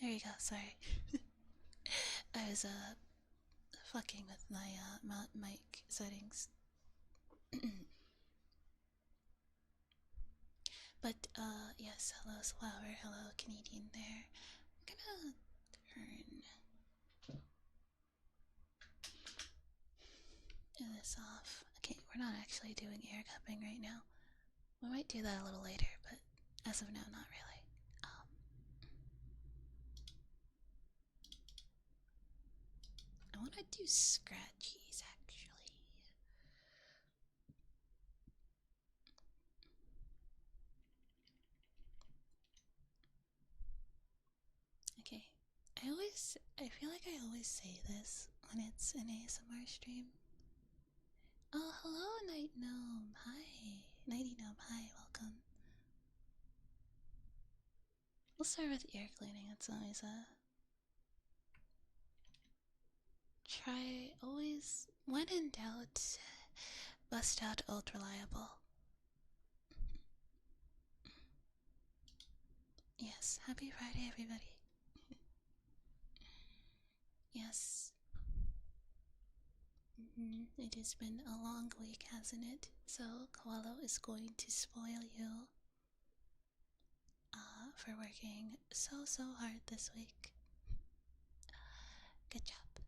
There you go, sorry. I was fucking with my mic settings. But yes, hello Flower, hello Canadian there. I'm gonna turn this off. Okay, we're not actually doing ear cupping right now. We might do that a little later, but as of now, not really. I want to do scratchies actually. Okay, I feel like I always say this when it's an ASMR stream. Oh, hello, Night Gnome. Hi, Nighty Gnome. Hi, welcome. We'll start with ear cleaning. It's always a try. Always, when in doubt, bust out Old Reliable. Yes, happy Friday, everybody. Yes. It has been a long week, hasn't it? So Coello is going to spoil you for working so hard this week. Good job.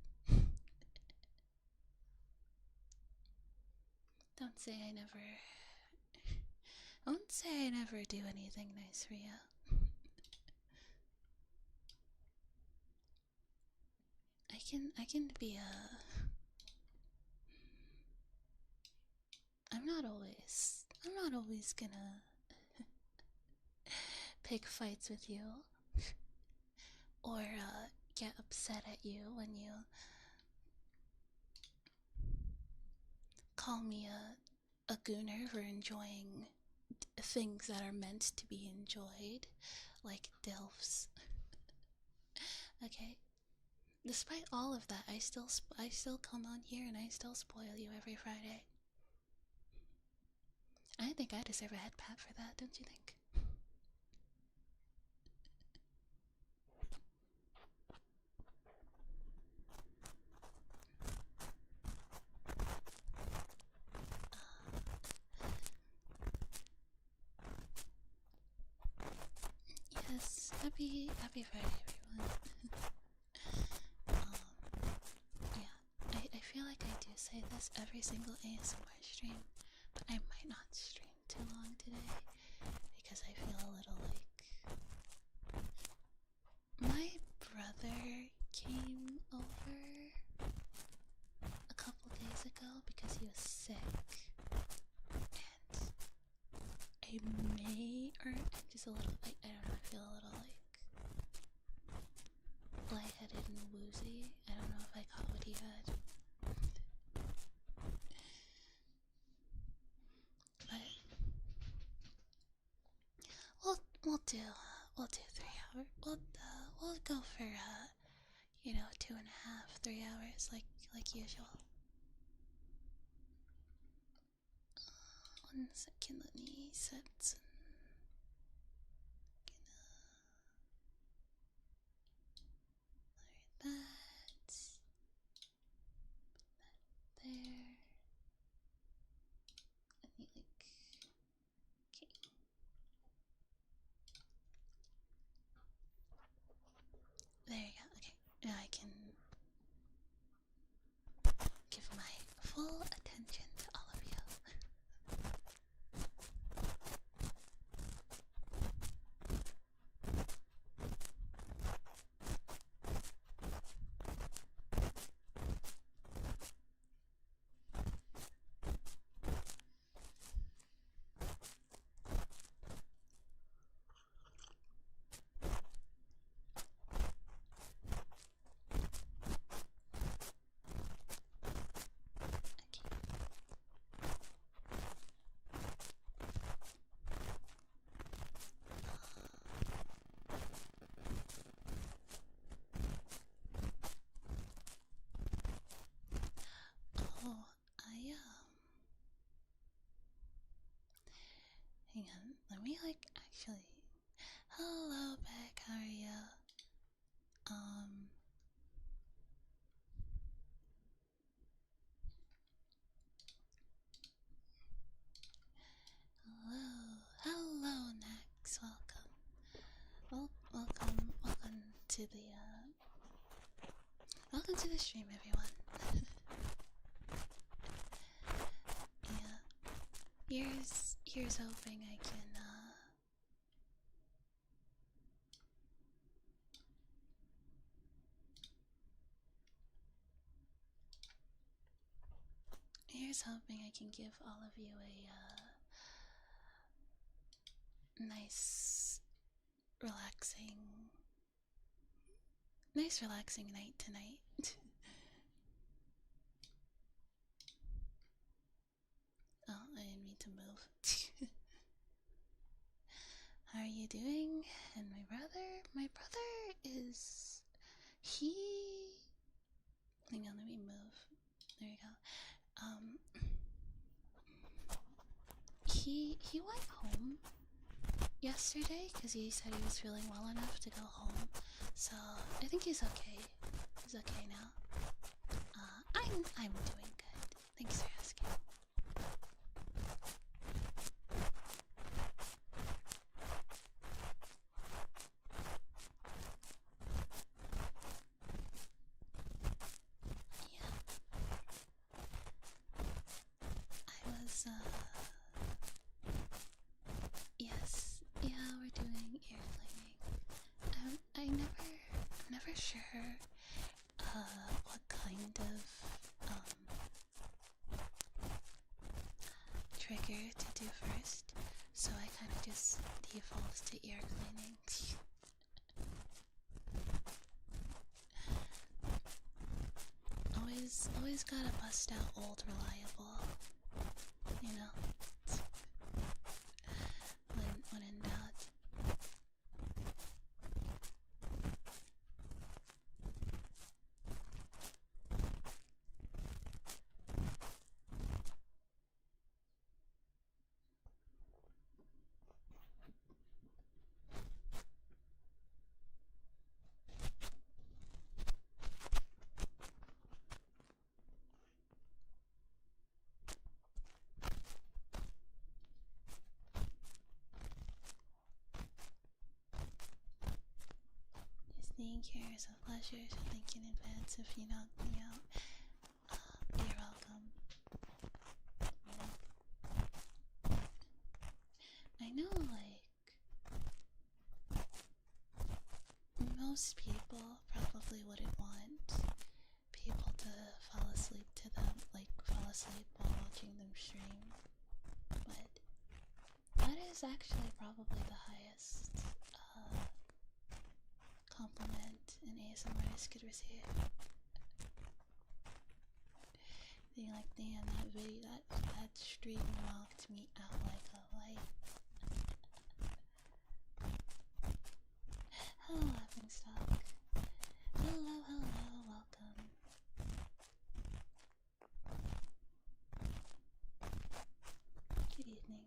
Don't say I never. Don't say I never do anything nice for you. I can be a. I'm not always gonna pick fights with you or get upset at you when you call me a gooner for enjoying things that are meant to be enjoyed, like DILFs. Okay? Despite all of that, I still come on here and I still spoil you every Friday. I think I deserve a head pat for that, don't you think? Yes, happy Friday, everyone. Yeah, I feel like I do say this every single ASMR stream, but I might not stream too long today because I feel a little like my brother came over a couple days ago because he was sick, and I may, or just a little, I don't know, I feel a little like lightheaded and woozy. I don't know if I caught what he had. But we'll do 3 hours. We'll go for 2.5, 3 hours like usual. 1 second, let me set some. That there. I think okay. There you go. Okay, now I can give my full attention to all of you. Oh, hang on. Let me actually. Hello, Beck. How are you? welcome to the stream, everyone. Yeah, here's hoping I can here's hoping I can give all of you a nice relaxing night tonight. Oh, I didn't mean to move. How are you doing? And my brother is hang on, let me move. There you go. He went home yesterday because he said he was feeling well enough to go home. So I think he's okay. He's okay now. I'm doing good. Thanks for asking. Yeah. I was yes. Yeah, we're doing ear cleaning. I'm never sure what kind of trigger to do first, so I kind of just default to ear cleaning. always gotta bust out old reliable, you know, when in doubt. Staying here is a pleasure, so thank you in advance if you knock me out. You're welcome. I know, like, most people probably wouldn't want people to fall asleep to them, like, fall asleep while watching them stream, but that is actually probably the highest compliment an ASMR artist could receive. Being like, damn, that stream knocked me out like a light. Hello, laughing stock. Hello, welcome. Good evening.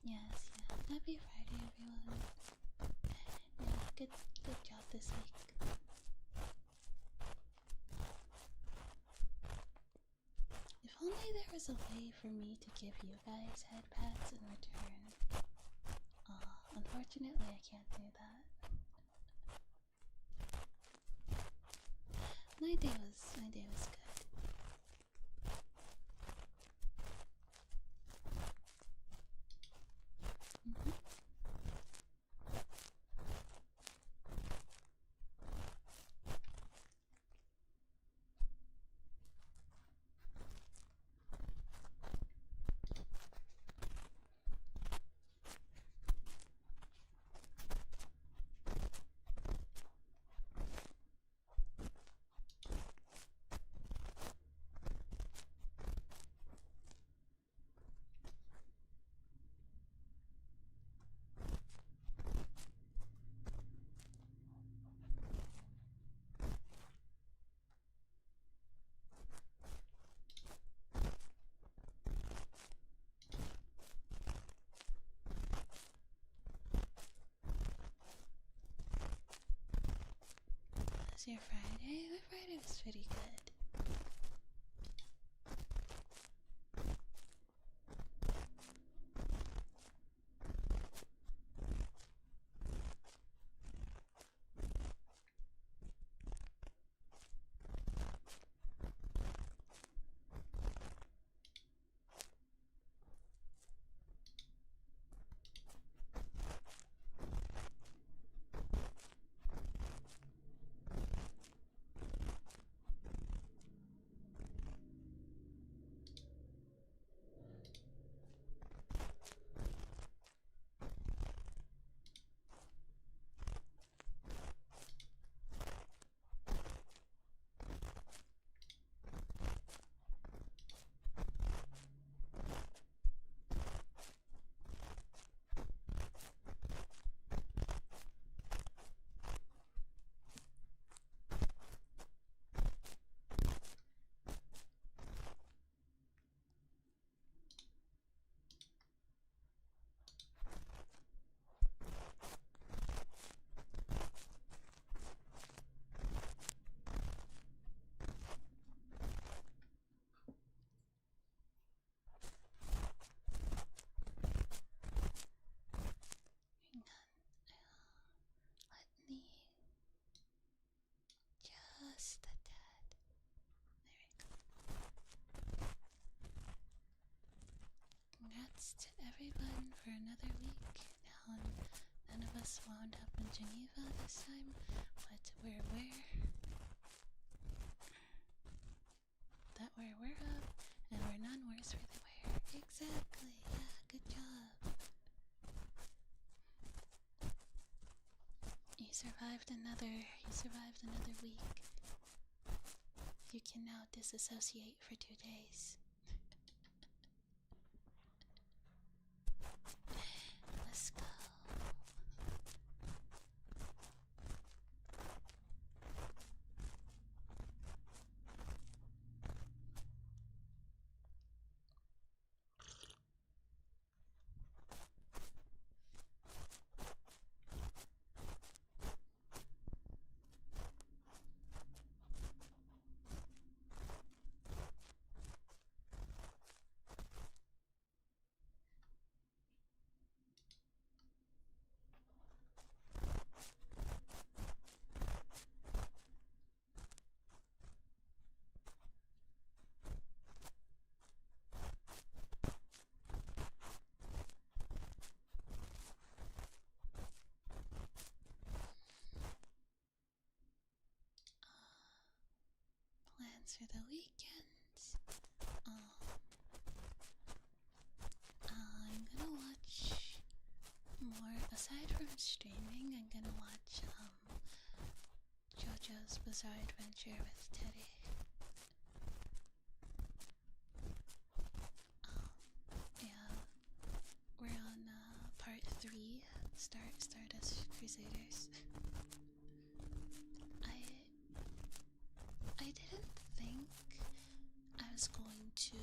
Yes, yeah. Happy Friday, everyone. Yeah, good job this week. If only there was a way for me to give you guys head pats in return. Unfortunately, I can't do that. My day was good. was your Friday? My Friday was pretty good. Just a tad. There we go. Congrats to everyone for another week. Now, none of us wound up in Geneva this time, but we're aware that we're aware of, and we're none worse for the wear. Exactly. Yeah, good job. You survived another week. You can now disassociate for 2 days. Let's go. Plans for the weekend. I'm gonna watch more. Aside from streaming, I'm gonna watch Jojo's Bizarre Adventure with Teddy. Yeah, we're on part 3. Stardust Crusaders. I didn't think I was going to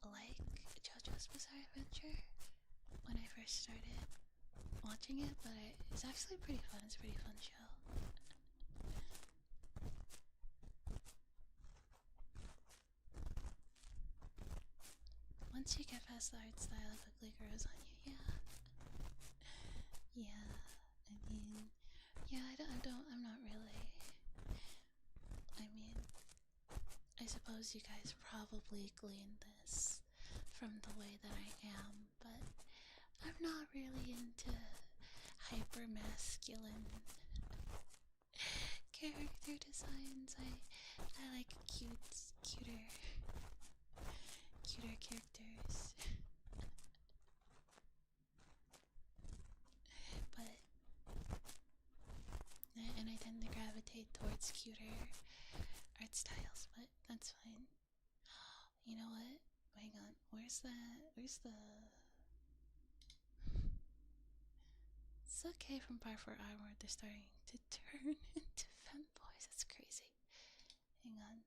like Jojo's Bizarre Adventure when I first started watching it, but it's actually pretty fun. It's a pretty fun show. Once you get past the art style, it quickly grows on you. Yeah. I mean, yeah. I'm not really. I mean, I suppose you guys probably gleaned this from the way that I am, but I'm not really into hyper masculine character designs. I like cuter characters. But and I tend to gravitate towards cuter art styles, but that's fine. You know what? Hang on. Where's the It's okay from part 4 onward, they're starting to turn into femboys. That's crazy. Hang on.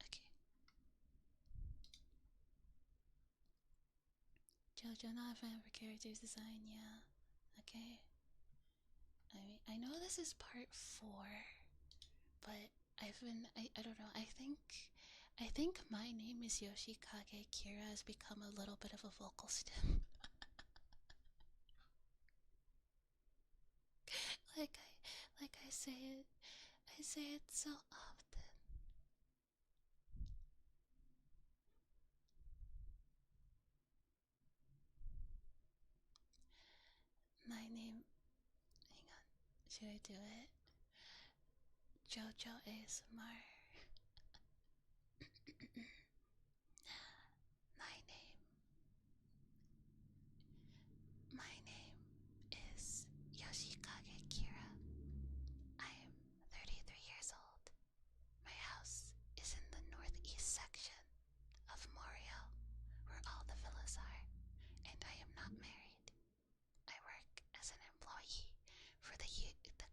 Okay. Jojo, not a fan for characters design, yeah. Okay. I know this is part 4, but I don't know. I think my name is Yoshikage Kira has become a little bit of a vocal stim. like I say it so often. My name, hang on, should I do it? Jojo ASMR. My name. My name is Yoshikage Kira. I am 33 years old. My house is in the northeast section of Morio, where all the villas are, and I am not married. I work as an employee for the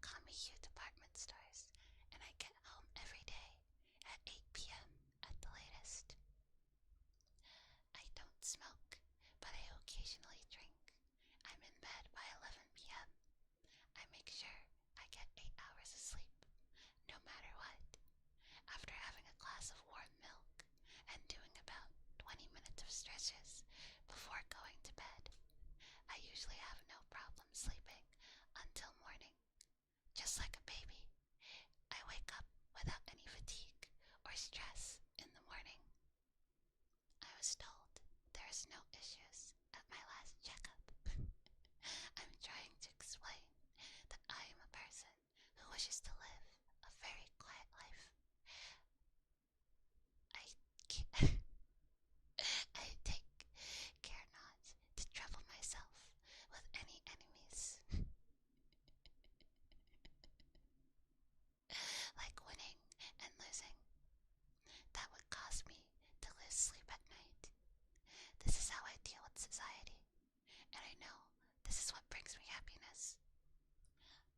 Kamiyu department stores, and I get home every day at 8 p.m. at the latest. I don't smoke, but I occasionally drink. I'm in bed by 11 p.m. I make sure I get 8 hours of sleep, no matter what. After having a glass of warm milk and doing about 20 minutes of stretches before going to bed, I usually have no problem sleeping until morning. Just like a baby, I wake up without any fatigue or stress in the morning. I was told there is no issues at my last checkup. I'm trying to explain that I am a person who wishes to live a very quiet life. I take care not to trouble myself with any enemies. Like winning and losing. That would cause me to lose sleep at night. This is how I deal with society, and I know this is what brings me happiness.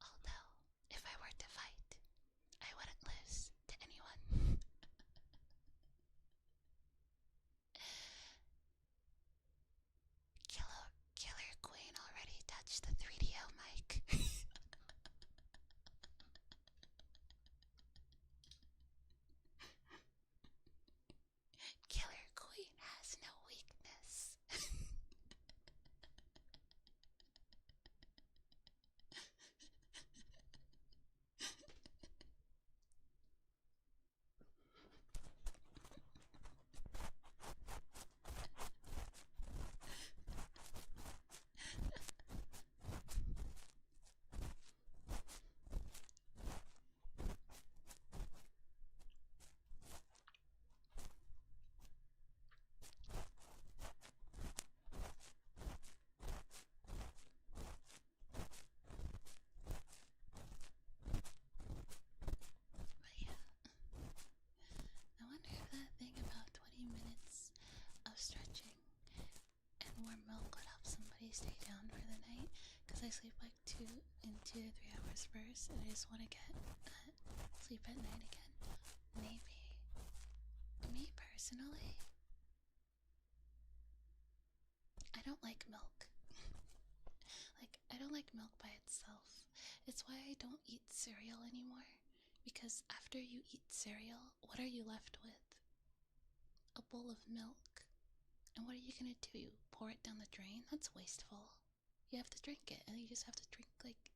Although, if I were to fight, I wouldn't lose to anyone. Killer Queen already touched the 3DO mic. Killer Queen has no weakness. But yeah, I wonder if that thing about 20 minutes of stretching and warm milk would help somebody stay down for the night, because I sleep like 2 to 3 hours first, and I just want to get that sleep at night again. Maybe. Me personally, I don't like milk. Like, I don't like milk by itself. It's why I don't eat cereal anymore, because after you eat cereal, what are you left with? A bowl of milk. And what are you gonna do? You pour it down the drain? That's wasteful. You have to drink it, and you just have to drink, like,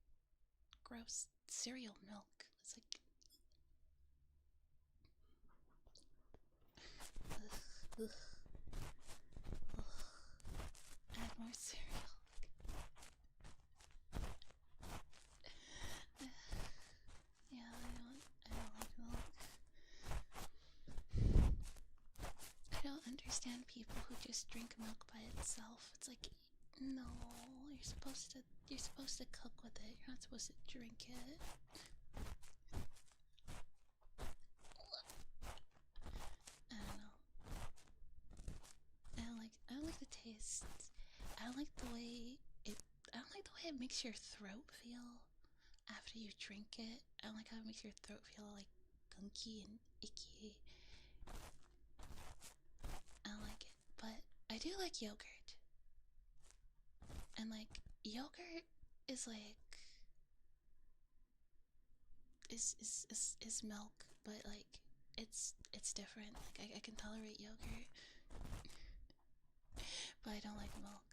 gross cereal milk. It's like... Ugh, ugh, ugh. Add more cereal. Yeah, I don't like milk. I don't understand people who just drink milk by itself. It's like, no, you're supposed to cook with it. You're not supposed to drink it. I don't know. I don't like the taste. I don't like the way it makes your throat feel after you drink it. I don't like how it makes your throat feel like gunky and icky. I don't like it. But I do like yogurt. And like, yogurt is like is milk, but like it's different. Like I can tolerate yogurt, but I don't like milk.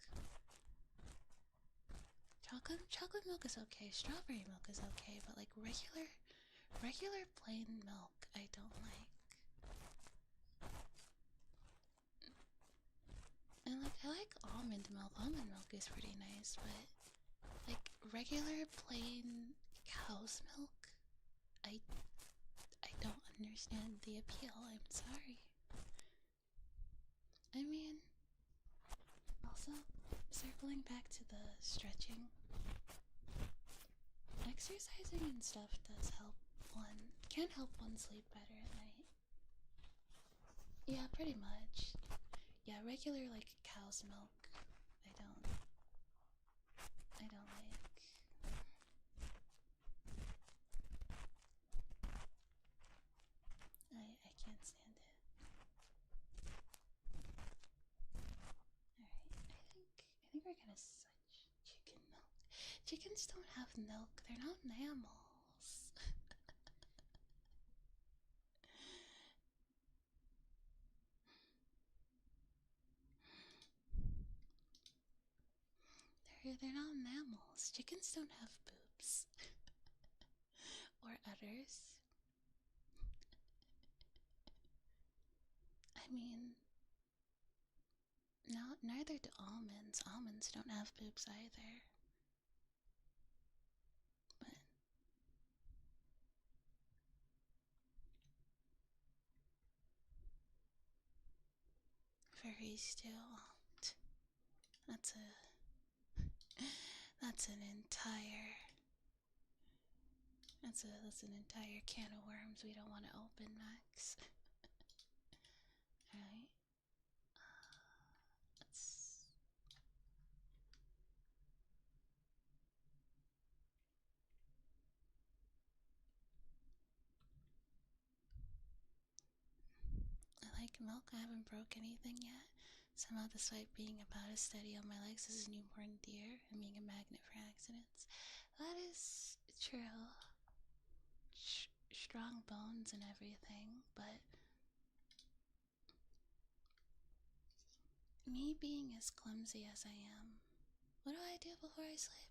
Chocolate milk is okay. Strawberry milk is okay, but like regular plain milk, I don't like. And like I like almond milk. Almond milk is pretty nice, but like regular plain cow's milk, I I don't understand the appeal. I'm sorry. I mean, also circling back to the stretching, exercising and stuff does help one. Can help one sleep better at night. Yeah, pretty much. Yeah, regular like cow's milk. I don't like. I can't stand it. Alright, I think we're gonna switch chicken milk. Chickens don't have milk, they're not mammals. They're not mammals. Chickens don't have boobs. Or udders. I mean, no, neither do almonds. Almonds don't have boobs either. But furries do. That's an entire that's an entire can of worms we don't want to open, Max. Alright. Let's I like milk. I haven't broke anything yet. Somehow, despite being about as steady on my legs as a newborn deer and being a magnet for accidents. That is true. Strong bones and everything, but me being as clumsy as I am, what do I do before I sleep?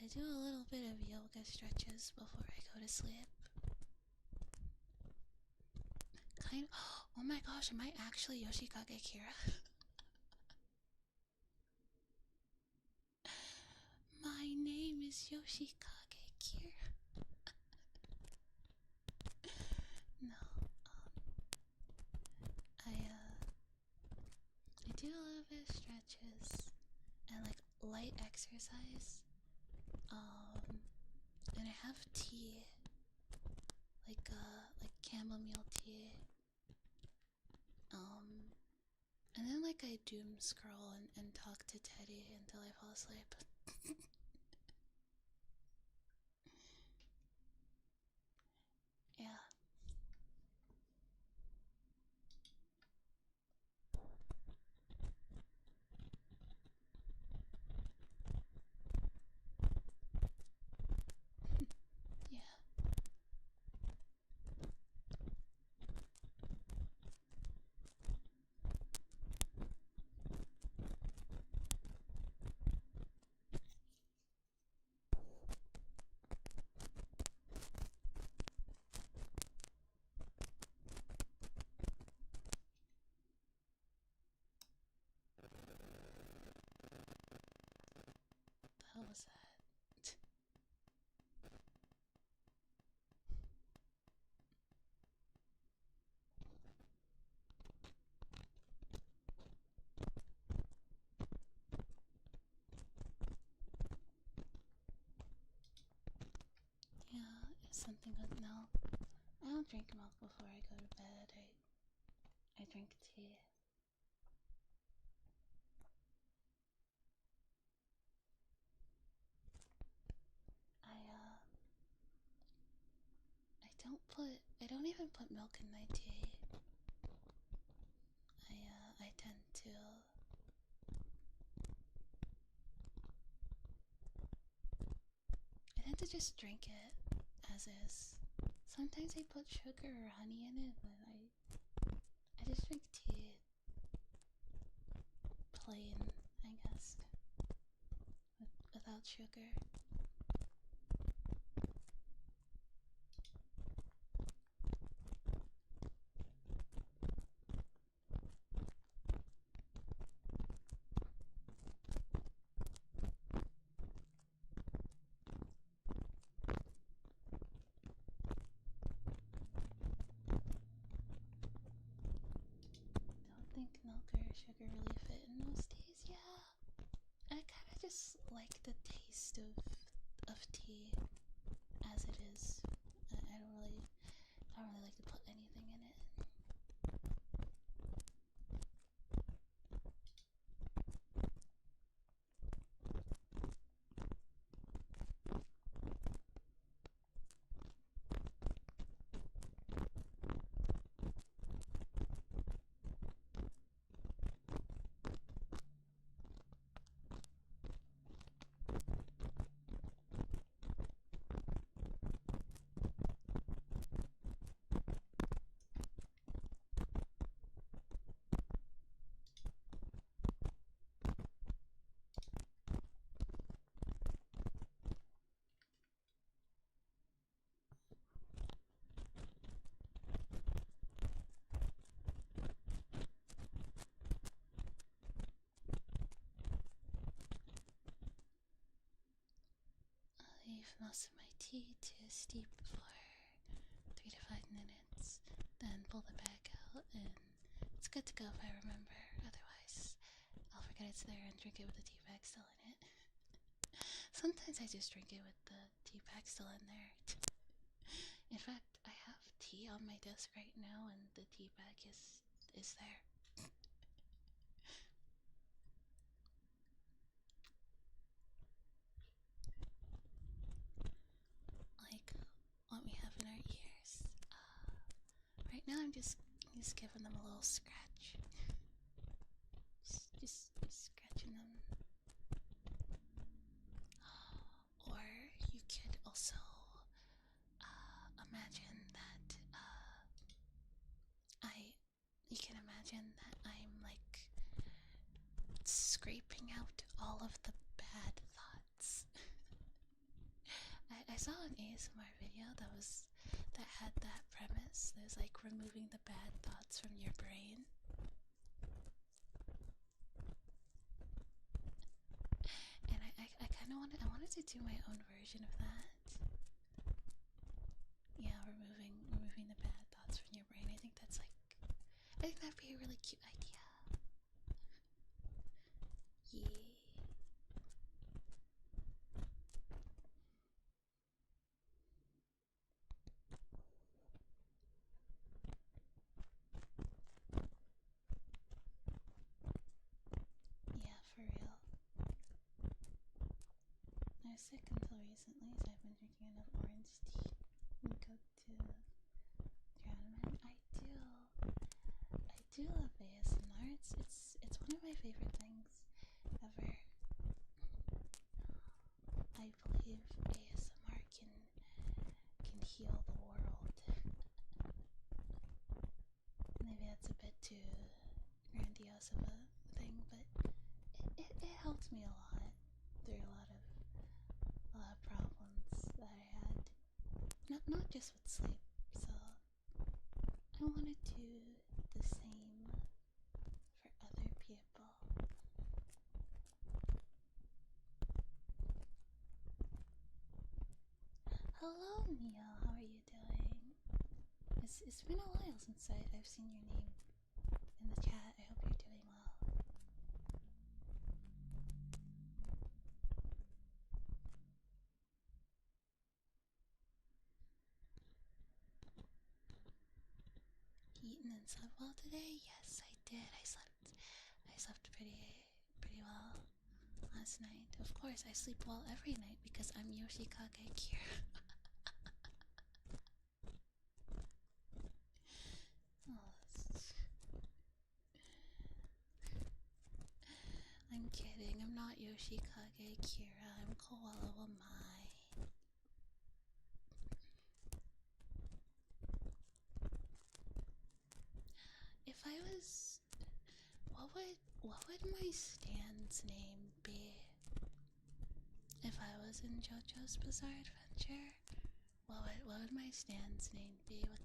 I do a little bit of yoga stretches before I go to sleep. Oh my gosh, am I actually Yoshikage Kira? My name is Yoshikage Kira. No, I do a little bit of stretches and like light exercise. And I have tea, like chamomile tea. And then like I doom scroll and talk to Teddy until I fall asleep. Yeah. Yeah. How was that? Yeah, it's something with milk. I don't drink milk before I go to bed. I drink tea. I don't even put milk in my tea. just drink it as is. Sometimes I put sugar or honey in it, but I just drink tea plain, I guess, without sugar. Don't think milk or sugar really fit in most teas. Yeah, I kind of just like the taste of tea as it is. I don't really like to put anything in it. Leave most of my tea to steep for 3 to 5 minutes, then pull the bag out, and it's good to go if I remember. Otherwise, I'll forget it's there and drink it with the tea bag still in it. Sometimes I just drink it with the tea bag still in there. In fact, I have tea on my desk right now, and the tea bag is there. Like what we have in our ears. Right now, I'm just giving them a little scratch. Just scratching them. Or you could also imagine that you can imagine that I'm like scraping out all of the bad thoughts. I saw an ASMR video that had that premise. There's like removing the bad thoughts from your brain. And I kind of wanted to do my own version of that. Yeah, removing the bad thoughts from your brain. I think that'd be a really cute idea. Yeah. Yeah, for real. I was sick until recently, so I've been drinking enough orange tea and go to Konyume. I do love ASMR. It's one of my favorite things ever. I believe ASMR can heal the world. Maybe that's a bit too grandiose of a thing, but it helped me a lot through a lot of problems that I had. Not just with sleep. So I want to do the same for other people. Hello, Neil. How are you doing? It's been a while since I've seen your name in the chat. I hope you're doing well. Eaten and slept well today? Yes, I did. I slept pretty well last night. Of course, I sleep well every night because I'm Yoshikage Kira. Yoshikage Kira. I'm Coello Amai. If I was, what would my stand's name be? If I was in Jojo's Bizarre Adventure, what would my stand's name be? What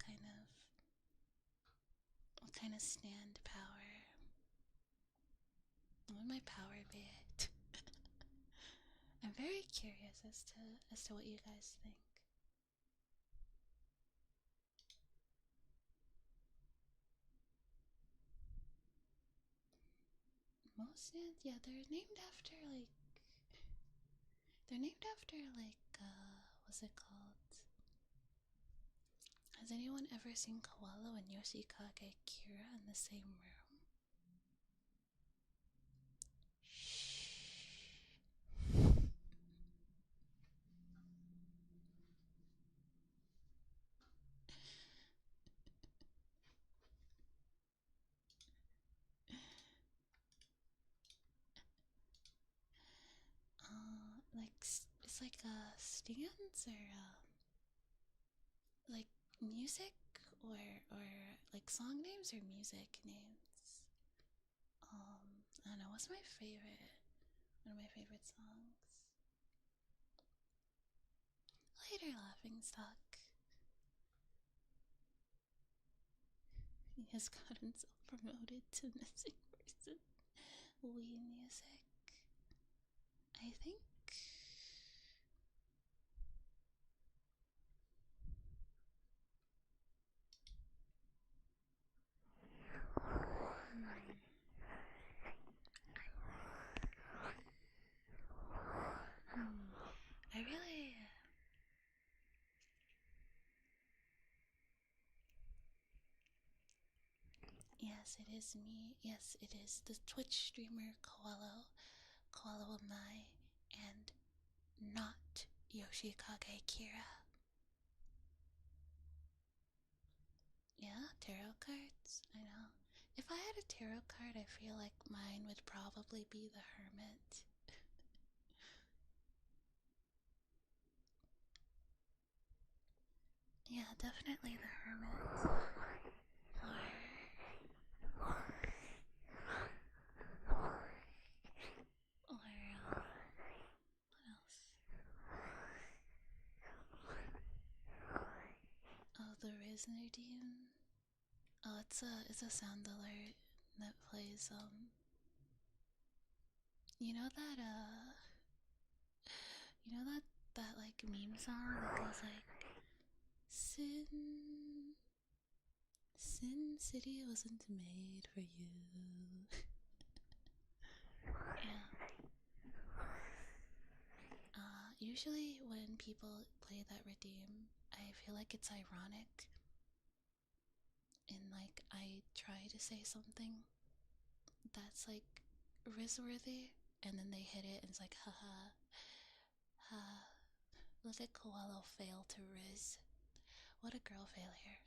kind of stand power? What would my power be? I'm very curious as to what you guys think. Most stands, yeah, they're named after what's it called? Has anyone ever seen Coello and Yoshikage Kira in the same room? Shh. It's like stands or like music or like song names or music names. I don't know, what's my favorite? One of my favorite songs. Later, laughing stock. He has gotten self-promoted to missing person. Wii music. I think. I really. Yes, it is me. Yes, it is the Twitch streamer Coello Amai, and not Yoshikage Kira. Yeah, tarot cards. I know. If I had a tarot card, I feel like mine would probably be the Hermit. Yeah, definitely the Hermit. Or what else? Oh, the Resnerdine. Oh, it's a sound alert that plays you know that like meme song that goes like Sin City wasn't made for you. Yeah. Usually when people play that redeem, I feel like it's ironic. And like I try to say something that's like Riz-worthy, and then they hit it and it's like haha. Look at Coello fail to Riz. What a girl failure.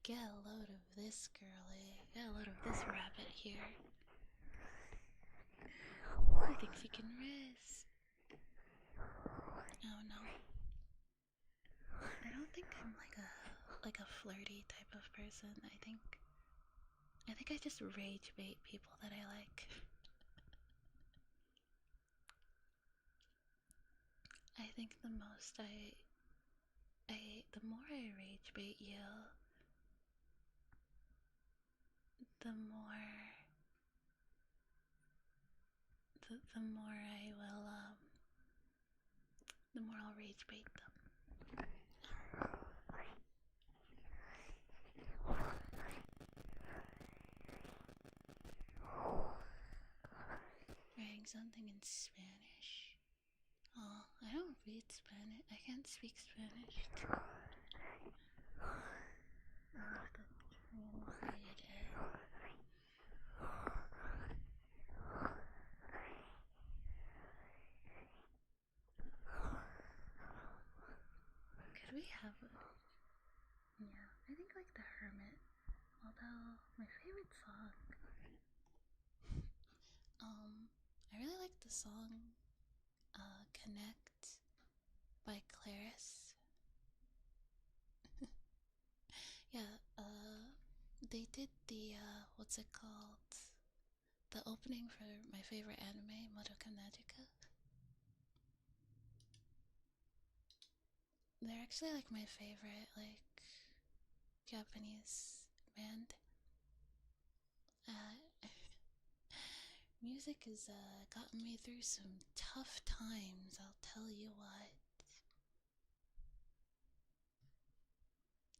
Get a load of this girlie. Get a load of this rabbit here. I think she can Riz. Oh no. I don't think I'm like a flirty type of person. I think I just rage bait people that I like. I think the more I rage bait you, the more I will the more I'll rage bait them. Writing something in Spanish. Oh, I don't read Spanish. I can't speak Spanish. I'll have to translate it. Could we have a... Yeah, I think like the Hermit. Although, my favorite song... I really like the song Connect by Claris. Yeah, they did the, what's it called? The opening for my favorite anime, Madoka Magica. They're actually like my favorite, like, Japanese band. Music has gotten me through some tough times, I'll tell you what.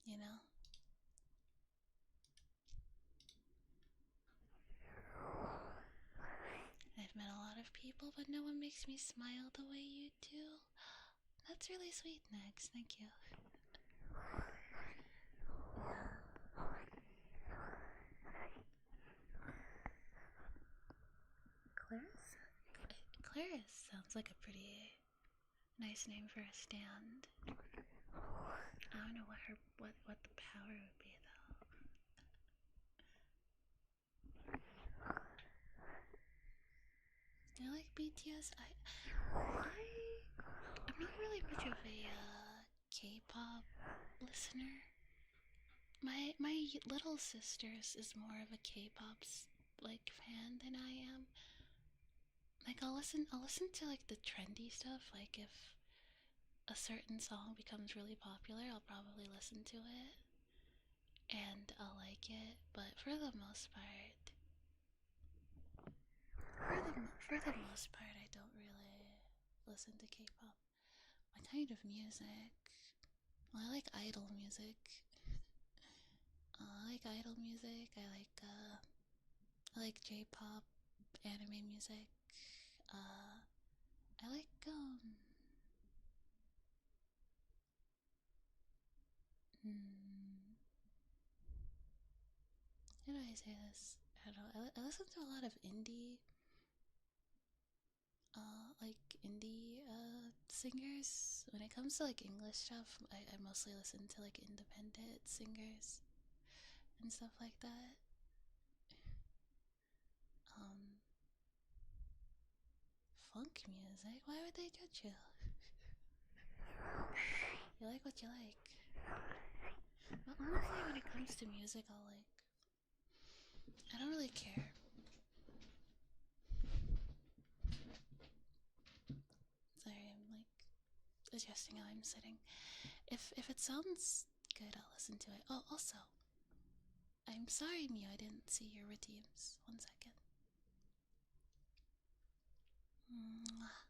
You know? I've met a lot of people, but no one makes me smile the way you do. That's really sweet, Nex. Thank you. Claris? Claris sounds like a pretty nice name for a stand. I don't know what the power would be though. I like BTS. I'm not really much of a K-pop listener. My little sister's is more of a K-pop like fan than I am. Like I'll listen to like the trendy stuff. Like if a certain song becomes really popular, I'll probably listen to it and I'll like it. But for the most part, I don't really listen to K-pop. My kind of music, well, I like idol music. I like idol music. I like J-pop, anime music. I like how do I say this? I don't know. I listen to a lot of indie, singers. When it comes to like English stuff, I mostly listen to like independent singers and stuff like that. Funk music? Why would they judge you? You like what you like. But honestly, when it comes to music, I don't really care. Sorry, I'm like adjusting how I'm sitting. If it sounds good, I'll listen to it. Oh, also, I'm sorry, Mew, I didn't see your redeems. 1 second. Mwah.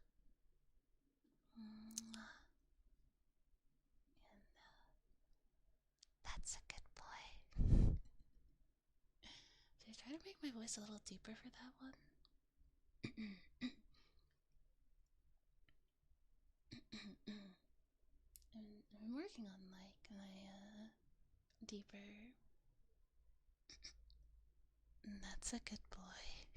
Mwah. And that's a good boy. Should I try to make my voice a little deeper for that one? I'm working on like my deeper. That's a good boy.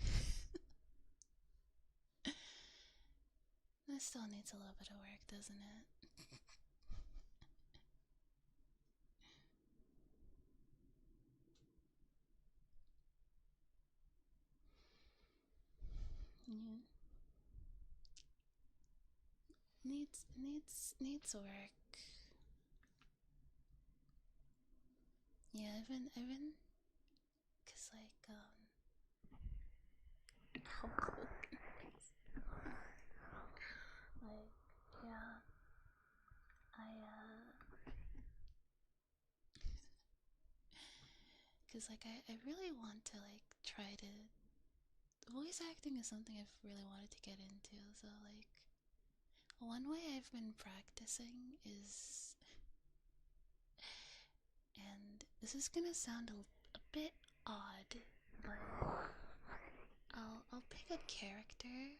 This still needs a little bit of work, doesn't it? Yeah. Needs work. Yeah, I've been, cause like how cold like yeah, cause like I really want to like try to. Voice acting is something I've really wanted to get into. So like, one way I've been practicing is, and this is gonna sound a bit odd, but I'll pick a character.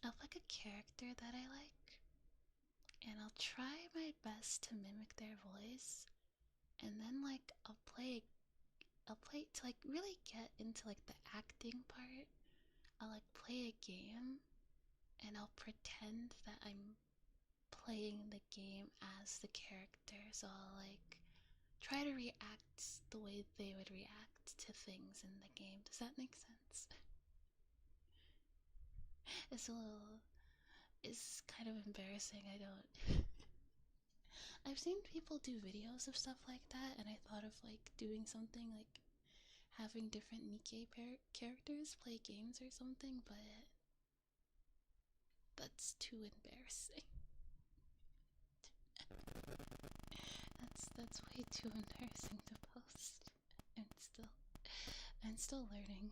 I'll pick a character that I like, and I'll try my best to mimic their voice, and then like I'll play to like really get into like the acting part. I'll like play a game, and I'll pretend that I'm playing the game as the character. So I'll like try to react the way they would react. react to things in the game. Does that make sense? It's a little. It's kind of embarrassing. I don't. I've seen people do videos of stuff like that, and I thought of like doing something like having different Nikkei characters play games or something, but that's too embarrassing. That's way too embarrassing to post. I'm still learning.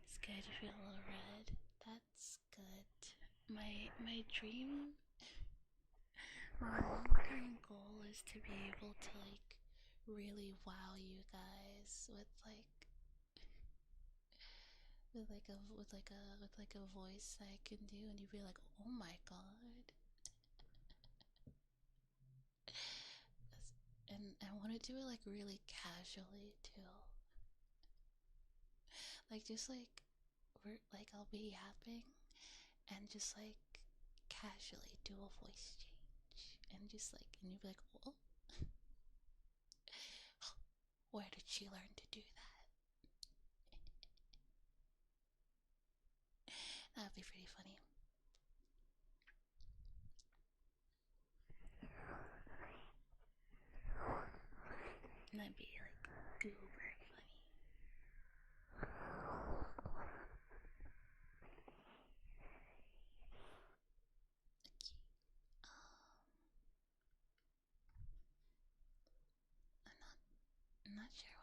It's good. You feel a little red. That's good. My dream, my long-term goal is to be able to like really wow you guys with a voice that I can do, and you'd be like, oh my god. And I want to do it like really casually too. Like just like I'll be yapping and just like casually do a voice change and just like, and you'd be like, oh, where did she learn to do that? That'd be pretty funny. That'd be like uber funny. Okay. I'm not sure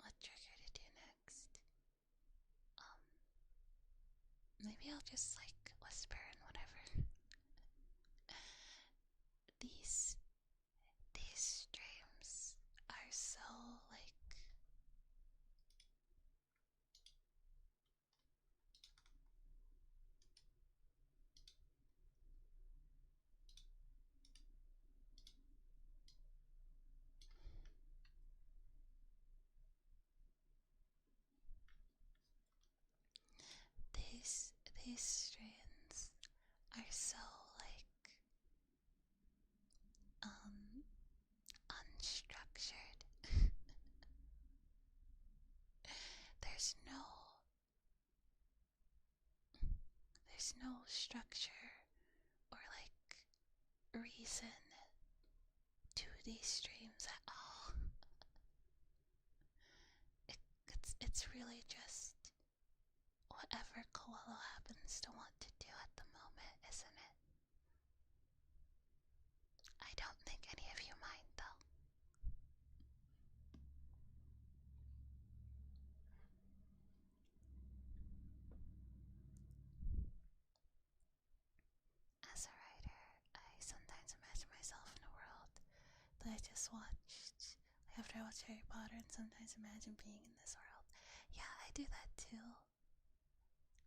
what trigger to do next. Maybe I'll just like whisper and whatever. These streams are so like these streams are so like unstructured. There's no structure or like reason to these streams at all. It's really just whatever Coello happens to want to do at the moment, isn't it? I don't think any of you mind though. As a writer, I sometimes imagine myself in a world that I just watched. Like after I watch Harry Potter, and sometimes imagine being in this world. Yeah, I do that too.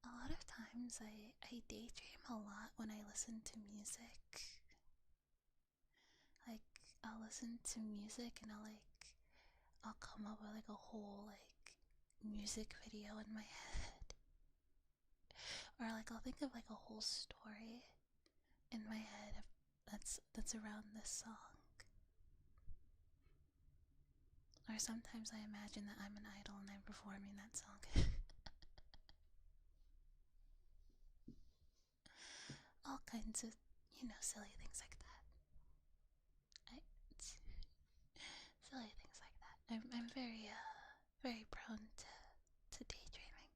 A lot of times I daydream a lot when I listen to music. Like, I'll listen to music and I'll come up with like a whole like music video in my head. Or like I'll think of like a whole story in my head that's around this song. Or sometimes I imagine that I'm an idol and I'm performing that song. All kinds of, silly things like that. Silly things like that. I'm very, very prone to daydreaming.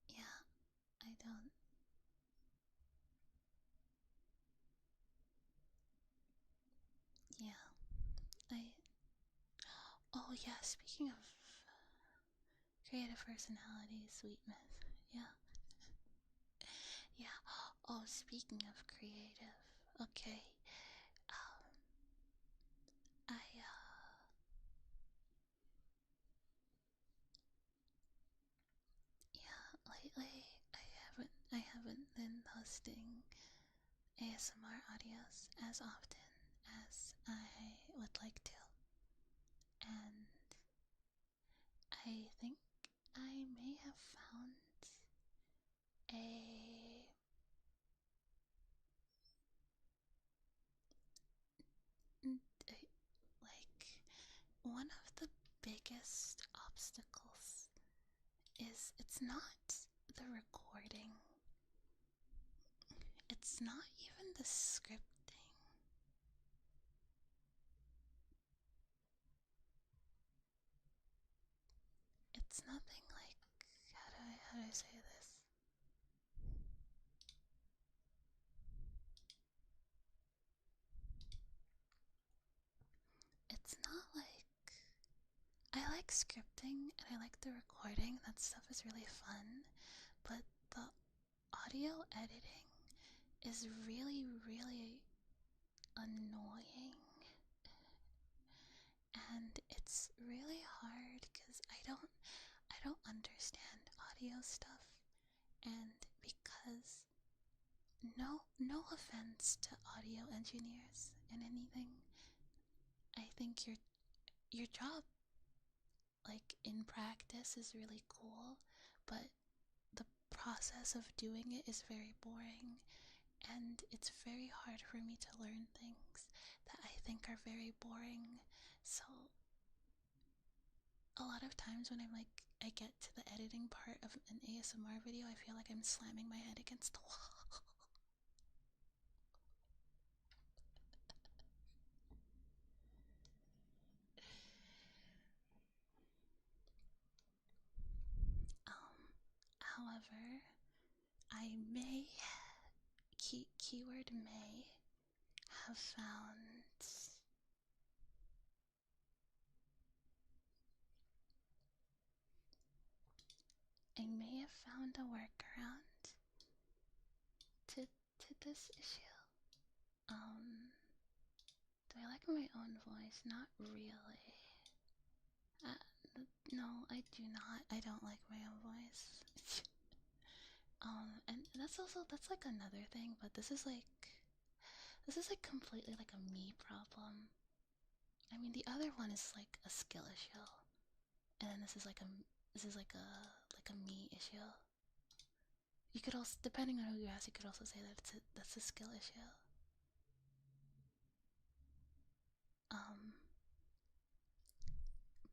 Yeah, I don't. Yeah, I. Oh, yeah, speaking of creative personality, sweetness. Yeah. Yeah. Oh, speaking of creative. Okay. I, yeah, lately I haven't been posting ASMR audios as often as I would like to. And I a like one of the biggest obstacles is it's not the recording. It's not even the scripting. It's nothing like how do I say this? It's not like I like scripting and I like the recording. That stuff is really fun, but the audio editing is really, really annoying. And it's really hard because I don't understand audio stuff, and because no offense to audio engineers and anything, I think your job like in practice is really cool, but the process of doing it is very boring, and it's very hard for me to learn things that I think are very boring. So a lot of times when I get to the editing part of an ASMR video, I feel like I'm slamming my head against the wall. However, I may, keyword may, have found a workaround to this issue. Do I like my own voice? Not really. No, I do not. I don't like my own voice. And that's like another thing, but this is like completely like a me problem. I mean, the other one is like a skill issue, and then this is like a me issue. You could also, depending on who you ask, you could also say that that's a skill issue.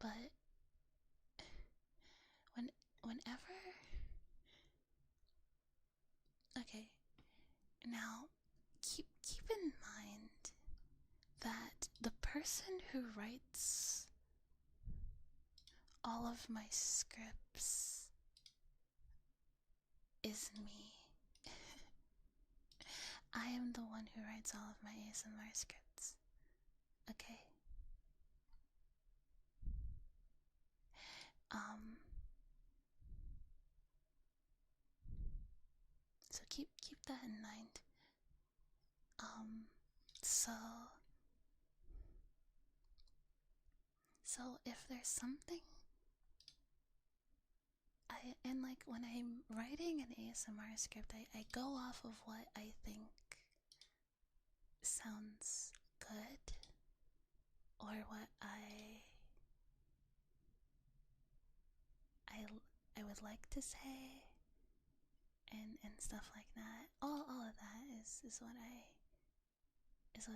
But whenever, okay, now keep in mind that the person who writes all of my scripts is me. I am the one who writes all of my ASMR scripts. Okay. So keep that in mind. So if there's something and like when I'm writing an ASMR script, I go off of what I think sounds good, or what I would like to say, and stuff like that. All of that is what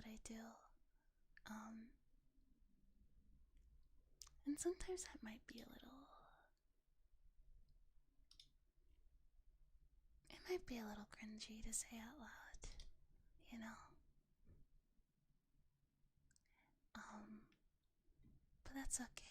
I do. And sometimes that might be a little, it might be a little cringy to say out loud, you know. But that's okay.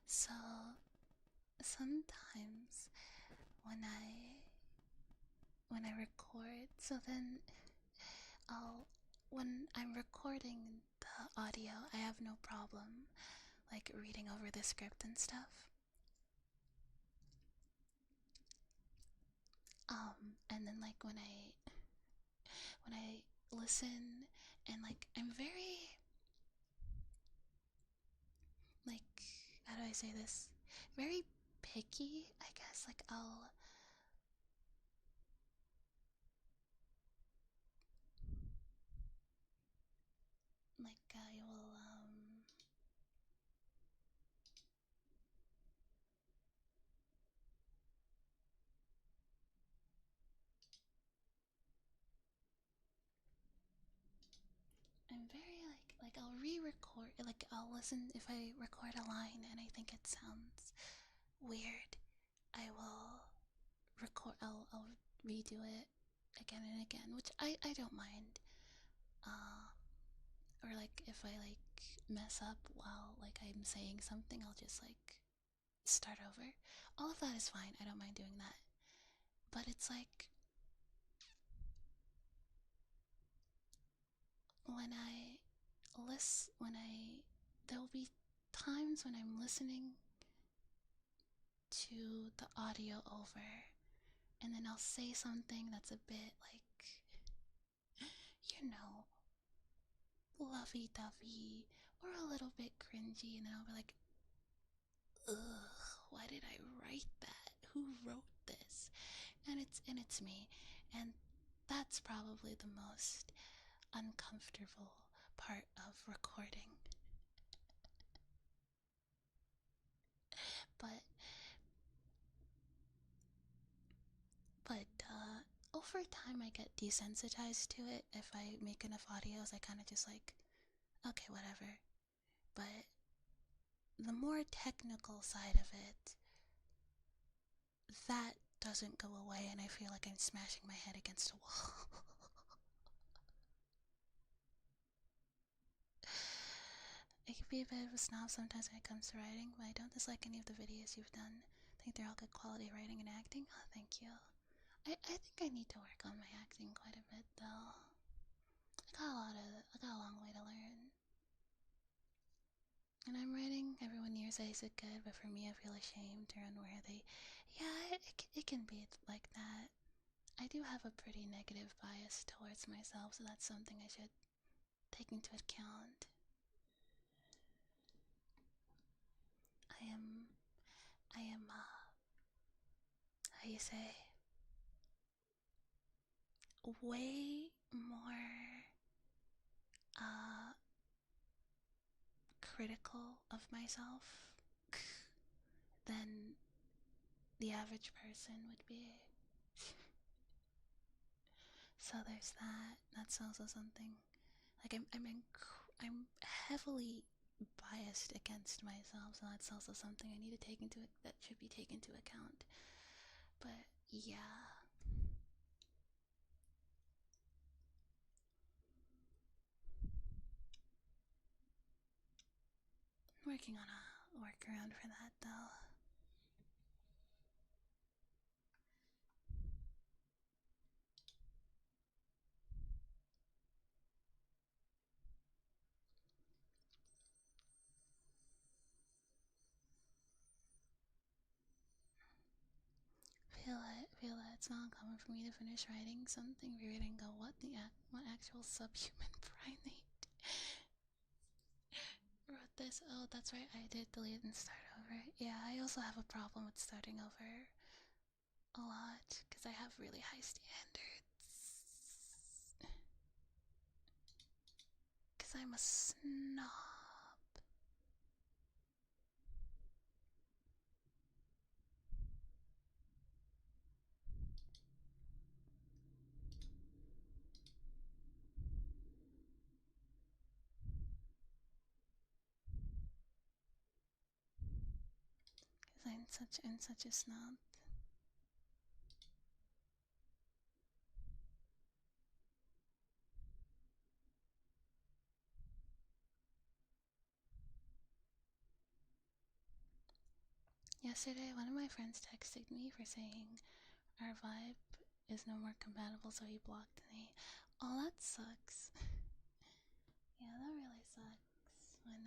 So sometimes when I record, so then when I'm recording the audio, I have no problem like reading over the script and stuff. And then like when I listen, and like I'm very, like, how do I say this? Very picky, I guess. Like I'll like I will I'm very like I'll re-record, like I'll listen if I record a line and I think it sounds weird, I will I'll redo it again and again, which I don't mind. Or like if I like mess up while like I'm saying something, I'll just like start over. All of that is fine. I don't mind doing that. But it's like when I there'll be times when I'm listening to the audio over, and then I'll say something that's a bit like, you know, lovey-dovey or a little bit cringy, and then I'll be like, ugh, why did I write that? Who wrote this? And it's me. And that's probably the most uncomfortable part of recording. But over time I get desensitized to it. If I make enough audios, I kind of just like, okay, whatever. But the more technical side of it, that doesn't go away, and I feel like I'm smashing my head against a wall. I can be a bit of a snob sometimes when it comes to writing, but I don't dislike any of the videos you've done. I think they're all good quality writing and acting. Oh, thank you. I think I need to work on my acting quite a bit, though. I got a long way to learn. And I'm writing, everyone here says it good, but for me I feel ashamed or unworthy. Yeah, it can be like that. I do have a pretty negative bias towards myself, so that's something I should take into account. I am, how you say, way more, critical of myself than the average person would be. So there's that. That's also something. Like I'm heavily biased against myself, so that's also something I need to take into that should be taken into account. But yeah, working on a workaround for that though. Feel it. It's not uncommon for me to finish writing something, reread and go, what actual subhuman primate wrote this? Oh, that's right, I did delete and start over. Yeah, I also have a problem with starting over a lot, because I have really high standards. Because I'm a snob. Because I'm such a snob. Yesterday, one of my friends texted me for saying our vibe is no more compatible, so he blocked me. Oh, that sucks. Yeah, that really sucks. When,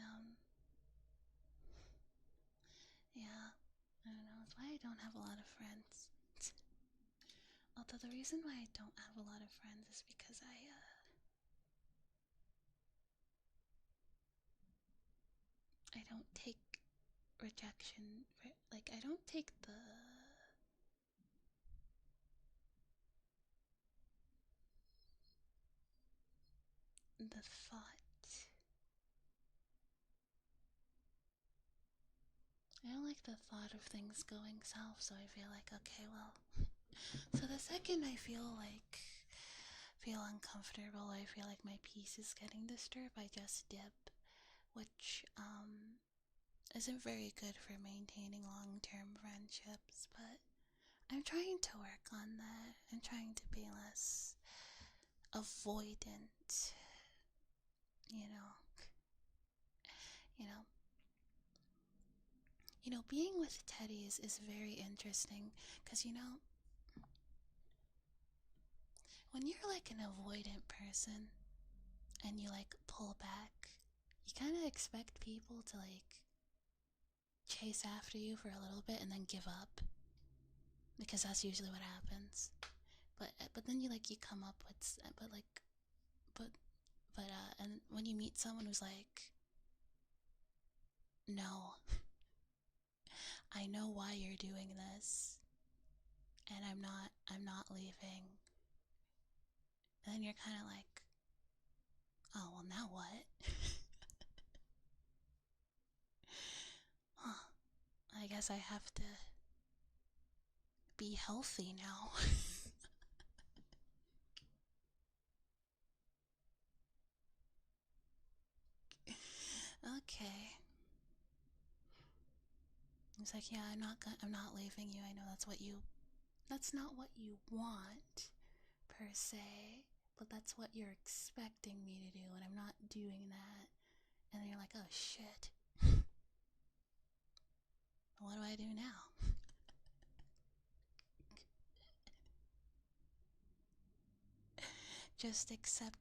yeah, I don't know. It's why I don't have a lot of friends. Although the reason why I don't have a lot of friends is because I don't take rejection. Like, I don't take the thought. I don't like the thought of things going south, so I feel like, okay, well. So the second I feel uncomfortable, I feel like my peace is getting disturbed, I just dip, which isn't very good for maintaining long-term friendships, but I'm trying to work on that. I'm trying to be less avoidant, you know. You know, being with Teddy is very interesting, because, when you're like an avoidant person and you like pull back, you kind of expect people to like chase after you for a little bit and then give up, because that's usually what happens. But then you come up with and when you meet someone who's like, no, I know why you're doing this, and I'm not leaving. And then you're kind of like, oh, well, now what? Huh. I guess I have to be healthy now. Okay. It's like, yeah, I'm not leaving you. I know that's not what you want, per se, but that's what you're expecting me to do, and I'm not doing that. And then you're like, oh shit. What do I do now? Just accept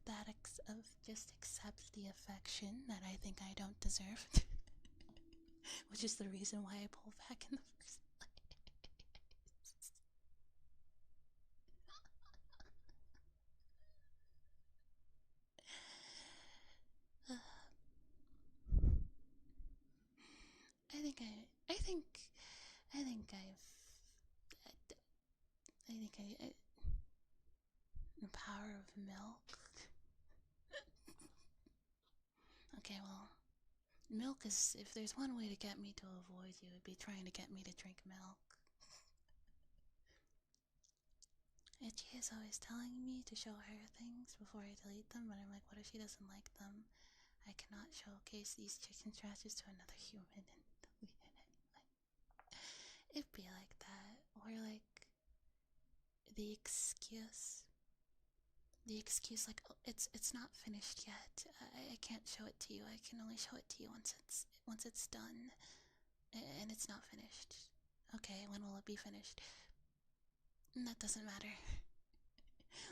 just accept the affection that I think I don't deserve. Which is the reason why I pull back in the first place. I think I think I think the power of milk. Okay, well, milk is, if there's one way to get me to avoid you, it'd be trying to get me to drink milk. Itchy is always telling me to show her things before I delete them, but I'm like, what if she doesn't like them? I cannot showcase these chicken scratches to another human and delete it anyway. It'd be like that. Or like the excuse like, oh, it's not finished yet. I can't show it to you. I can only show it to you once it's done, and it's not finished. Okay, when will it be finished? That doesn't matter.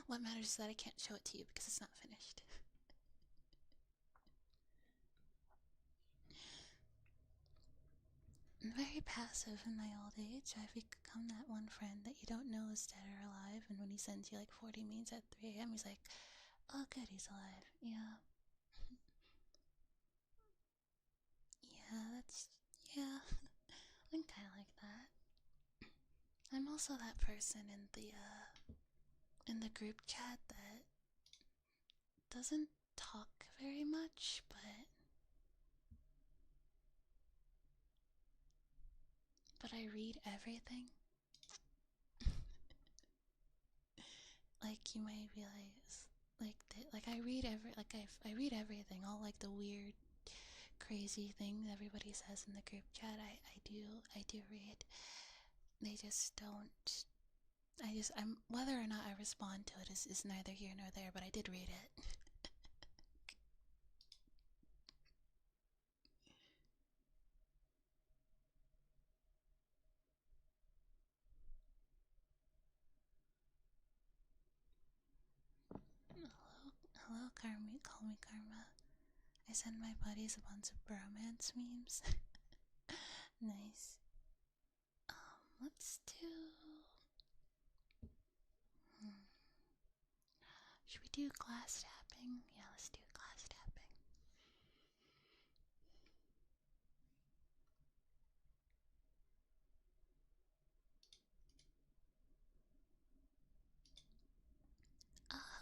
What matters is that I can't show it to you because it's not finished. I'm very passive in my old age. I've become that one friend that you don't know is dead or alive, and when he sends you like 40 memes at 3 a.m., he's like, oh good, he's alive. Yeah. Yeah. I'm kinda like that. I'm also that person in the group chat that doesn't talk very much, but I read everything. Like, you might realize, like I read I read everything, all like the weird, crazy things everybody says in the group chat. I do read. They just don't. I'm whether or not I respond to it is neither here nor there, but I did read it. Hello, Karma. Call me Karma. I send my buddies a bunch of bromance memes. Nice. Let's do. Should we do glass tapping? Yeah, let's do glass tapping.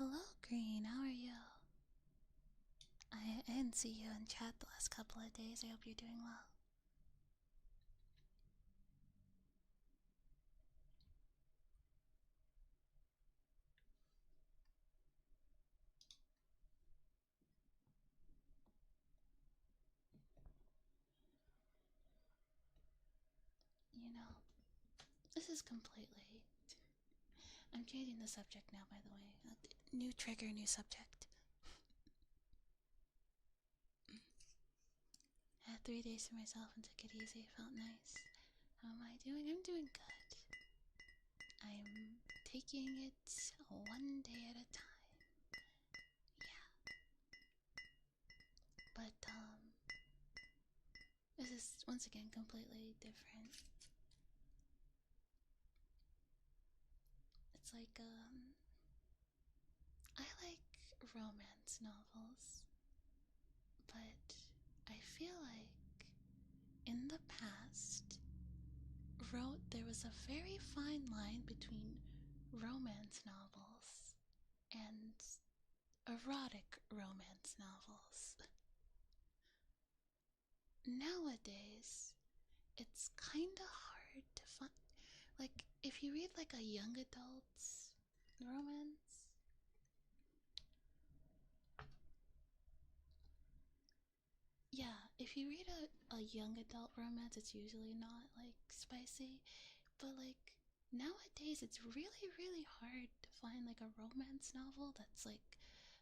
hello, Green. How are you? I didn't see you in chat the last couple of days. I hope you're doing well. You know, this is completely. I'm changing the subject now, by the way. New trigger, new subject. I had 3 days to myself and took it easy. It felt nice. How am I doing? I'm doing good. I'm taking it one day at a time. Yeah. But, this is once again completely different. It's like, I like romance novels, but I feel like in the past, there was a very fine line between romance novels and erotic romance novels. Nowadays, it's kinda hard to find. Like, if you read like a young adult's romance, yeah, if you read a young adult romance, it's usually not like spicy, but like nowadays it's really, really hard to find like a romance novel that's like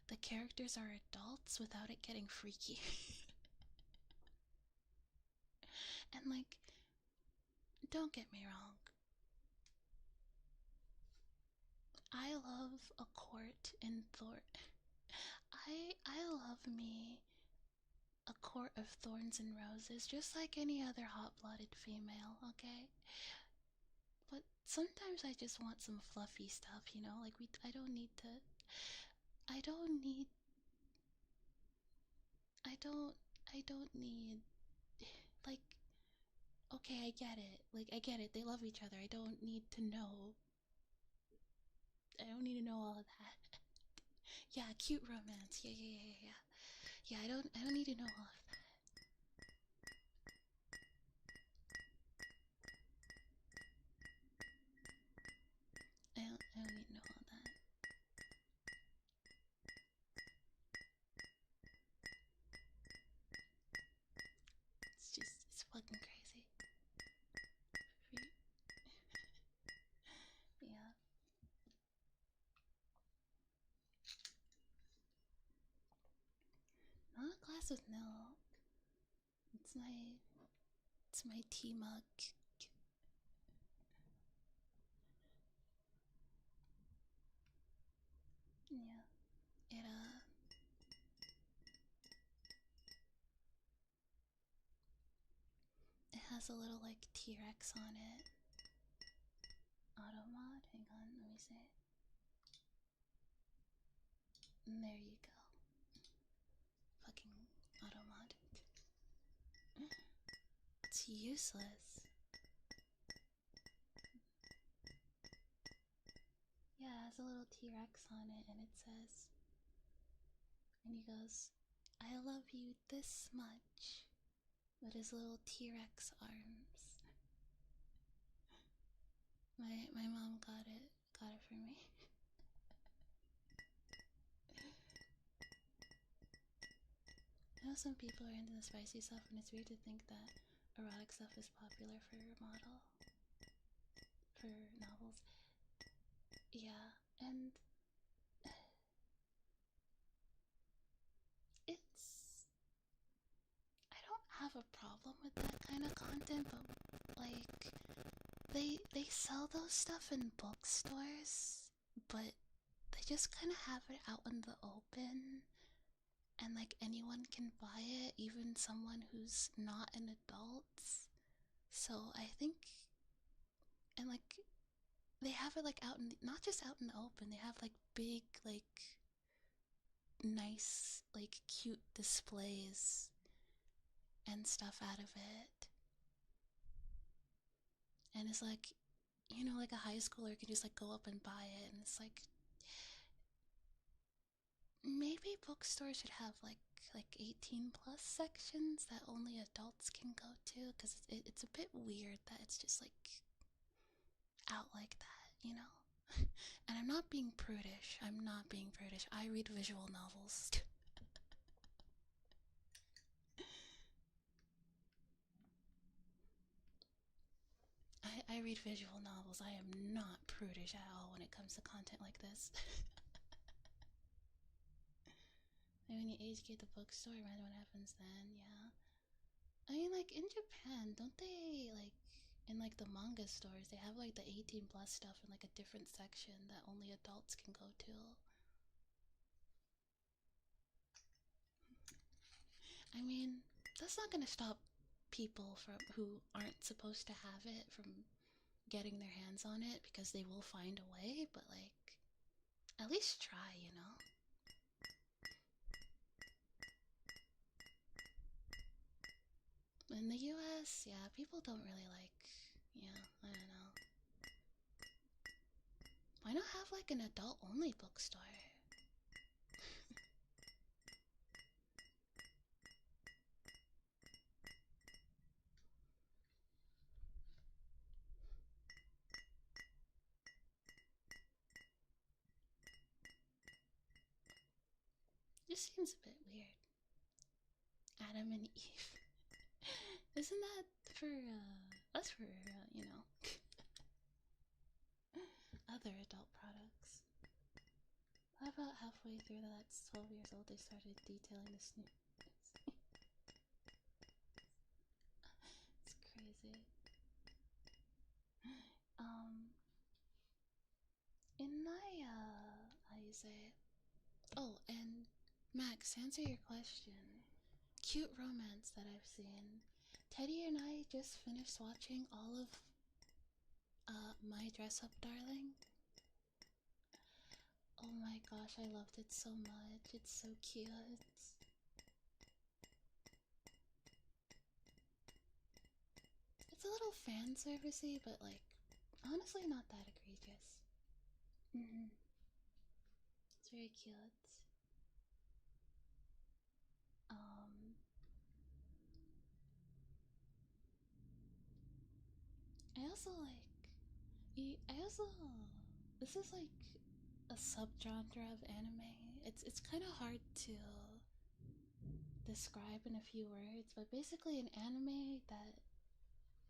the characters are adults without it getting freaky. And like, don't get me wrong, I love a court in Thor. I love me a court of thorns and roses, just like any other hot-blooded female, okay? But sometimes I just want some fluffy stuff, you know? Like, I don't need to. I don't need. I don't. I don't need. Like, okay, I get it. Like, I get it. They love each other. I don't need to know. I don't need to know all of that. Yeah, cute romance. Yeah. Yeah, I don't need to know all of that. I don't need to know all that. It's fucking crazy. Yeah. Not a glass of milk. It's my tea mug. Yeah. It has a little like T-Rex on it. Auto mod. Hang on, let me see. And there you go. Fucking auto mod. It's useless. Yeah, it has a little T-Rex on it, and it says, and he goes, "I love you this much," with his little T-Rex arms. My mom got it for me. I know some people are into the spicy stuff, and it's weird to think that erotic stuff is popular for novels. Yeah, and it's, I don't have a problem with that kind of content, but like they sell those stuff in bookstores, but they just kind of have it out in the open, and like anyone can buy it, even someone who's not an adult. So I think, and like they have it like out in not just out in the open, they have like big, like nice, like cute displays and stuff out of it. And it's like, you know, like a high schooler can just like go up and buy it, and it's like, Maybe bookstores should have like 18 plus sections that only adults can go to, because it's a bit weird that it's just like out like that, you know? And I'm not being prudish. I'm not being prudish. I read visual novels. I read visual novels. I am not prudish at all when it comes to content like this. And when you age gate the bookstore, imagine what happens then, yeah. I mean, like, in Japan, don't they, like, in, like, the manga stores, they have, like, the 18 plus stuff in, like, a different section that only adults can go to. I mean, that's not gonna stop people from who aren't supposed to have it from getting their hands on it, because they will find a way, but, like, at least try, you know? In the US, yeah, people don't really like, yeah, I don't know. Why not have like an adult only bookstore? Just seems a bit weird. Adam and Eve. Isn't that for, that's for, you know, other adult products? How about halfway through that's 12 years old, they started detailing the snoot? It's crazy. In my, how you say it? Oh, and Max, to answer your question, cute romance that I've seen. Teddy and I just finished watching all of My Dress Up Darling. Oh my gosh, I loved it so much. It's so cute. It's a little fan servicey, but like honestly not that egregious. It's very cute. Um I also like I also this is like a subgenre of anime. It's kind of hard to describe in a few words, but basically an anime that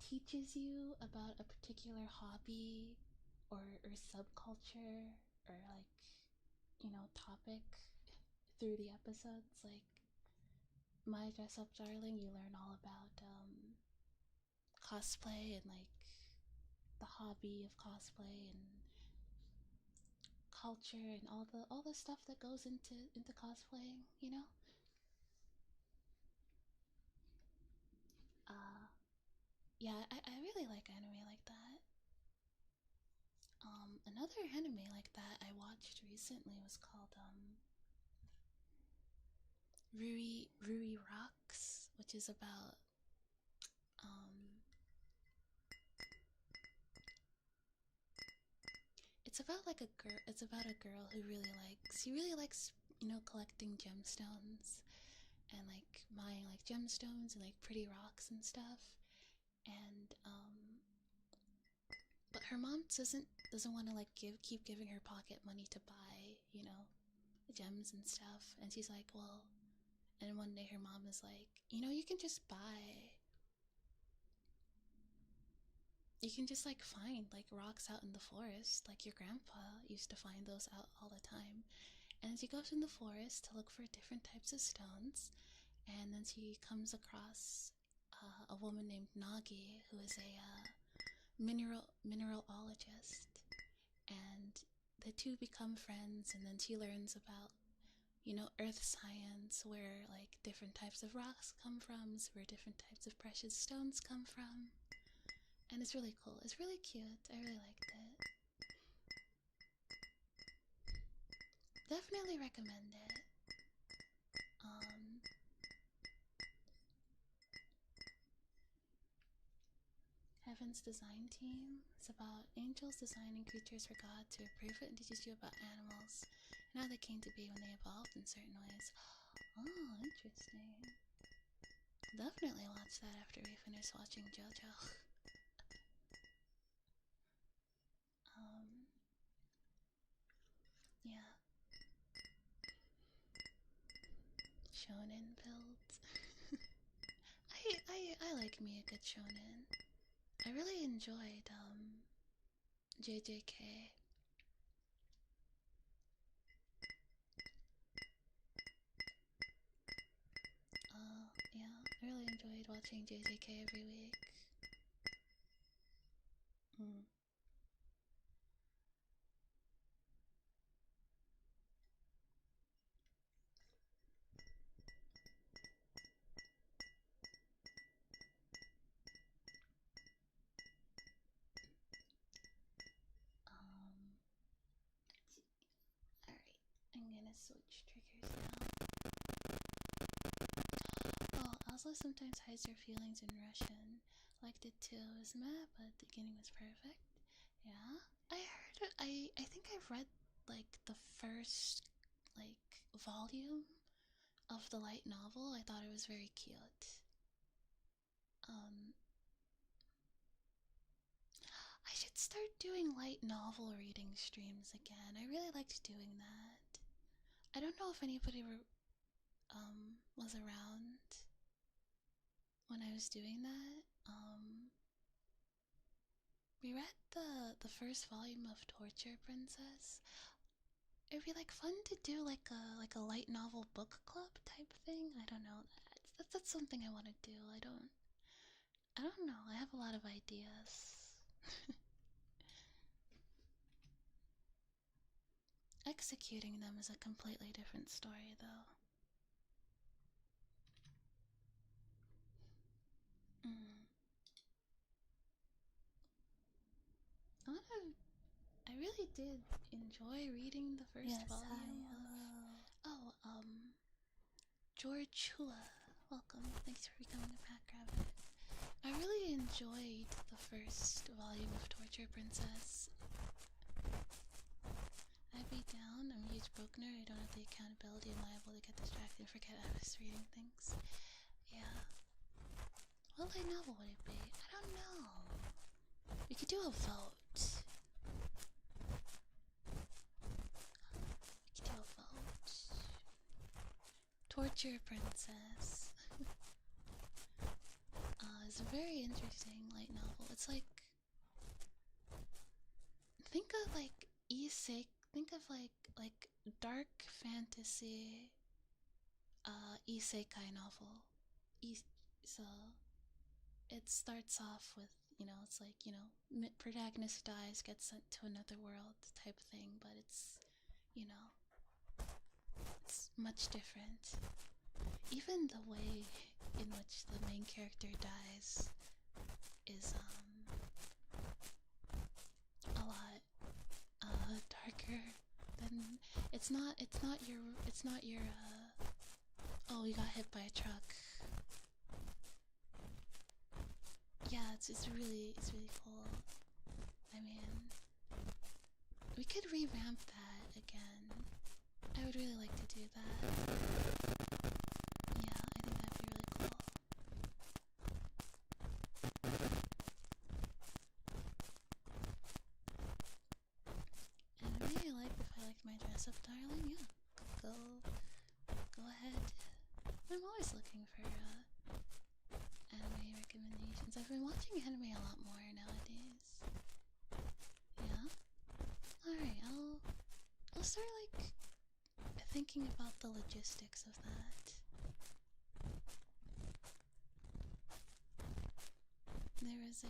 teaches you about a particular hobby or subculture or like, you know, topic through the episodes. Like My Dress Up Darling, you learn all about cosplay and like the hobby of cosplay and culture and all the stuff that goes into cosplaying, you know? Uh yeah, I really like anime like that. Another anime like that I watched recently was called Ruri Rocks, which is about um it's about like a girl. It's about a girl who really likes, you know, collecting gemstones and like buying like gemstones and like pretty rocks and stuff. And but her mom doesn't want to like keep giving her pocket money to buy, you know, gems and stuff. And she's like, well, and one day her mom is like, you know, you can just like find like rocks out in the forest, like your grandpa used to find those out all the time. And she goes in the forest to look for different types of stones, and then she comes across a woman named Nagi, who is a mineralologist, and the two become friends. And then she learns about, you know, earth science, where like different types of rocks come from, where different types of precious stones come from. And it's really cool. It's really cute. I really liked it. Definitely recommend it. Um, Heaven's Design Team. It's about angels designing creatures for God to approve it, and teaches you about animals and how they came to be when they evolved in certain ways. Oh, interesting. Definitely watch that after we finish watching Jojo. Yeah. Shonen builds. I like me a good shonen. I really enjoyed JJK. Yeah, I really enjoyed watching JJK every week. Mm. Alright, I'm gonna switch triggers now. Oh, also sometimes hides her feelings in Russian. Liked it too. It was meh, but the beginning was perfect. Yeah, I heard it. I think I've read like the first like volume of the light novel. I thought it was very cute. I should start doing light novel reading streams again. I really liked doing that. I don't know if anybody was around when I was doing that. We read the first volume of Torture Princess. It'd be like fun to do like a light novel book club type thing. I don't know. That's something I want to do. I don't know. I have a lot of ideas. Executing them is a completely different story, though. I really did enjoy reading the first volume of George Hua. Welcome. Thanks for becoming a pack rabbit. I really enjoyed the first volume of Torture Princess. I'd be down. I'm a huge brokener. I don't have the accountability. I'm liable to get distracted and forget I was reading things. Yeah. What light novel would it be? I don't know. We could do a vote. Torture Princess is a very interesting light novel. It's like, think of like think of like dark fantasy isekai novel. So it starts off with, it's like, protagonist dies, gets sent to another world type thing, but it's, it's much different. Even the way in which the main character dies is a lot darker than it's not your oh, you got hit by a truck. Yeah, it's really cool. I mean, we could revamp that again. I would really like to do that. Yeah, I think that'd be really cool. And I really like, if I liked my dress up, darling, yeah, go ahead. I'm always looking for anime recommendations. I've been watching anime a lot more nowadays. Yeah. Alright, I'll start like thinking about the logistics of that. There is a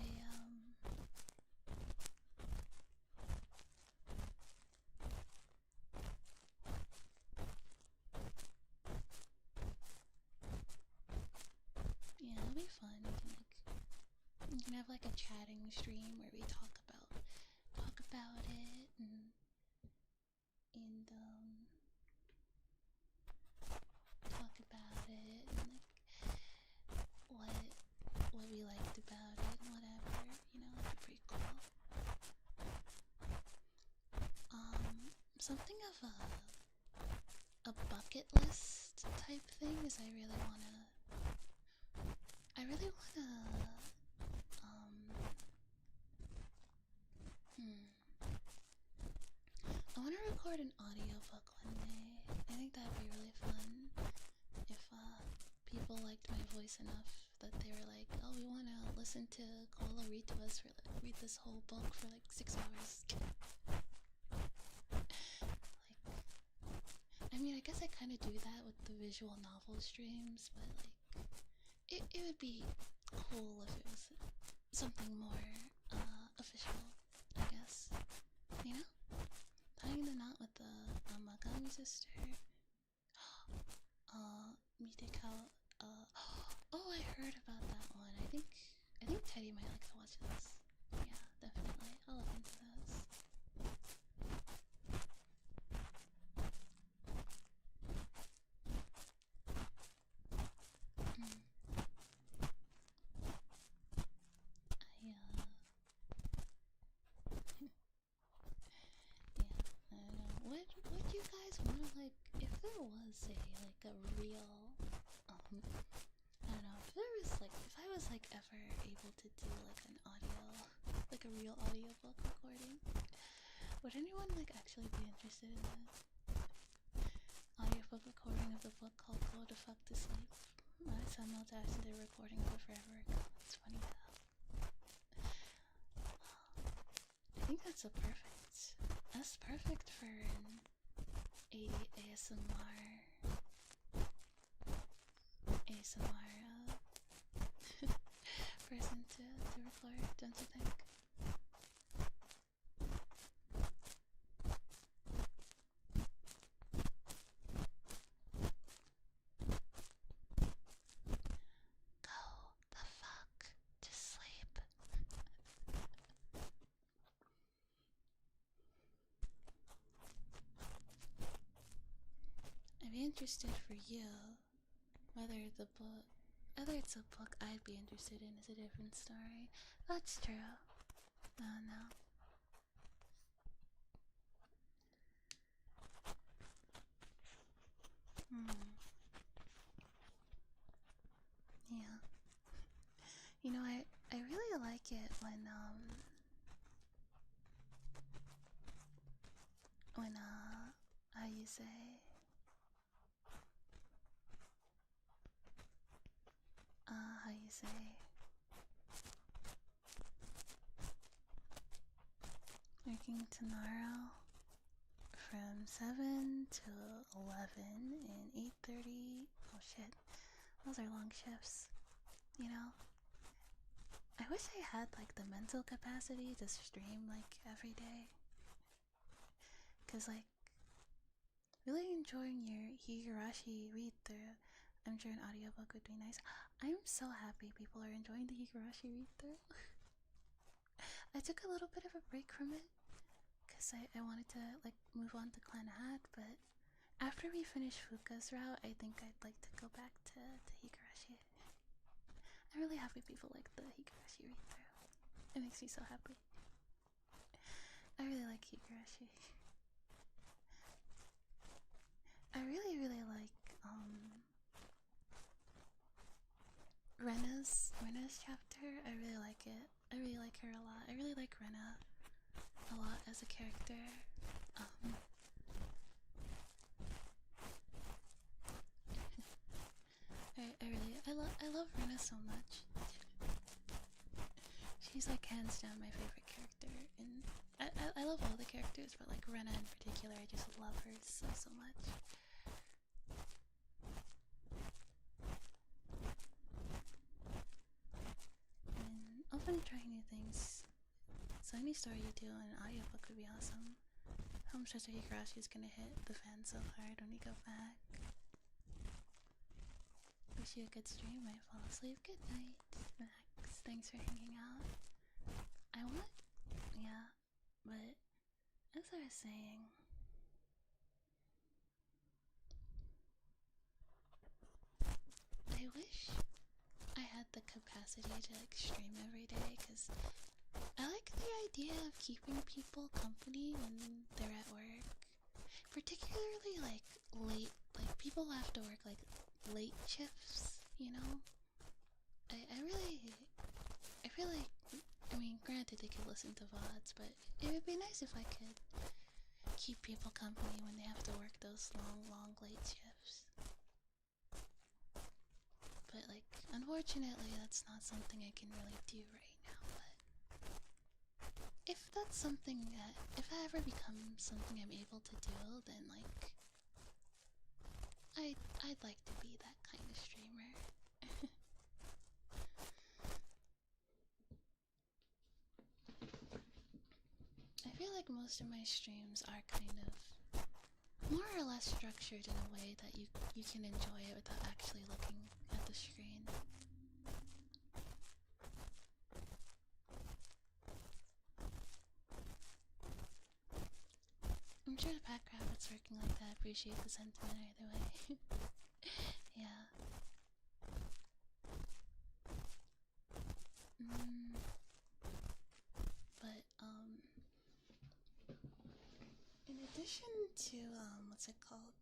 yeah, it'll be fun. You can have like a chatting stream where we talk about it and talk about it and like what we liked about it and whatever, that'd be pretty cool. Something of a bucket list type thing is I really wanna I wanna record an audiobook one day. I think that'd be really fun if people liked my voice enough that they were like, oh, we wanna listen to Coello read to us for like read this whole book for like 6 hours. I mean, I guess I kind of do that with the visual novel streams, but like, it would be cool if it was something more official, I guess. You know? Tying the knot with the Magami sister. Midekao. Oh, I heard about that one. I think Teddy might like to watch this. Yeah, definitely. I'll look into this. Would you guys want to, like, if there was a real, I don't know, if I was like ever able to do like an audio, like a real audiobook recording, would anyone like actually be interested in that? Audiobook recording of the book called Go the Fuck to Sleep. Simultaneous to the recording of it forever ago. It's funny though. I think that's perfect for an ASMR person to record, don't you think? Go the fuck to sleep. I'd be interested for you. Whether it's a book I'd be interested in is a different story. That's true. No. Yeah. You know, I really like it when how you say, working tomorrow from 7 to 11 and 8:30. Oh shit, those are long shifts, you know? I wish I had like the mental capacity to stream like every day, cause like really enjoying your Higurashi read through. I'm sure an audiobook would be nice. I'm so happy people are enjoying the Higurashi read through. I took a little bit of a break from it because I wanted to like move on to Clan Hat, but after we finish Fuka's route, I think I'd like to go back to Higurashi. I'm really happy people like the Higurashi read through. It makes me so happy. I really like Higurashi. I really like Rena's chapter. I really like it. I really like her a lot. I really like Rena a lot as a character. I love Rena so much. She's like hands down my favorite character, and I love all the characters, but like Rena in particular, I just love her so much. And open to trying new things. So any story you do in an audiobook would be awesome. How much Mr. Higurashi is gonna hit the fan so hard when we go back. Wish you a good stream. Might fall asleep. Good night, Max. Thanks for hanging out. Yeah, but as I was saying, I wish I had the capacity to like stream every day, because I like the idea of keeping people company when they're at work, particularly like late people who have to work like late shifts, you know? I really, I feel like, I mean, granted they could listen to VODs, but it would be nice if I could keep people company when they have to work those long late shifts. But like, unfortunately, that's not something I can really do right now. But if that's something that, if that ever becomes something I'm able to do, then like, I'd like to be that kind of streamer. I feel like most of my streams are kind of more or less structured in a way that you can enjoy it without actually looking at the screen. I'm sure the pack rabbit's working like that. I appreciate the sentiment either way. Yeah. But in addition to what's it called?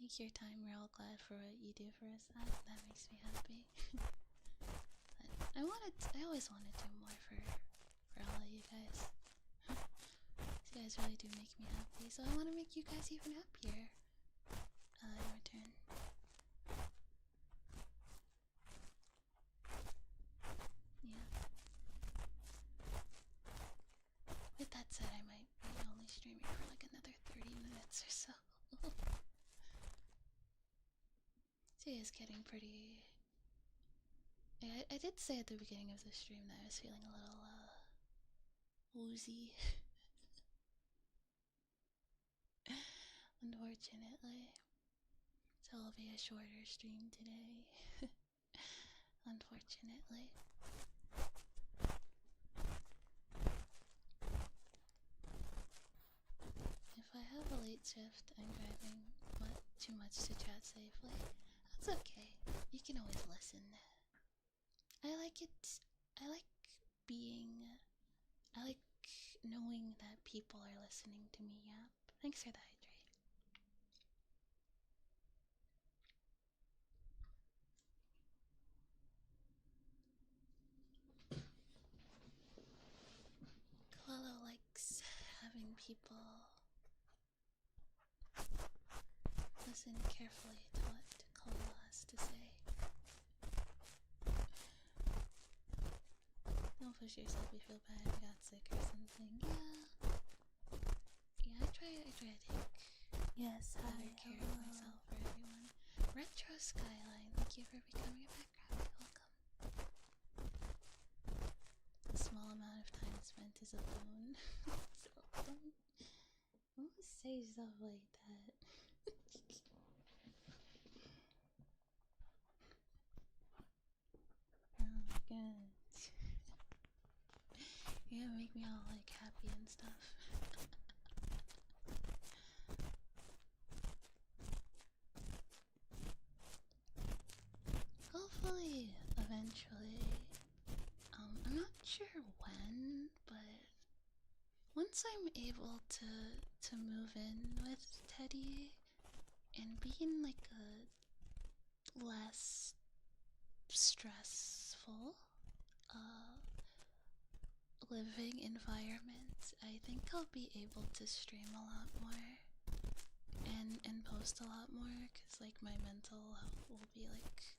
Take your time. We're all glad for what you do for us. That makes me happy. But I always want to do more for all of you guys. You guys really do make me happy, so I want to make you guys even happier. In return. Yeah. With that said, I might be only streaming for like another 30 minutes or so. Today is getting pretty... I did say at the beginning of the stream that I was feeling a little, woozy. Unfortunately. So it'll be a shorter stream today. Unfortunately. If I have a late shift and driving too much to chat safely, that's okay. You can always listen. I like knowing that people are listening to me. Yeah. Thanks for the hydrate. Coello likes having people listen carefully to what Coello has to say. Don't push yourself if you feel bad you got sick or something. Yeah, I try to take better care of myself for everyone. Retro Skyline, thank you for becoming a background. Welcome. A small amount of time spent is a boon. So don't say stuff like that. Oh my god. You're gonna make me all like happy and stuff. Hopefully, eventually. I'm not sure when, but once I'm able to move in with Teddy and be in like a less stressful living environment, I think I'll be able to stream a lot more and post a lot more, because like my mental health will be like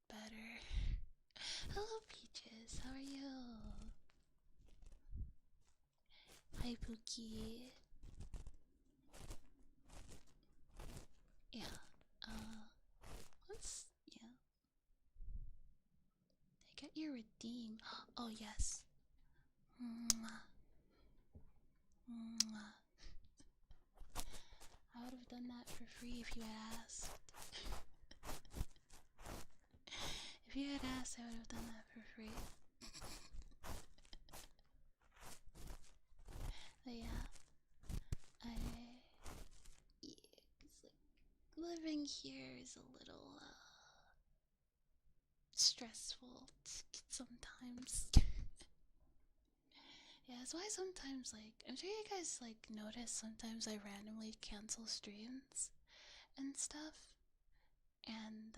better. Hello Peaches, how are you? Hi Pookie. Yeah, yeah. They get your redeem. Oh yes. Mwah. Mwah. I would have done that for free if you had asked. If you had asked, I would have done that for free. But yeah, it's like living here is a little stressful sometimes. Yeah, That's why sometimes, like, I'm sure you guys, like, notice sometimes I randomly cancel streams and stuff. And,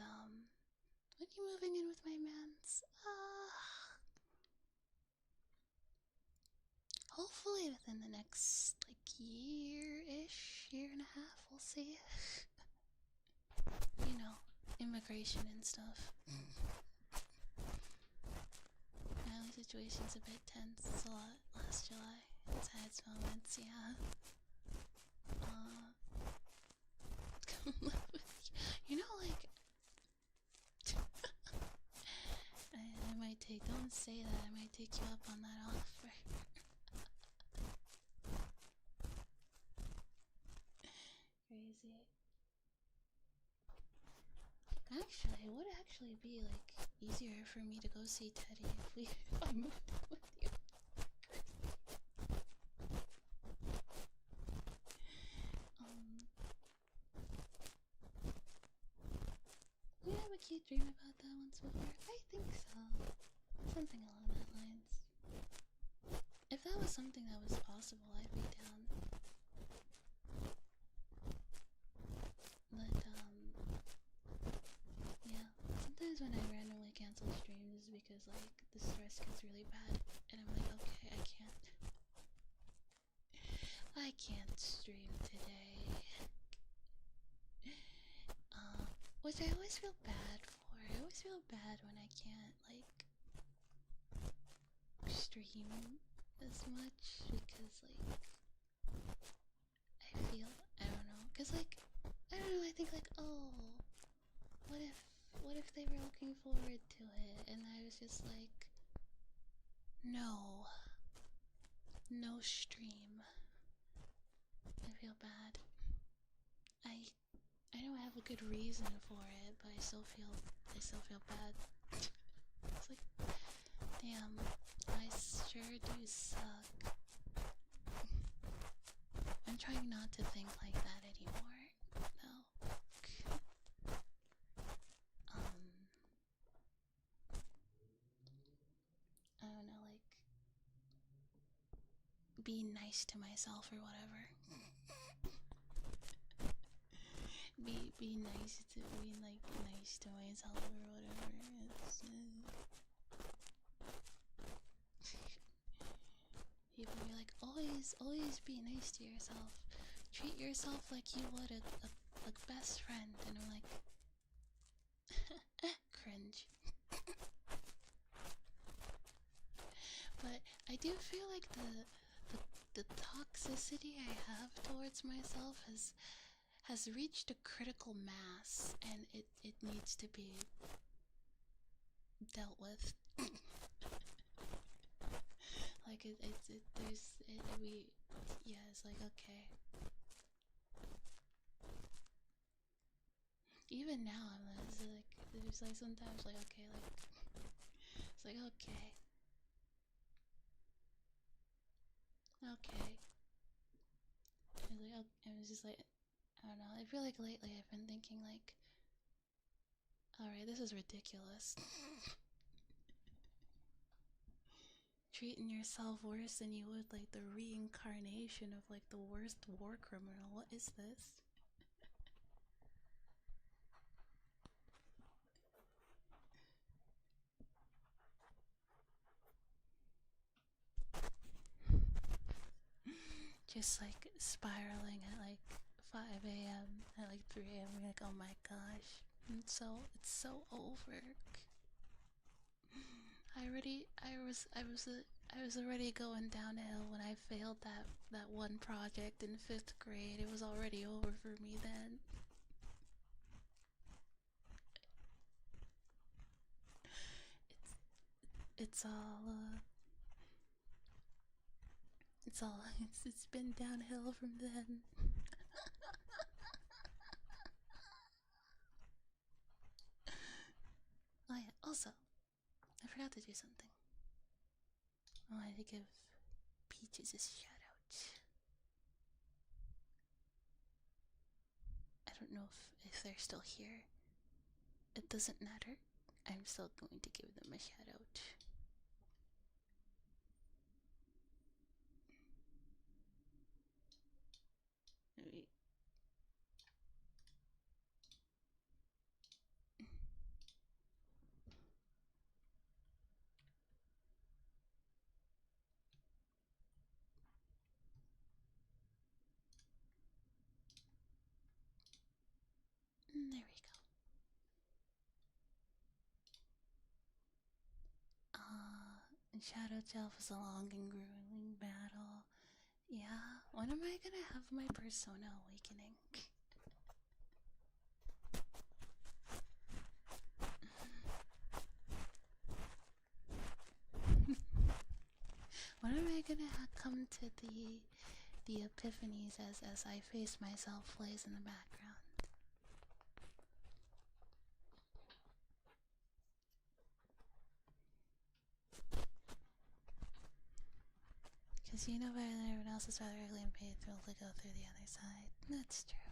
when you moving in with my mans? Hopefully within the next, like, year-ish, year and a half, we'll see. You know, immigration and stuff. Family situation's a bit tense a lot last July. It's had its moments, yeah. Come live with you. You know, like, I might take, don't say that, I might take you up on that offer. Crazy. Actually, it would actually be, like, easier for me to go see Teddy if I moved in with you. We have a cute dream about that once before. I think so. Something along that lines. If that was something that was possible, I'd be down. But, yeah. Sometimes when I randomly cancel streams is because, like, the stress gets really bad. And I'm like, okay, I can't stream today. Which I always feel bad for. I always feel bad when I can't, like, stream as much because, like, I feel, I don't know, because, like, I don't know, I think, like, oh, what if they were looking forward to it, and I was just like, no stream. I feel bad. I know I have a good reason for it, but I still feel bad. It's like, damn, I sure do suck. I'm trying not to think like that anymore. No. I don't know, like, be nice to myself or whatever. be nice to myself or whatever. People be like, always be nice to yourself. Treat yourself like you would a best friend, and I'm like, cringe. But I do feel like the toxicity I have towards myself has reached a critical mass, and it needs to be dealt with. Like it's like, okay. Even now, there's like sometimes like, okay, like, it's like, okay. I was just like, I don't know, I feel like lately I've been thinking like, alright, this is ridiculous. Treating yourself worse than you would like the reincarnation of like the worst war criminal. What is this? Just like spiraling at like 5 a.m. at like 3 a.m. You're like, oh my gosh, it's so over. I was already going downhill when I failed that one project in 5th grade. It was already over for me then. It's been downhill from then. Oh yeah, also, I forgot to do something. I wanted to give Peaches a shout out. I don't know if they're still here. It doesn't matter. I'm still going to give them a shout out. Shadow Delve was a long and grueling battle. Yeah, when am I gonna have my persona awakening? When am I gonna come to the epiphanies as I face myself plays in the background? Because you know better than everyone else is rather ugly and painful to go through the other side. That's true.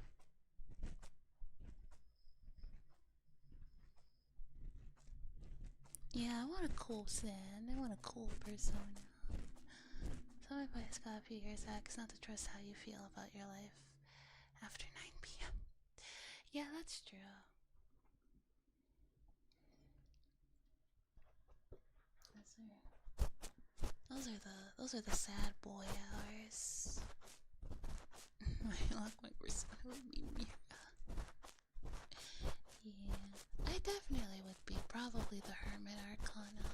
Yeah, I want a cool sin. I want a cool persona. So my advice got a few years back is not to trust how you feel about your life after 9 p.m. Yeah, that's true. Those are the sad boy hours. I lock my persona would be Mira. Yeah, I definitely would be probably the Hermit Arcana.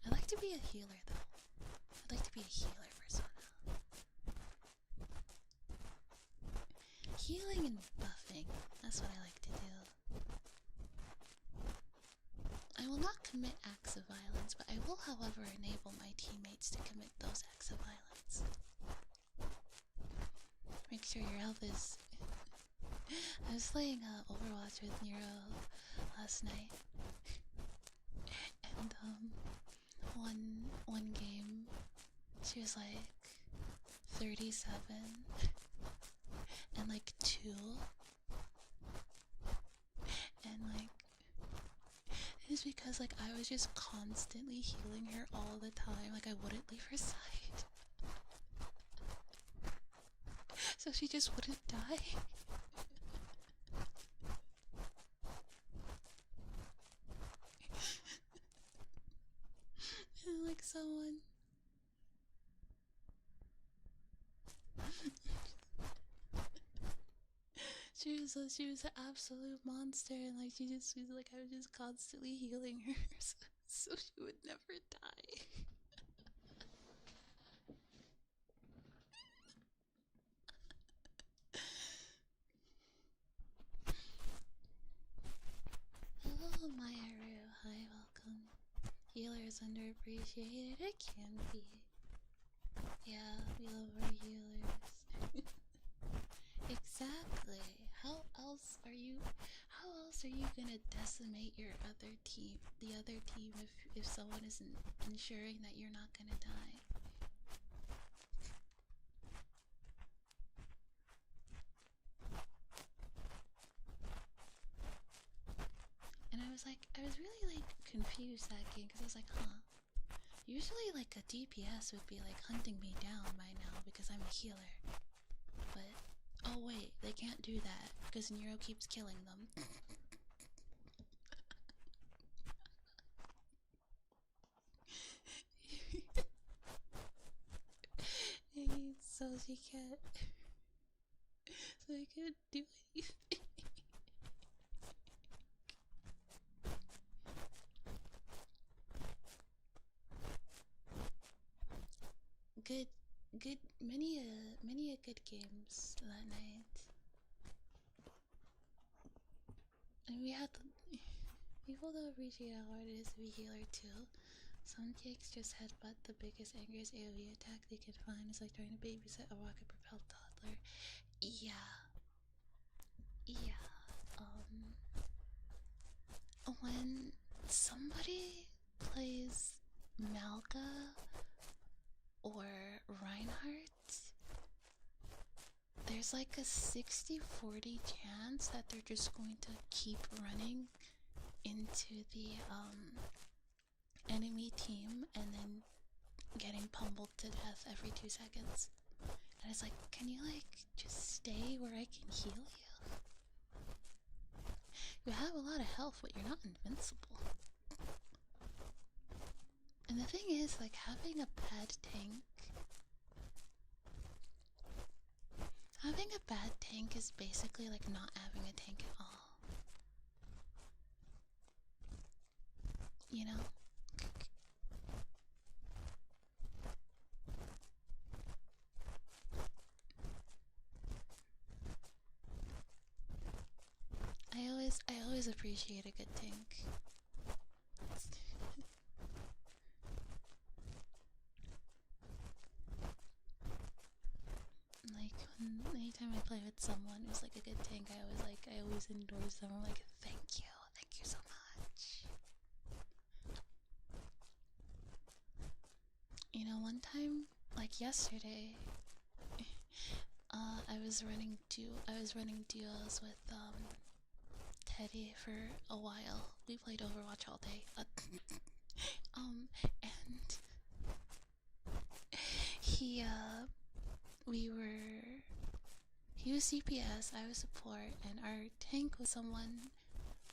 I'd like to be a healer though. I'd like to be a healer persona. Healing and buffing. That's what I like to do. I will not commit acts of violence, but I will, however, enable my teammates to commit those acts of violence. Make sure your health is... I was playing Overwatch with Nero last night, and one game, she was like 37 and like 2, and like it's because like I was just constantly healing her all the time, like I wouldn't leave her side, so she just wouldn't die. And like someone she was an absolute monster, and like she was like I was just constantly healing her so she would never die. Hello, Mayaru. Hi, welcome. Healer is underappreciated. It can be. Yeah, we love our healers. Exactly. How else are you gonna decimate your other team, the other team, if someone isn't ensuring that you're not gonna die? And I was really like confused that game, because I was like, huh, usually like a DPS would be like hunting me down by now because I'm a healer, but oh wait, they can't do that because Nero keeps killing them. So she can't do anything. Good, many a good games that night. And we had people that appreciate how hard it is to be healer too. Some kicks just headbutt the biggest, angriest AoE attack they can find. It's like trying to babysit a rocket-propelled toddler. Yeah. When somebody plays Malga or Reinhardt, there's like a 60-40 chance that they're just going to keep running into the enemy team and then getting pummeled to death every 2 seconds. And it's like, can you like just stay where I can heal you? You have a lot of health, but you're not invincible. And the thing is, like, having a bad tank is basically like not having a tank at all. You know? always appreciate a good tank. Like, anytime I play with someone who's like a good tank, I always endorse them. I'm like, thank you so much. You know, one time, like yesterday, I was running duos with Teddy for a while. We played Overwatch all day. And he was CPS, I was support, and our tank was someone.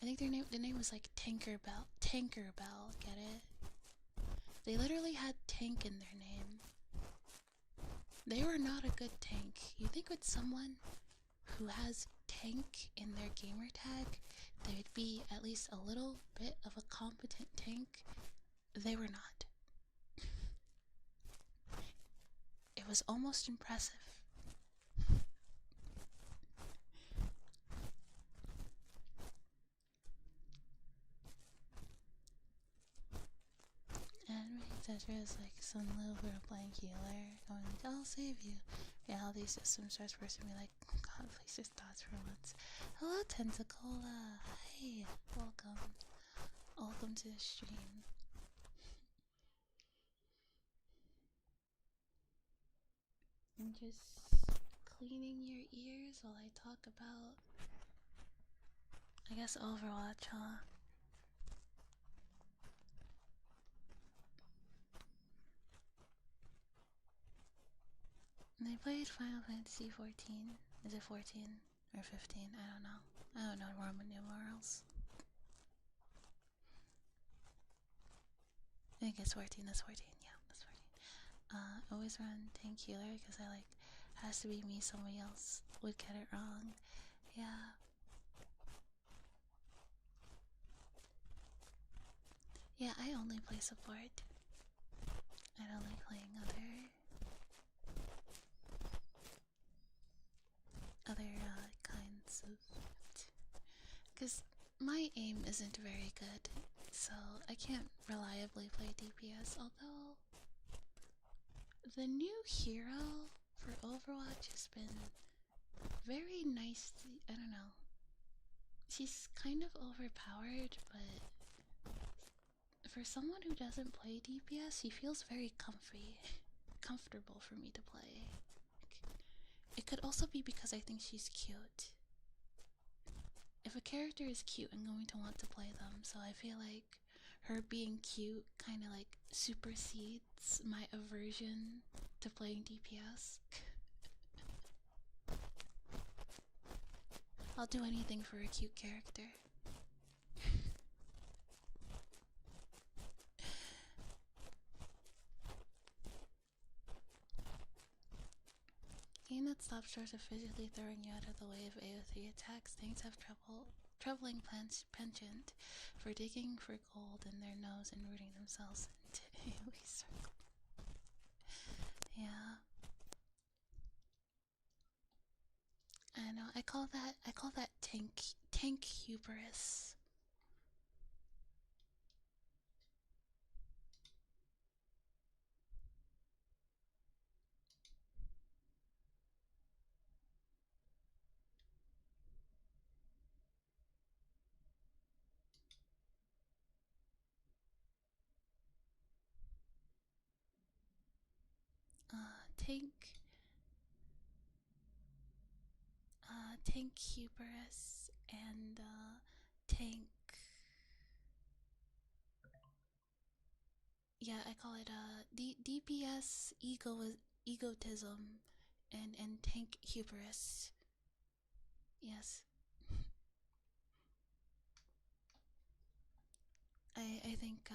I think the name was like Tinkerbell. Get it? They literally had tank in their name. They were not a good tank. You think with someone who has tank in their gamer tag, they would be at least a little bit of a competent tank. They were not. It was almost impressive. And Tetra is like some little bit of playing healer, going like, I'll save you. Reality system starts forcing me like, God, please just thoughts for once. Hello, Tentacola. Hi, welcome. Welcome to the stream. I'm just cleaning your ears while I talk about, I guess, Overwatch, huh? They played Final Fantasy 14. Is it 14 or 15? I don't know. I don't know Roman numerals. I think it's 14. That's 14. Yeah, that's 14. Always run tank healer because I like, has to be me. Somebody else would get it wrong. Yeah. Yeah, I only play support. I don't like playing other kinds of, because my aim isn't very good, so I can't reliably play DPS. Although the new hero for Overwatch has been very nice. I don't know. She's kind of overpowered, but for someone who doesn't play DPS, he feels very comfortable for me to play. It could also be because I think she's cute. If a character is cute, I'm going to want to play them, so I feel like her being cute kind of like supersedes my aversion to playing DPS. I'll do anything for a cute character. Game that stops short of physically throwing you out of the way of AO3 attacks. Things have troubling penchant for digging for gold in their nose and rooting themselves into AoE circle. Yeah. I know. I call that tank hubris. Tank hubris and tank. Yeah, I call it DPS egotism and tank hubris. Yes. I think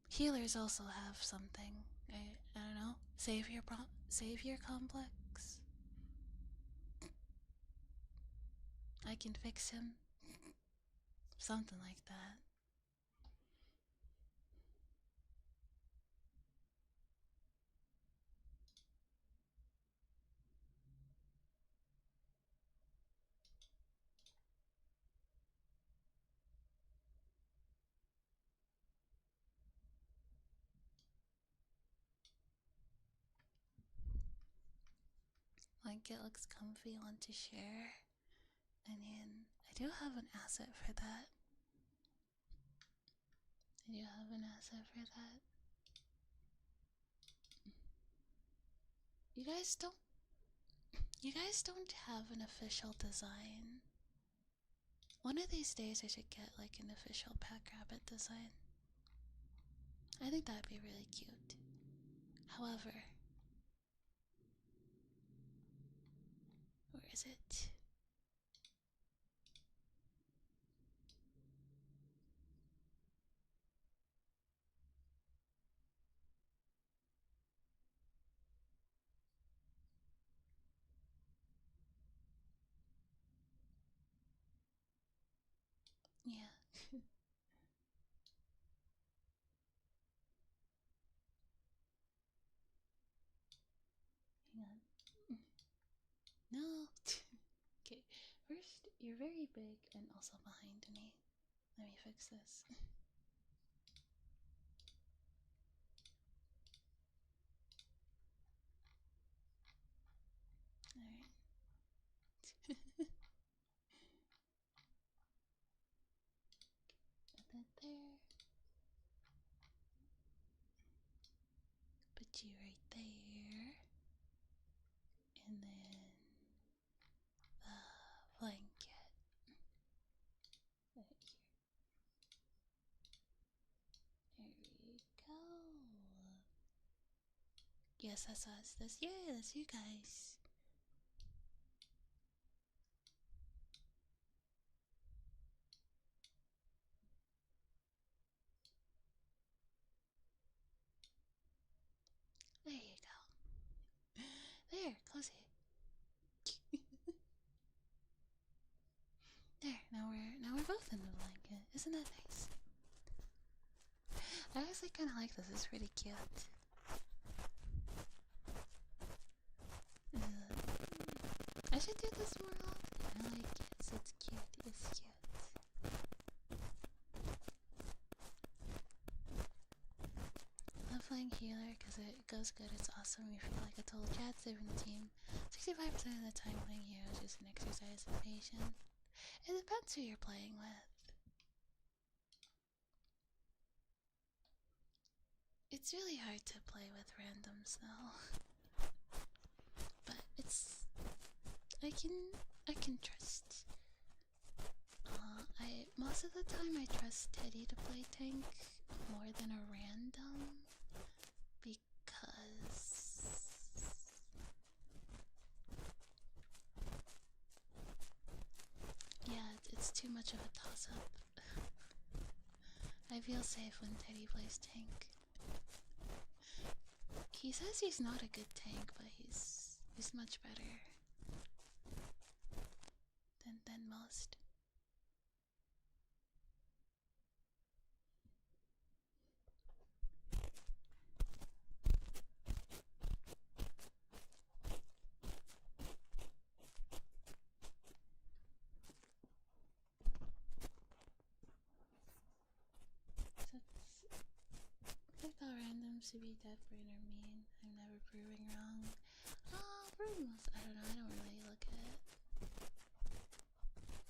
healers also have something. I don't know. Savior complex. I can fix him. Something like that. think it looks comfy, want to share. I mean, I do have an asset for that. I do have an asset for that. You guys don't have an official design. One of these days I should get like an official Pack Rabbit design. I think that'd be really cute. However, where is it? Yeah. Hang on. No. Okay. First, you're very big and also behind me. Let me fix this. Alright. Put that there. Put you right there. And then the blanket right here. There we go. Yes, that's us. That's you guys. There you go. There, cozy. There, now we're both in the blanket. Isn't that nice? I actually kind of like this. It's pretty cute. I should do this more often. I like it. It's cute. It's cute. I love playing healer because it goes good. It's awesome. You feel like a total chat saving the team. 65% of the time playing hero is just an exercise in patience. It depends who you're playing with. It's really hard to play with randoms though. But it's I can trust. Most of the time I trust Teddy to play tank more than a random because yeah, it's too much of a toss-up. I feel safe when Teddy plays tank. He says he's not a good tank, but he's much better than most. Expect all randoms to be dead brain or mean. I'm never proving wrong. Oh, most, I don't know, I don't really look at it.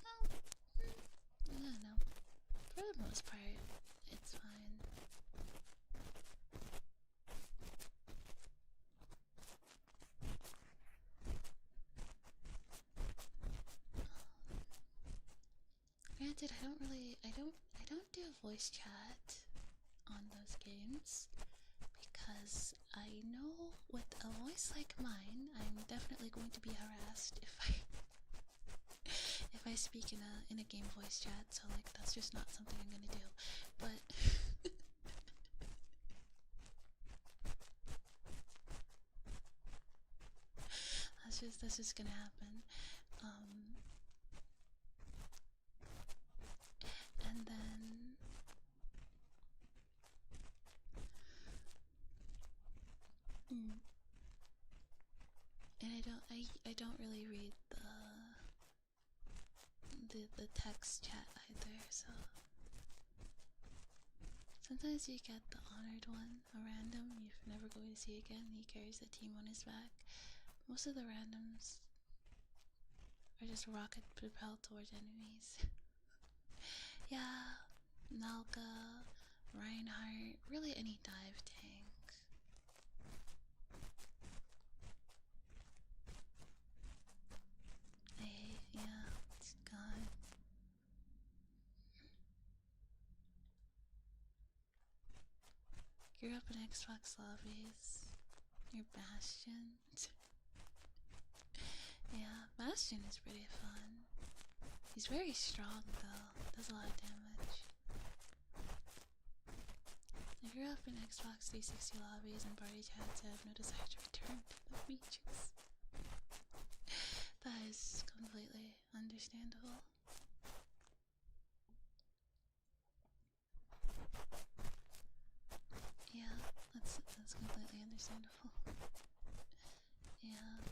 No, I don't know. For the most part, it's fine. Granted, I don't do voice chat on those games because I know with a voice like mine, I'm definitely going to be harassed if I speak in a game voice chat. So like that's just not something I'm gonna do. But that's just gonna happen. And then and I don't really read the text chat either, so sometimes you get the honored one, a random you're never going to see again. He carries the team on his back. Most of the randoms Or just rocket propelled towards enemies. Yeah, Nalka, Reinhardt, really any dive tank. Yeah, it's gone. Grew up in Xbox lobbies. Your Bastion. Yeah, Bastion is pretty fun. He's very strong though, does a lot of damage. I grew up in Xbox 360 lobbies and party chats. I have no desire to return to the beaches. That is completely understandable. Yeah, that's completely understandable. Yeah.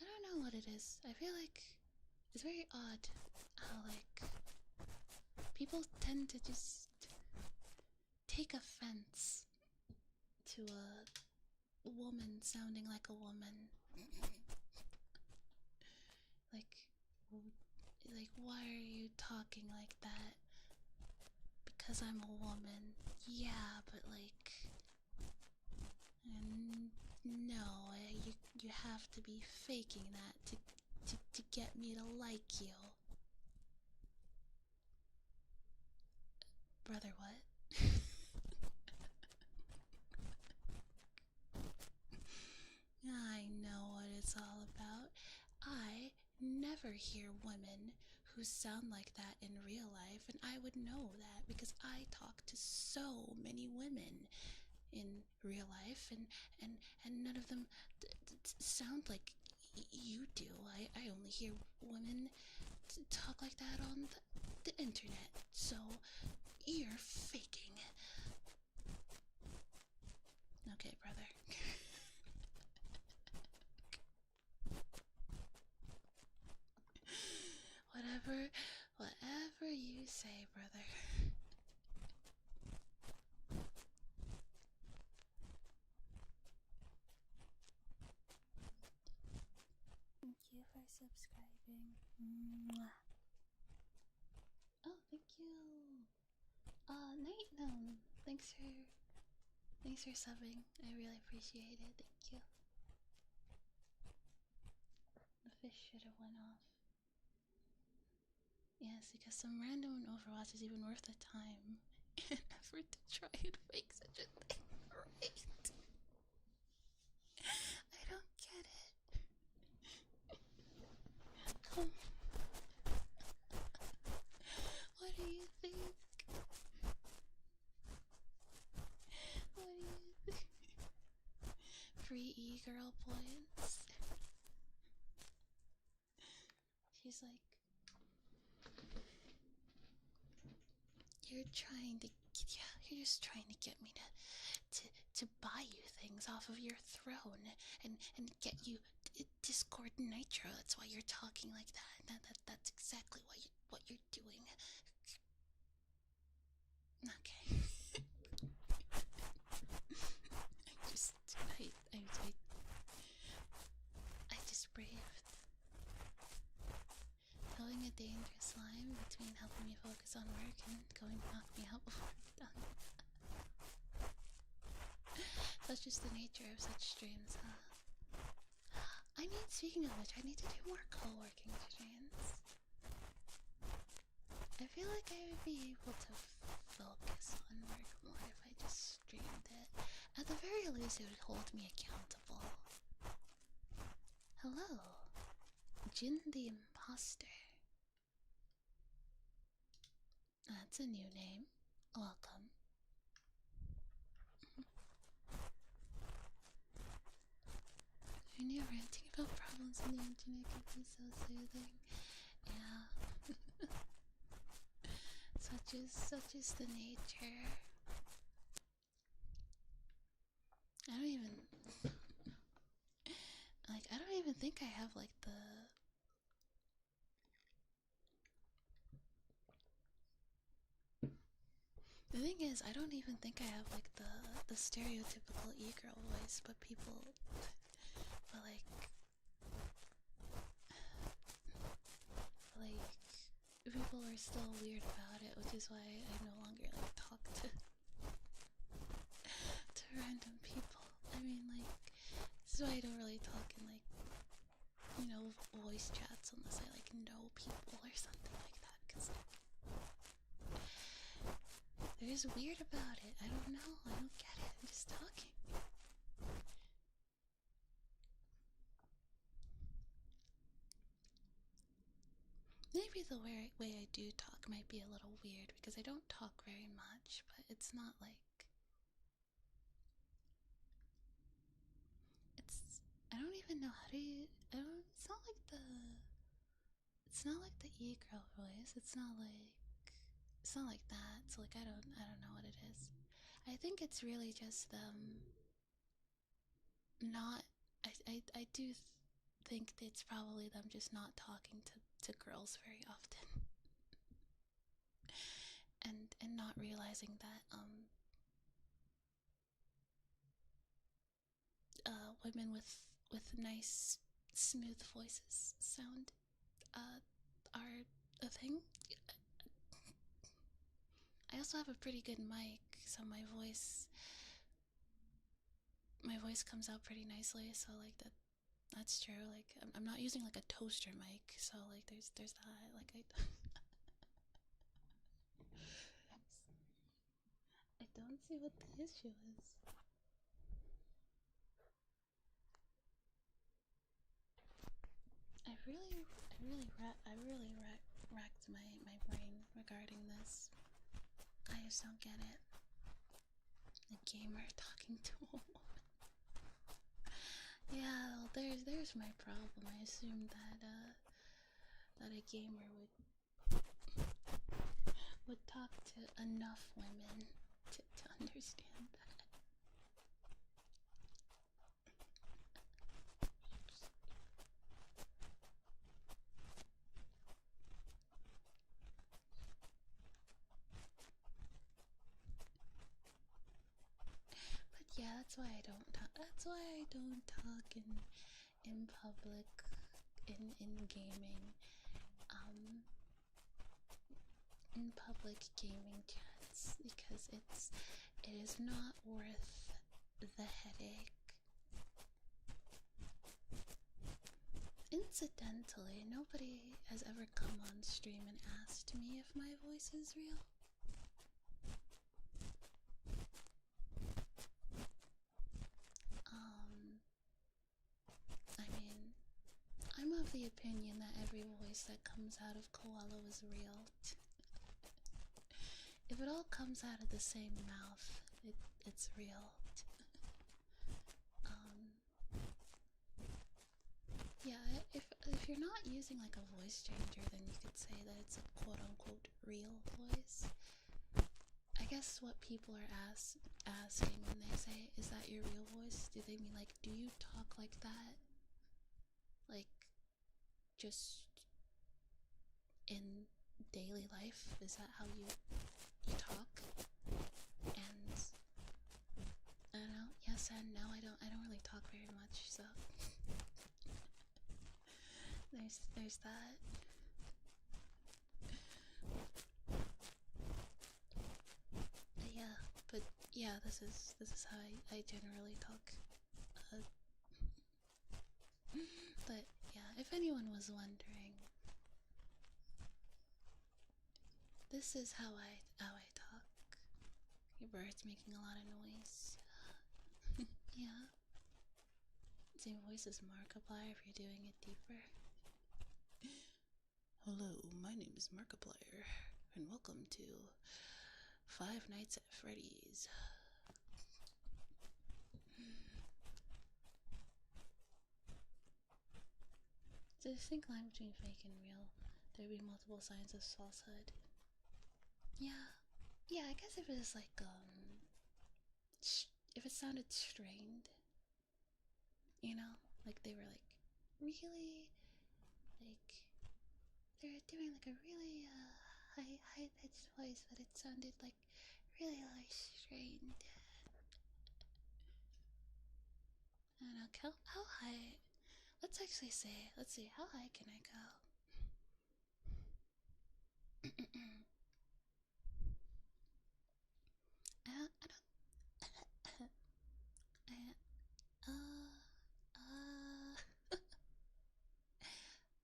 I don't know what it is. I feel like it's very odd how like people tend to just take offense to a woman sounding like a woman. Like why are you talking like that? Because I'm a woman. Yeah, but like no, you have to be faking that to get me to like you. Brother, what? I know what it's all about. I never hear women who sound like that in real life, and I would know that because I talk to so many women in real life, and none of them sound like you do. I only hear women talk like that on the internet, so you're faking. Okay, brother. Whatever you say, brother. Thank you for subscribing. Mwah. Oh, thank you. Night Gnome. Thanks for subbing. I really appreciate it. Thank you. The fish should have went off. Yes, because some random in Overwatch is even worth the time and effort to try and fake such a thing, right? I don't get it. Come. What do you think? What do you think? Free e-girl points. She's like, you're just trying to get me to buy you things off of your throne and get you Discord Nitro. That's why you're talking like that. That's exactly what you're doing. Okay. I just braved. Towing a dangerous line between helping me focus on work and going to knock me out before it's done. That's just the nature of such streams, huh? Speaking of which, I need to do more co-working streams. I feel like I would be able to focus on work more if I just streamed it. At the very least, it would hold me accountable. Hello, Jin the Imposter. That's a new name. Welcome. If you knew ranting about problems on the internet could be so soothing. Yeah. such is the nature. I don't even think I have like the The thing is, I don't even think I have like the stereotypical e-girl voice, but like people are still weird about it, which is why I no longer like talk to random people. I mean, like, this is why I don't really talk in like, you know, voice chats unless I like know people or something like that, because they're just weird about it. I don't know. I don't get it. I'm just talking. Maybe the way I do talk might be a little weird because I don't talk very much, but it's not like it's. I don't even know how to. It's not like the. It's not like the e-girl voice. It's not like. It's not like that. So like I don't know what it is. I think it's really just not. I do think it's probably them just not talking to girls very often. And not realizing that women with nice smooth voices sound are a thing. I also have a pretty good mic, so my voice comes out pretty nicely, so like that's true. Like I'm not using like a toaster mic, so like there's that. Like I don't see what the issue is. I really racked my brain regarding this. I just don't get it. A gamer talking to a woman. Yeah, well, there's my problem. I assumed that a gamer would talk to enough women to understand that. But yeah, that's why I don't talk. That's why I don't talk in public, in gaming, in public gaming chats, because it is not worth the headache. Incidentally, nobody has ever come on stream and asked me if my voice is real. I mean, I'm of the opinion that every voice that comes out of Coello is real. If it all comes out of the same mouth, it's real. Yeah, if you're not using like a voice changer, then you could say that it's a quote-unquote real voice. I guess what people are asking when they say, is that your real voice? Do they mean like, do you talk like that? Like, just in daily life? Is that how you talk? And I don't know, yes and no. I don't really talk very much, so there's that. Yeah, but yeah, this is how I generally talk. But yeah, if anyone was wondering, this is how I talk. Your bird's making a lot of noise. Yeah. Same voice as Markiplier if you're doing it deeper. Hello, my name is Markiplier, and welcome to Five Nights at Freddy's. To distinct line between fake and real, there would be multiple signs of falsehood. Yeah. Yeah, I guess if it was like, if it sounded strained, you know? Like they were like, really, like, they were doing like a really, high pitched voice, but it sounded like Really, really strained. I don't know. How high? Let's actually see. Let's see. How high can I go? I don't.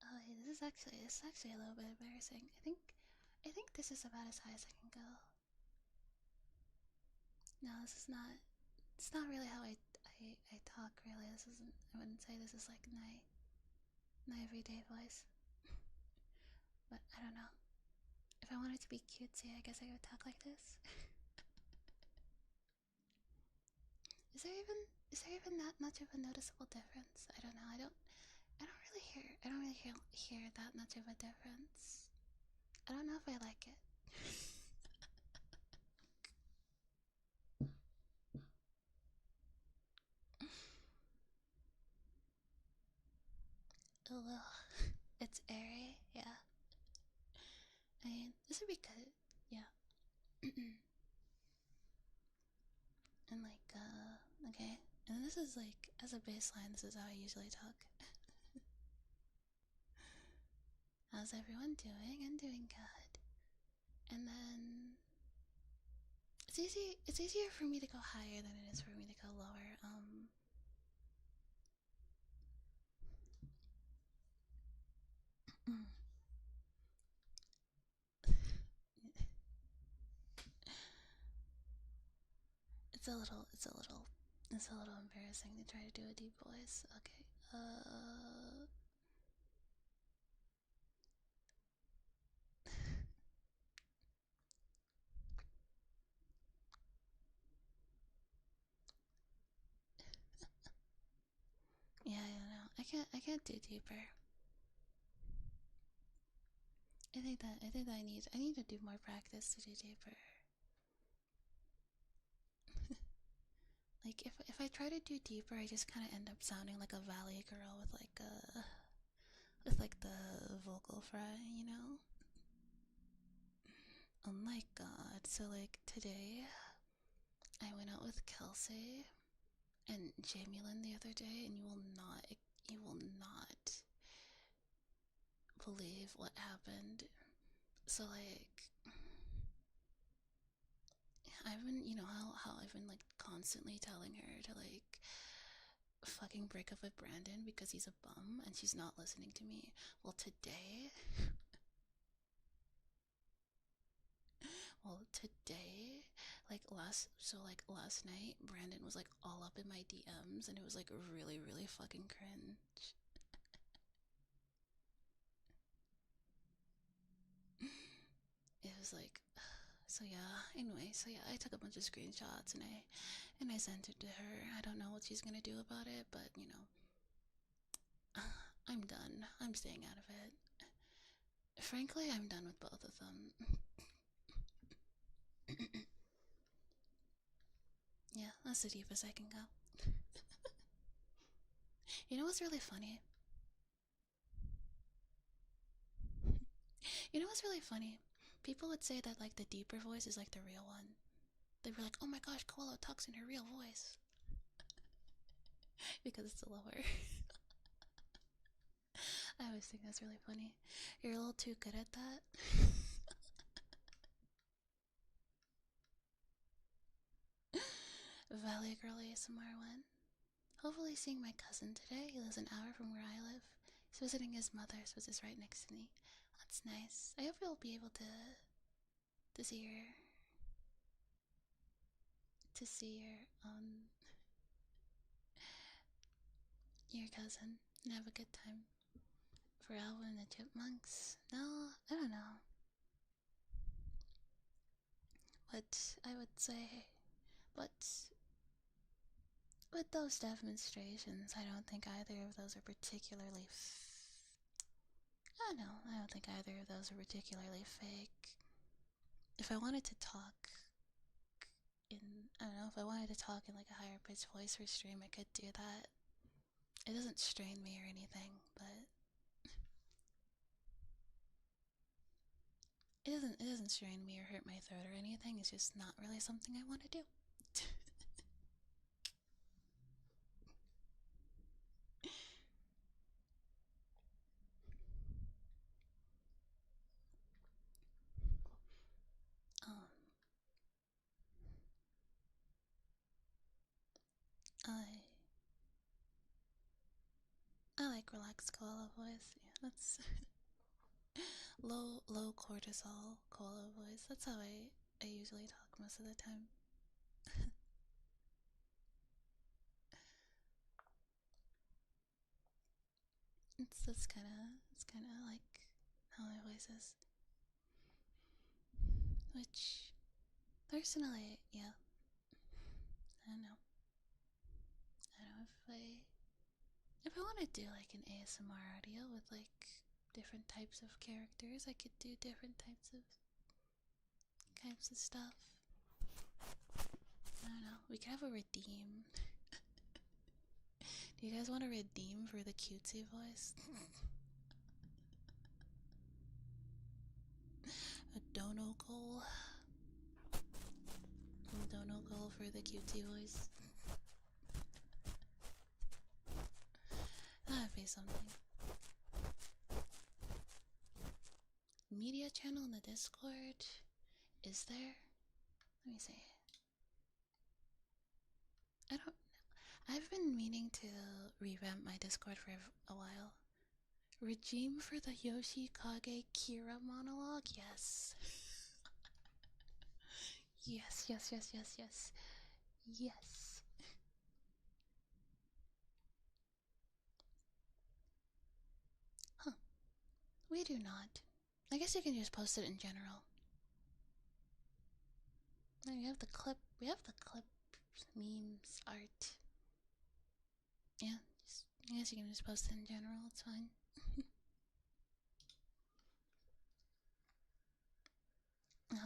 Oh, hey, this is actually a little bit embarrassing. I think this is about as high as I can go. No, this is not. It's not really how I talk. Really, this isn't. I wouldn't say this is like my everyday voice. But I don't know. If I wanted to be cutesy, I guess I would talk like this. Is there even that much of a noticeable difference? I don't know. I don't really hear that much of a difference. I don't know if I like it. Ugh. It's airy, yeah. I mean, this would be good, yeah. And like, okay. And this is like, as a baseline, this is how I usually talk. How's everyone doing? I'm doing good. And then it's easier for me to go higher than it is for me to go lower. It's a little embarrassing to try to do a deep voice. Okay. Yeah, I don't know. I can't do deeper. I think that I need to do more practice to do deeper. Like if I try to do deeper, I just kind of end up sounding like a valley girl with like the vocal fry, you know? Oh my god. So like today I went out with Kelsey and Jamie Lynn the other day, and you will not believe what happened. So like I've been, you know how I've been like constantly telling her to like fucking break up with Brandon because he's a bum and she's not listening to me. Well, today, like last night, Brandon was like all up in my DMs and it was like really, really fucking cringe. It was like, so yeah, anyway, so yeah, I took a bunch of screenshots and I sent it to her. I don't know what she's gonna do about it, but you know, I'm done. I'm staying out of it. Frankly, I'm done with both of them. Yeah, that's the deepest I can go. You know what's really funny? You know what's really funny? People would say that like the deeper voice is like the real one. They'd be like, "Oh my gosh, Coello talks in her real voice," because it's lower. I always think that's really funny. You're a little too good at that. Valley Girl ASMR1. Hopefully seeing my cousin today. He lives an hour from where I live. He's visiting his mother, so it's right next to me. That's nice. I hope you'll be able to see your cousin and have a good time. For Alvin and the Chipmunks? No, I don't know. But I would say, but with those demonstrations, I don't think either of those are particularly. I don't know. I don't think either of those are particularly fake. If I wanted to talk I don't know, if I wanted to talk in like a higher pitched voice for stream, I could do that. It doesn't strain me or anything, but it doesn't strain me or hurt my throat or anything. It's just not really something I want to do. um, I I like relaxed Coello voice. Yeah, that's low cortisol Coello voice. That's how I usually talk most of the time. It's kind of like how my voice is. Which personally, yeah, I don't know. I don't know if I want to do like an ASMR audio with like different types of characters, I could do different types of stuff. I don't know. We could have a redeem. Do you guys want to redeem for the cutesy voice? A dono goal. A dono goal for the cutesy voice. That'd be something. Media channel in the Discord. Is there? Let me see. I don't know. I've been meaning to revamp my Discord for a while. Regime for the Yoshikage Kira monologue? Yes. Yes, yes, yes, yes, yes. Yes. Huh. We do not. I guess you can just post it in general. No, we have the clip. We have the clip, memes, art. Yeah, I guess you can just post it in general. It's fine.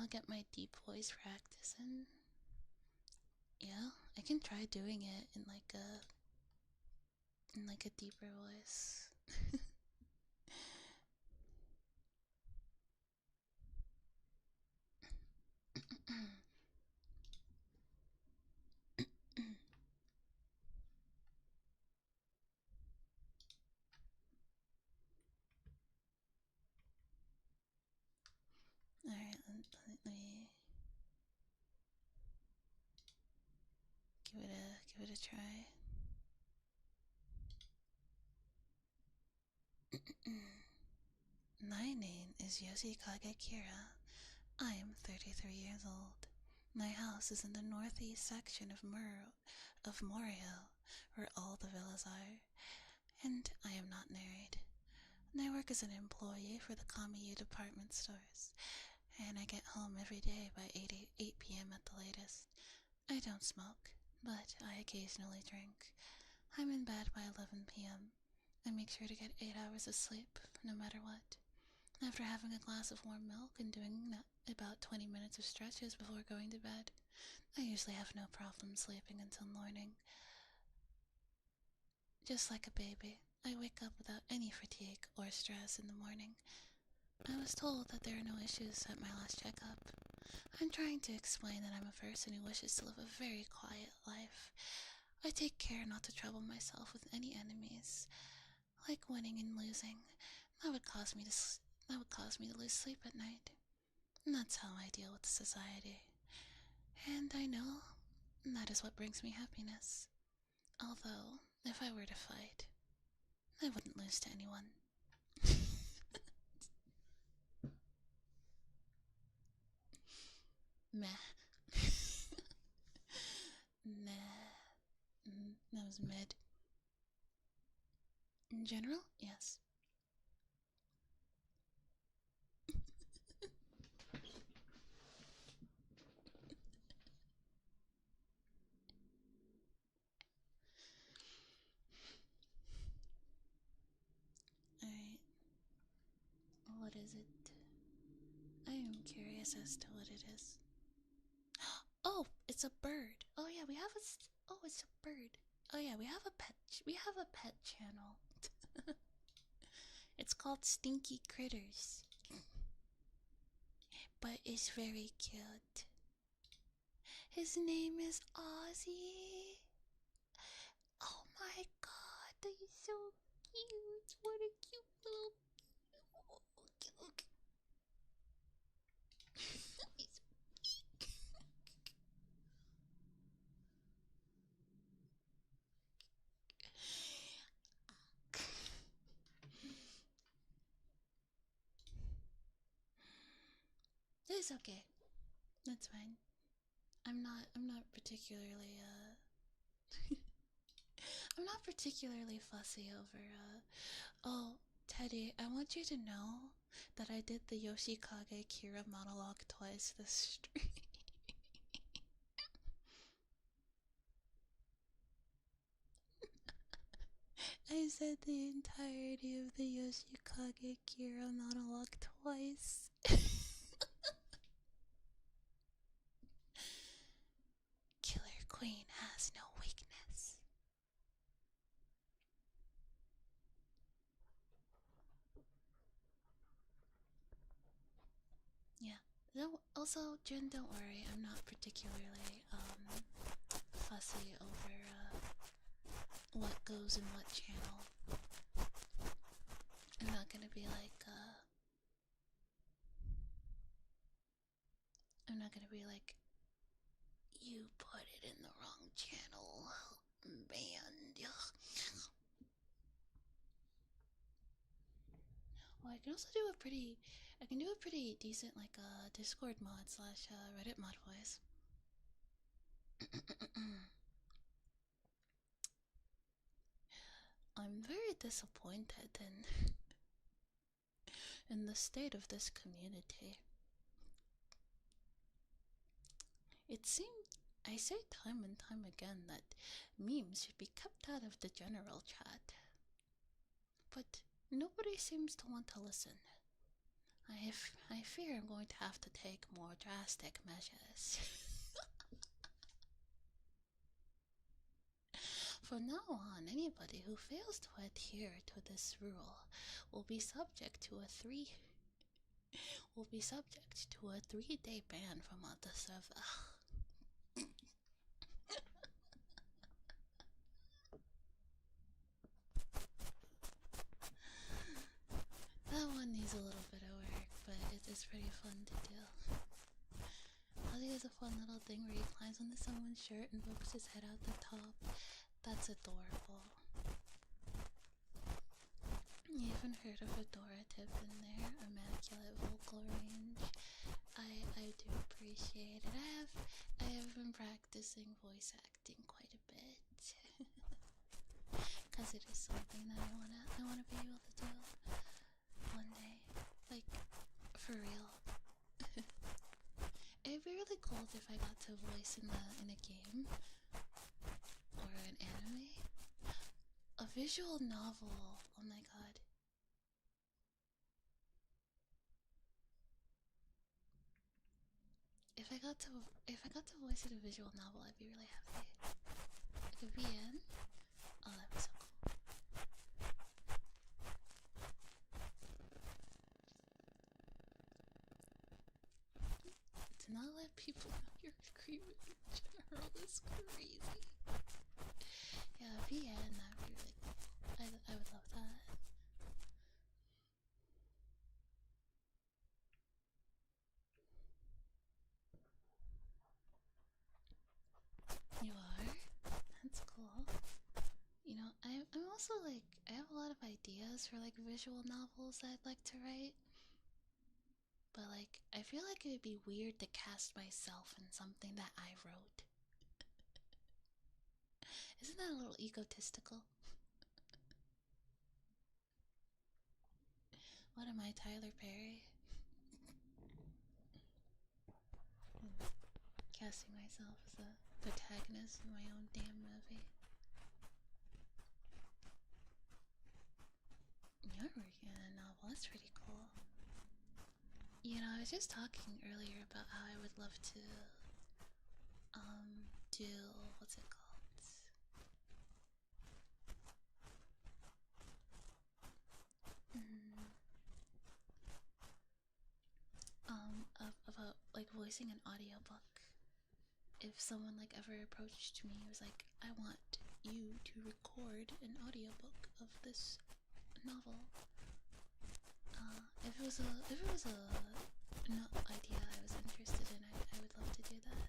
I'll get my deep voice practice in. Yeah, I can try doing it in like a deeper voice. Alright, let me give it a try. My name is Yoshikage Kira. I am 33 years old. My house is in the northeast section of Morio, where all the villas are, and I am not married. I work as an employee for the Kamiyu department stores, and I get home every day by 8 p.m. at the latest. I don't smoke, but I occasionally drink. I'm in bed by 11 p.m. I make sure to get 8 hours of sleep, no matter what. After having a glass of warm milk and doing about 20 minutes of stretches before going to bed, I usually have no problem sleeping until morning. Just like a baby, I wake up without any fatigue or stress in the morning. I was told that there are no issues at my last checkup. I'm trying to explain that I'm a person who wishes to live a very quiet life. I take care not to trouble myself with any enemies, like winning and losing. That would cause me to lose sleep at night. And that's how I deal with society. And I know that is what brings me happiness. Although, if I were to fight, I wouldn't lose to anyone. Meh. Nah. That was mid. In general, yes. Alright. What is it? I am curious as to what it is. Oh, it's a bird. Oh yeah, we have oh, it's a bird. Oh yeah, we have a pet. We have a pet channel. It's called Stinky Critters. but is very cute. His name is Ozzy. Oh my god, he's so cute. What a cute little. It's okay. That's fine. I'm not particularly I'm not particularly fussy over oh, Teddy, I want you to know that I did the Yoshikage Kira monologue twice this stream. I said the entirety of the Yoshikage Kira monologue twice. Killer Queen has no weakness. Yeah. Also, Jin, don't worry. I'm not particularly fussy over what goes in what channel. I'm not gonna be like I'm not gonna be like, you put it in the wrong channel, banned. Well, I can also do a pretty decent like Discord mod slash Reddit mod voice. I'm very disappointed in the state of this community. It seems I say time and time again that memes should be kept out of the general chat, but nobody seems to want to listen. I fear I'm going to have to take more drastic measures. From now on, anybody who fails to adhere to this rule will be subject to a 3-day ban from the server. That one needs a little bit of work, but it is pretty fun to do. Ozzy has a fun little thing where he climbs onto someone's shirt and pokes his head out the top. That's adorable. You even heard of adorative in there, immaculate vocal range. I do appreciate it. I have been practicing voice acting quite a bit. Cause it is something that I wanna be able to do one day. Like, for real. It'd be really cool if I got to voice in a game or an anime. A visual novel. Oh my god. If I got to voice in a visual novel, I'd be really happy. It could be in. Oh, that'd be so cool. To not let people know you're screaming in general is crazy. Yeah, VN, that'd be really cool. I would love that. You are? That's cool. You know, I'm also like, I have a lot of ideas for like visual novels I'd like to write. But like, I feel like it would be weird to cast myself in something that I wrote. Isn't that a little egotistical? What am I, Tyler Perry? Casting myself as a protagonist in my own damn movie. You're working on a novel, that's pretty cool. You know, I was just talking earlier about how I would love to do, what's it called? voicing an audiobook. If someone like ever approached me and was like, I want you to record an audiobook of this novel. If it was a no idea I was interested in, I would love to do that.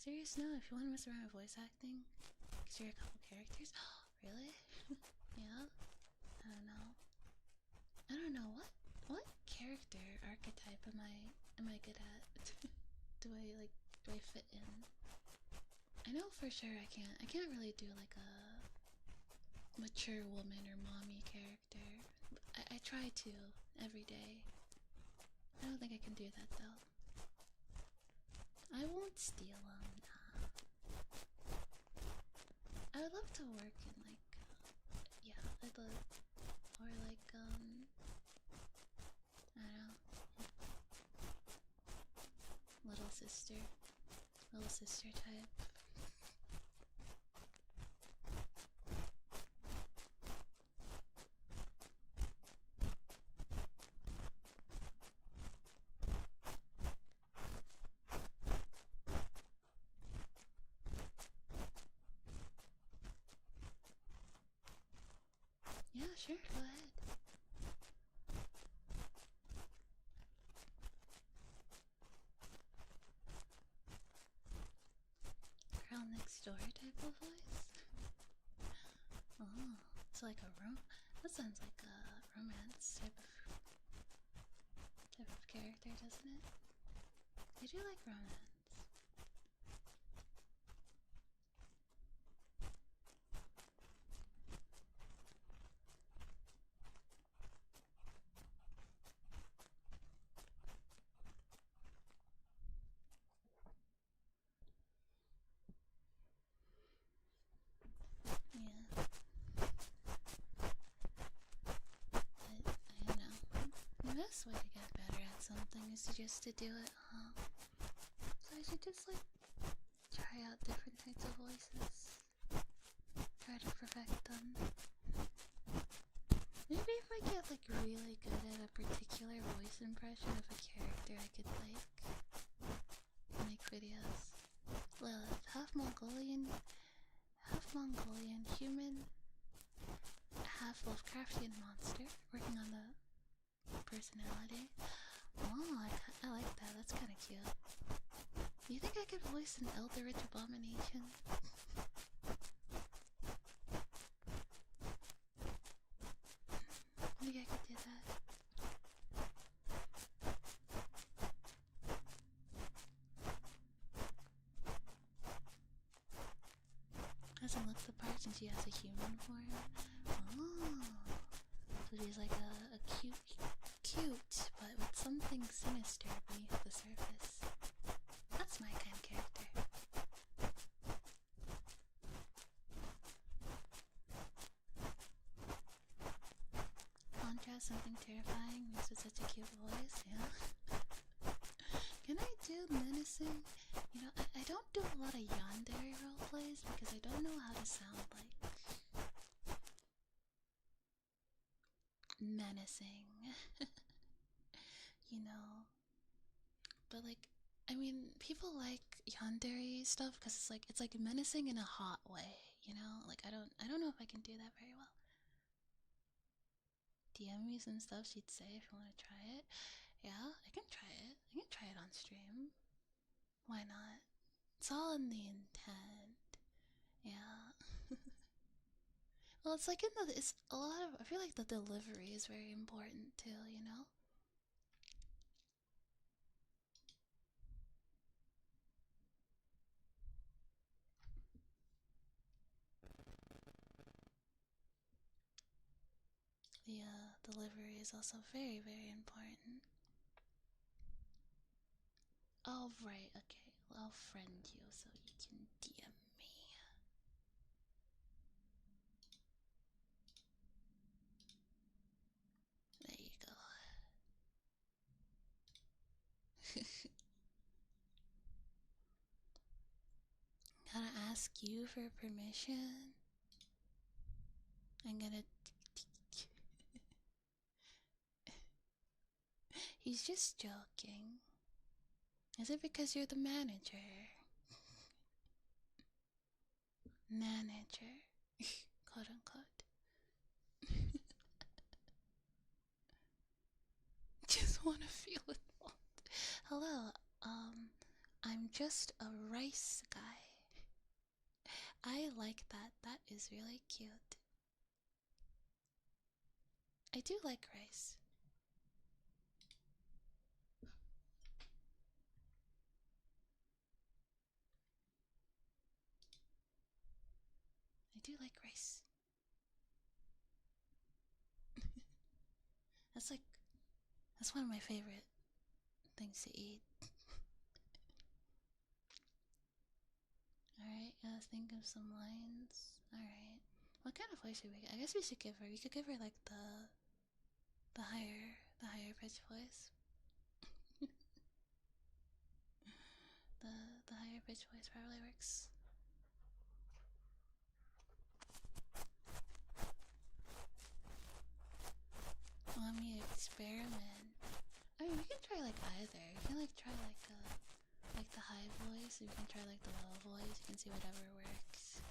Serious no, if you want to mess around with voice acting, because you're a couple characters. Really? Yeah? I don't know. What character archetype am I good at? do I fit in? I know for sure I can't really do like a mature woman or mommy character. I try to every day. I don't think I can do that though. I won't steal them. Nah. I would love to work in like, yeah, I'd love, or like I don't know, little sister type. Yeah, sure, go ahead. Girl next door type of voice? Oh, it's like a that sounds like a romance type of character, doesn't it? I do like romance. Yeah. I don't know. The best way to get better at something is to just to do it, huh? So I should just like try out different types of voices. Try to perfect them. Maybe if I get like really good at a particular voice impression of a character, I could like make videos. Lilith, half Mongolian human, half Lovecraftian monster, working on the personality. Oh, I like that. That's kind of cute. Do you think I could voice an Eldritch abomination? I think I could do that. Doesn't look the part since she has a human form. Oh, so she's like a cute, but with something sinister beneath the surface. That's my kind of character. Contrast something terrifying makes with such a cute voice, yeah. Can I do menacing? You know, I don't do a lot of yandere roleplays because I don't know how to sound like menacing. You know, but like, I mean, people like yandere stuff because it's like menacing in a hot way. You know, like I don't know if I can do that very well. DM me some stuff she'd say if you want to try it. Yeah, I can try it. I can try it on stream. Why not? It's all in the intent. Yeah. Well, it's like it's a lot of, I feel like the delivery is very important too, you know? The delivery is also very, very important. Oh, right, okay. I'll friend you so you can DM me. There you go. Gotta ask you for permission. I'm gonna He's just joking. Is it because you're the manager? Manager. Quote unquote. Just wanna feel involved. Hello, I'm just a rice guy. I like that. That is really cute. I do like rice. I do like rice. That's one of my favorite things to eat. Alright, let's think of some lines. Alright. What kind of voice should we get? I guess we should give her. We could give her like the higher pitch voice. the higher pitch voice probably works. Want me to experiment? I mean, we can try like either. We can like try like the high voice. We can try like the low voice. You can see whatever works.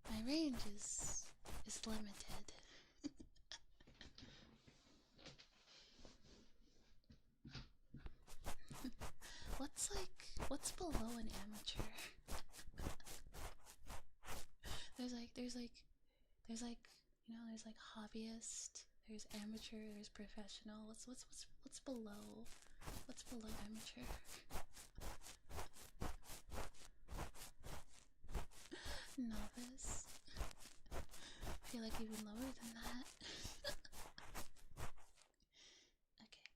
My range is limited. What's below an amateur? there's like there's like hobbyist, there's amateur, there's professional. What's below? What's below amateur? Novice. I feel like even lower than that. Okay.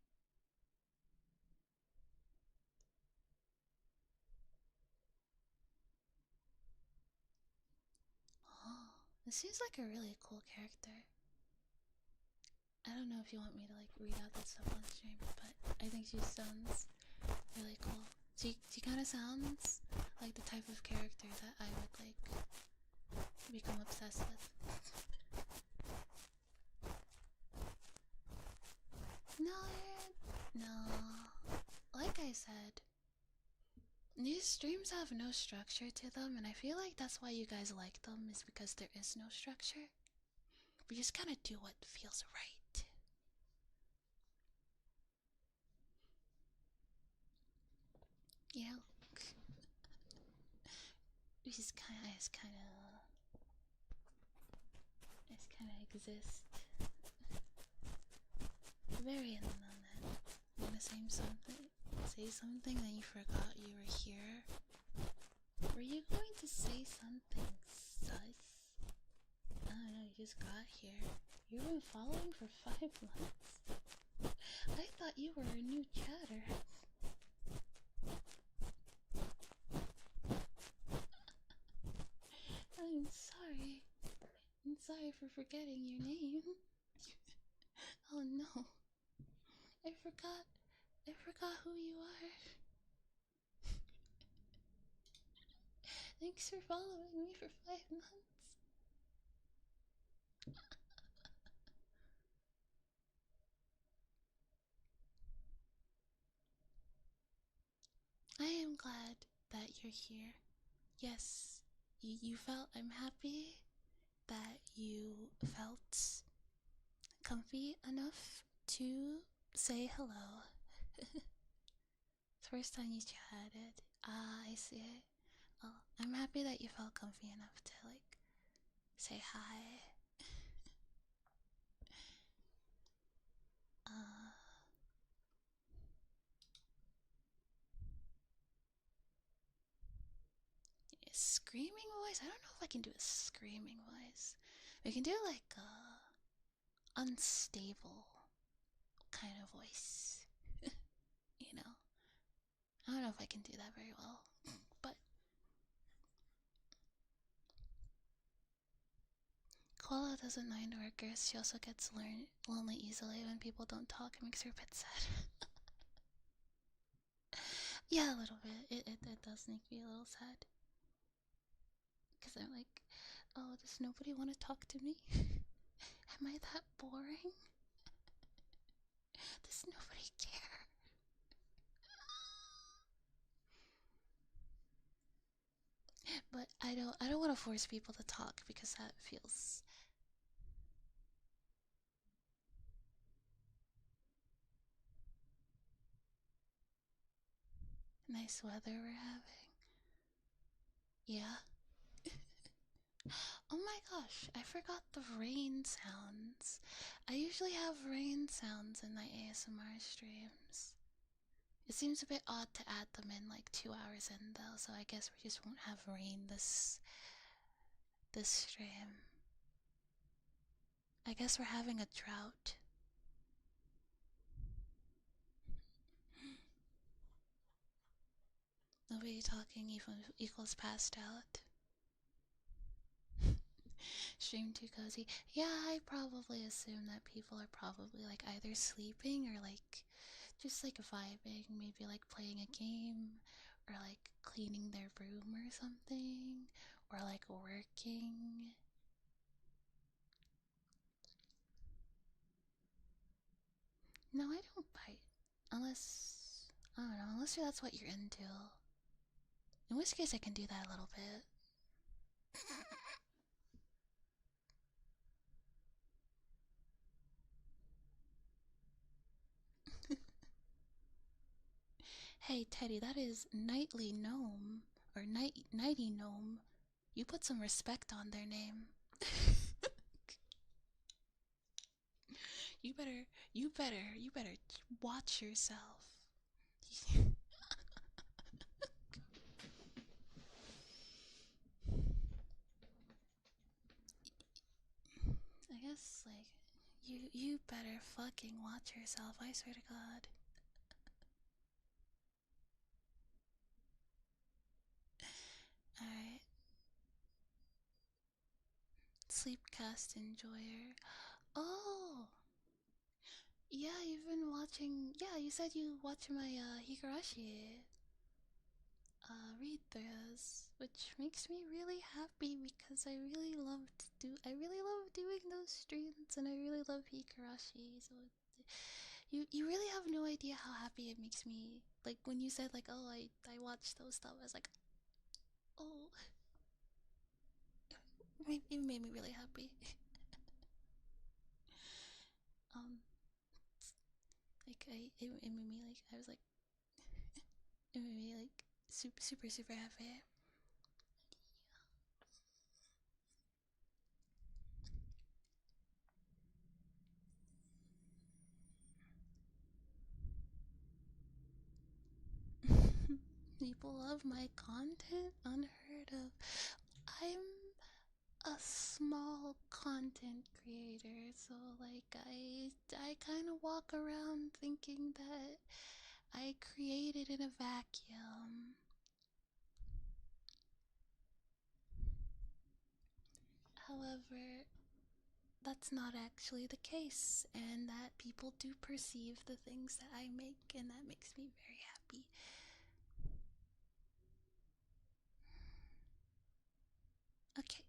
Oh, this seems like a really cool character. I don't know if you want me to like read out that stuff on stream, but I think she sounds really cool. She kind of sounds like the type of character that I would like become obsessed with. No. Like I said, these streams have no structure to them, and I feel like that's why you guys like them, is because there is no structure. We just kind of do what feels right. You know? We just kind of exist. Very in the moment. You wanna say something, then you forgot you were here. Were you going to say something sus? I don't know, you just got here. You've been following for 5 months. I thought you were a new chatter. I'm sorry. I'm sorry for forgetting your name. Oh no. I forgot who you are. Thanks for following me for 5 months. I am glad that you're here. Yes, you felt, I'm happy that you felt comfy enough to say hello. First time you chatted. Ah, I see it. Oh, I'm happy that you felt comfy enough to like say hi. Screaming voice? I don't know if I can do a screaming voice. We can do like a unstable kind of voice. You know? I don't know if I can do that very well. But Coello doesn't mind workers. She also gets lonely easily. When people don't talk, it makes her a bit sad. Yeah, a little bit. It does make me a little sad. Because I'm like, oh, does nobody want to talk to me? Am I that boring? Does nobody care? But I don't want to force people to talk because that feels nice weather we're having. Yeah. Oh my gosh, I forgot the rain sounds. I usually have rain sounds in my ASMR streams. It seems a bit odd to add them in like 2 hours in though, so I guess we just won't have rain this stream. I guess we're having a drought. Nobody talking equals passed out. Stream too cozy. Yeah, I probably assume that people are probably like either sleeping or like just like vibing, maybe like playing a game or like cleaning their room or something or like working. No, I don't bite. Unless, I don't know, unless that's what you're into. In which case I can do that a little bit. Hey Teddy, that is nightly gnome or nighty gnome. You put some respect on their name. you better watch yourself. I guess like you better fucking watch yourself, I swear to God. Alright. Sleepcast enjoyer. Oh, yeah, you've been watching. Yeah, you said you watch my Higurashi read throughs, which makes me really happy because I really love doing those streams, and I really love Higurashi. So you really have no idea how happy it makes me. Like when you said like, oh, I watch those stuff, I was like, oh, it made me really happy. um, like it made me like I was like it made me like super happy. People love my content? Unheard of. I'm a small content creator, so like I kind of walk around thinking that I created in a vacuum. However, that's not actually the case, and that people do perceive the things that I make, and that makes me very happy. Okay.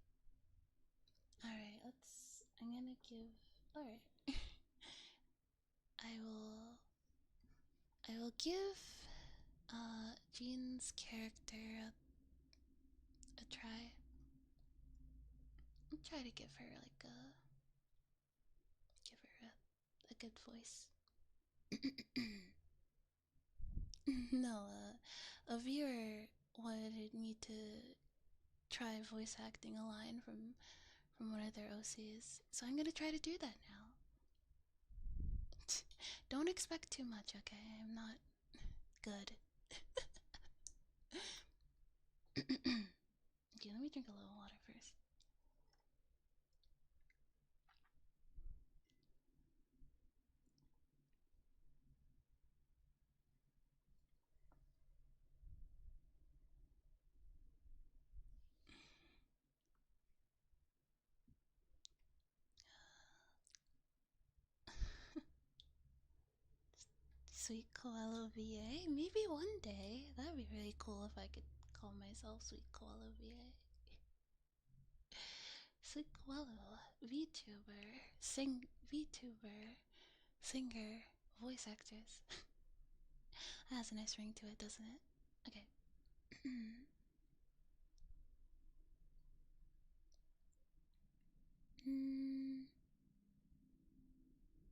Alright, I'm gonna give. Alright. I will. I will give Jean's character a try. I'll try to give her like a good voice. No, a viewer wanted me to try voice acting a line from one of their OCs, so I'm gonna try to do that now. Don't expect too much, okay? I'm not good. Okay, let me drink a little water first. Sweet Coello VA? Maybe one day. That'd be really cool if I could call myself Sweet Coello VA. Sweet Coello. VTuber, VTuber, singer, voice actress. That has a nice ring to it, doesn't it? Okay.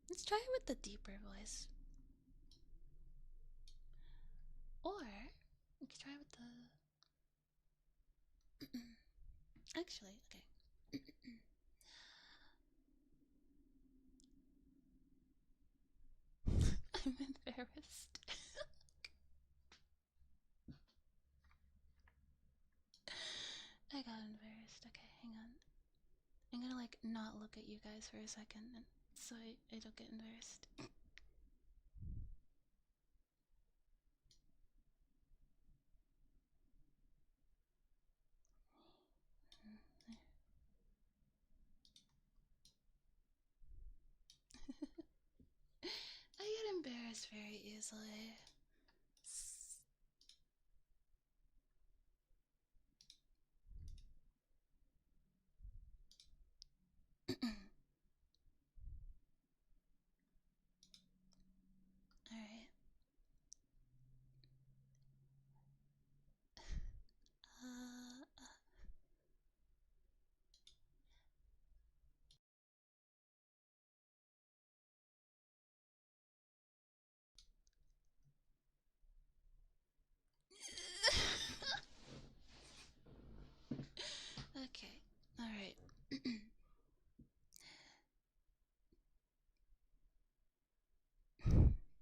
Let's try it with the deeper voice. Or we could try with the actually, okay. I'm embarrassed. I got embarrassed. Okay, hang on. I'm gonna like not look at you guys for a second so I don't get embarrassed. I get embarrassed very easily. Alright. Okay. Alright.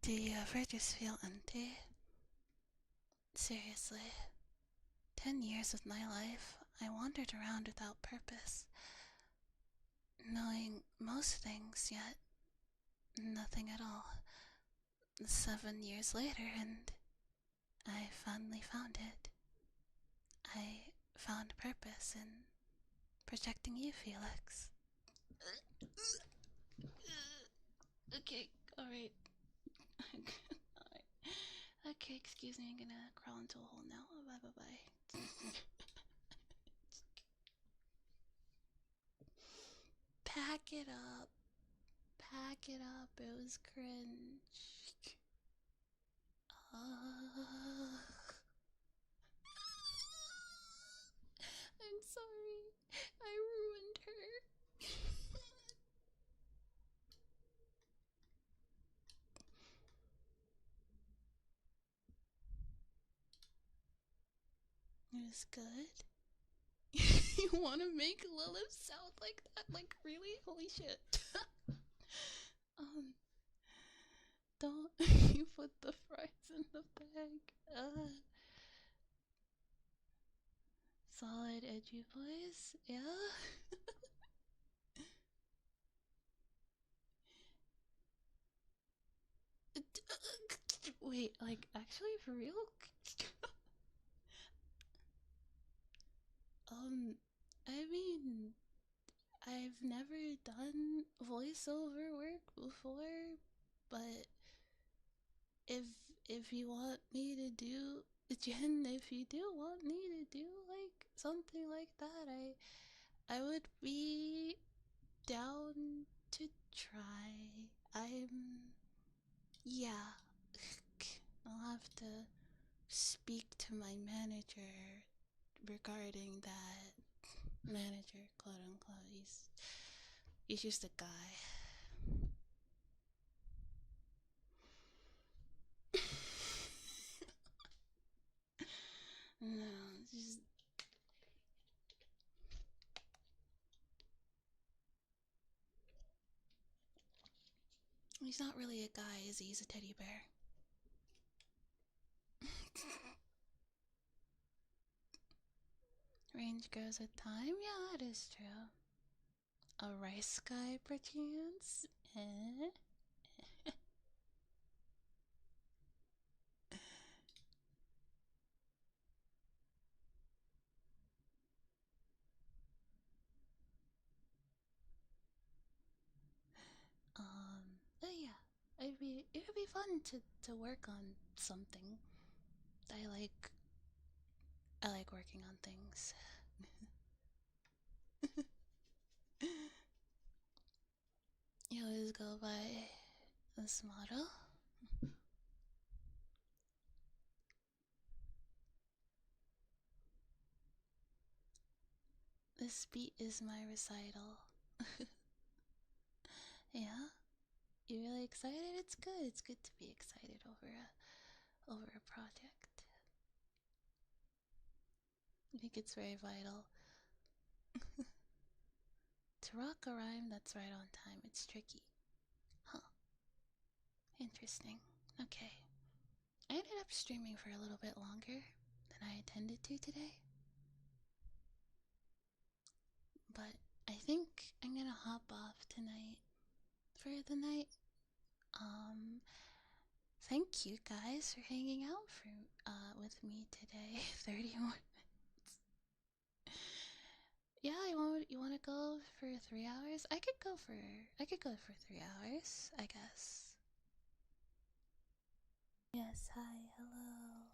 Do you ever just feel empty? Seriously. 10 years of my life, I wandered around without purpose, knowing most things, yet nothing at all. 7 years later, and I finally found it. I found purpose in protecting you, Felix. Okay, alright. Okay, excuse me, I'm gonna crawl into a hole now. Bye bye bye. Pack it up. Pack it up. It was cringe. I'm sorry. I ruined her. It was good. You want to make Lilith sound like that? Like, really? Holy shit. Don't you put the fries in the bag. Solid edgy boys, yeah? Wait, like, actually, for real? I mean, I've never done voiceover work before, but if if you want me to do, Jen, if you do want me to do like something like that, I would be down to try. Yeah. I'll have to speak to my manager regarding that. Manager, quote unquote. He's just a guy. No, just he's not really a guy, is he? He's a teddy bear. Range grows with time? Yeah, that is true. A rice guy, perchance? Eh? But yeah, it would be fun to work on something. I like I like working on things. this motto. This beat is my recital. Yeah? You really excited? It's good. It's good to be excited over a project. I think it's very vital. To rock a rhyme that's right on time, it's tricky. Huh. Interesting. Okay. I ended up streaming for a little bit longer than I intended to today. But I think I'm gonna hop off tonight for the night. Thank you guys for hanging out with me today. 30 more. Yeah, you want to go for 3 hours? I could go for 3 hours, I guess. Yes, hi, hello.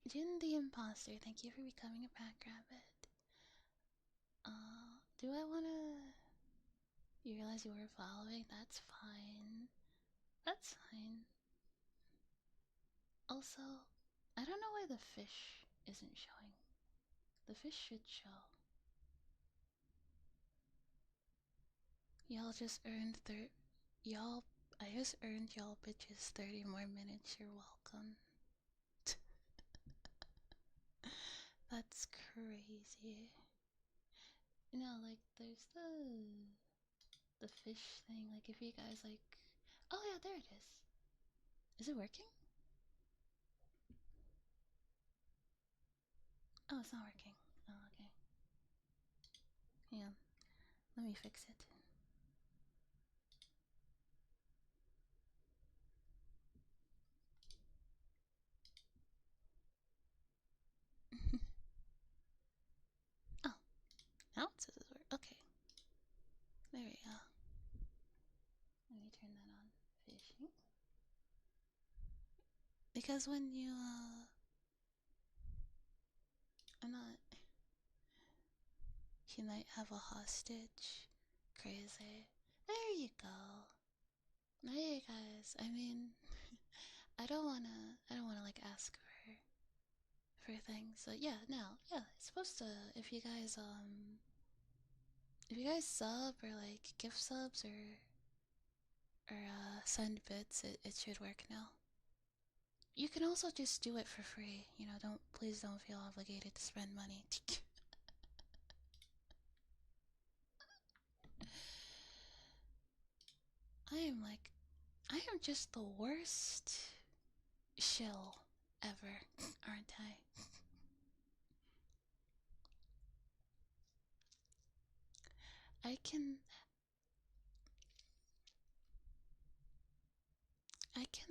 Jin the imposter, thank you for becoming a pack rabbit. Do I wanna... You realize you were following? That's fine. That's fine. Also, I don't know why the fish isn't showing. The fish should show. Y'all just earned y'all, I just earned y'all bitches 30 more minutes, you're welcome. That's crazy. No, like, there's the fish thing, like, if you guys, like... Oh yeah, there it is. Is it working? Oh, it's not working. Oh, okay. Hang on. Let me fix it. Oh, now it says it's work. Okay. There we go. Let me turn that on. Fishing. Because when you, I'm not... You might have a hostage. Crazy. There you go. There you guys. I mean, I don't wanna like ask for things. So yeah, no, yeah, it's supposed to. If you guys sub or like gift subs or send bits, it should work now. You can also just do it for free. You know, please don't feel obligated to spend money. I am just the worst shill ever, aren't I? I can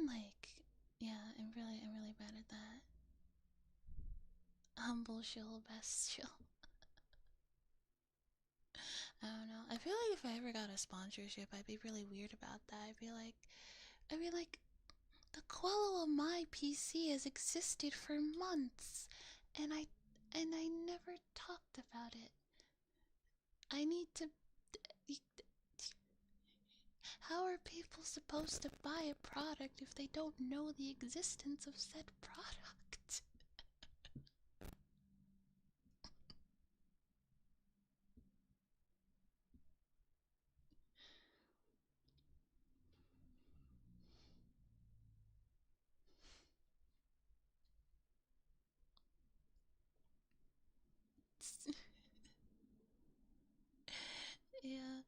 like, yeah, I'm really bad at that. Humble shill, best shill. I don't know. I feel like if I ever got a sponsorship, I'd be really weird about that. I'd be like, the Coello Amai PC has existed for months, and I never talked about it. I need to. How are people supposed to buy a product if they don't know the existence of said product? Yeah,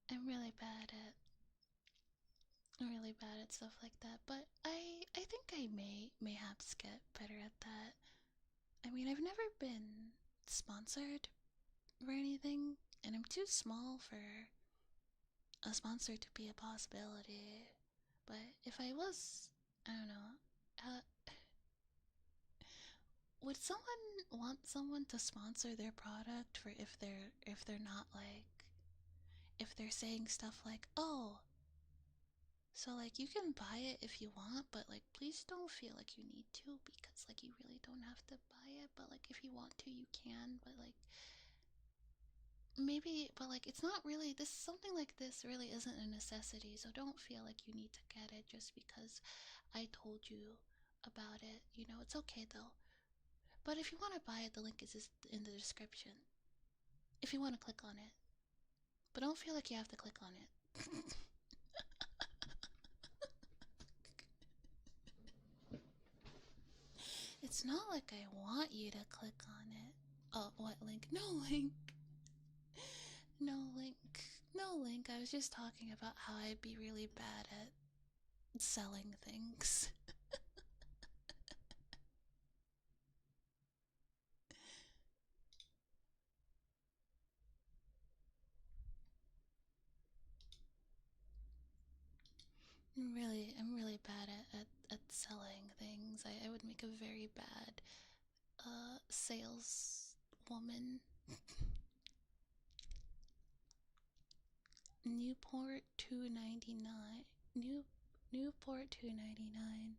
I'm really bad at stuff like that, but I think I may mayhaps get better at that. I mean, I've never been sponsored or anything, and I'm too small for a sponsor to be a possibility. But if I was, I don't know, uh, would someone want someone to sponsor their product for if they're not like, if they're saying stuff like, oh, so like you can buy it if you want, but like please don't feel like you need to, because like you really don't have to buy it, but like if you want to you can, but like maybe, but like it's not really this something like this really isn't a necessity, so don't feel like you need to get it just because I told you about it. You know, it's okay though. But if you want to buy it, the link is just in the description. If you want to click on it. But don't feel like you have to click on it. It's not like I want you to click on it. Oh, what link? No link. No link. No link. I was just talking about how I'd be really bad at selling things. I'm really bad at selling things. I would make a very bad saleswoman. Newport 299. Newport 299.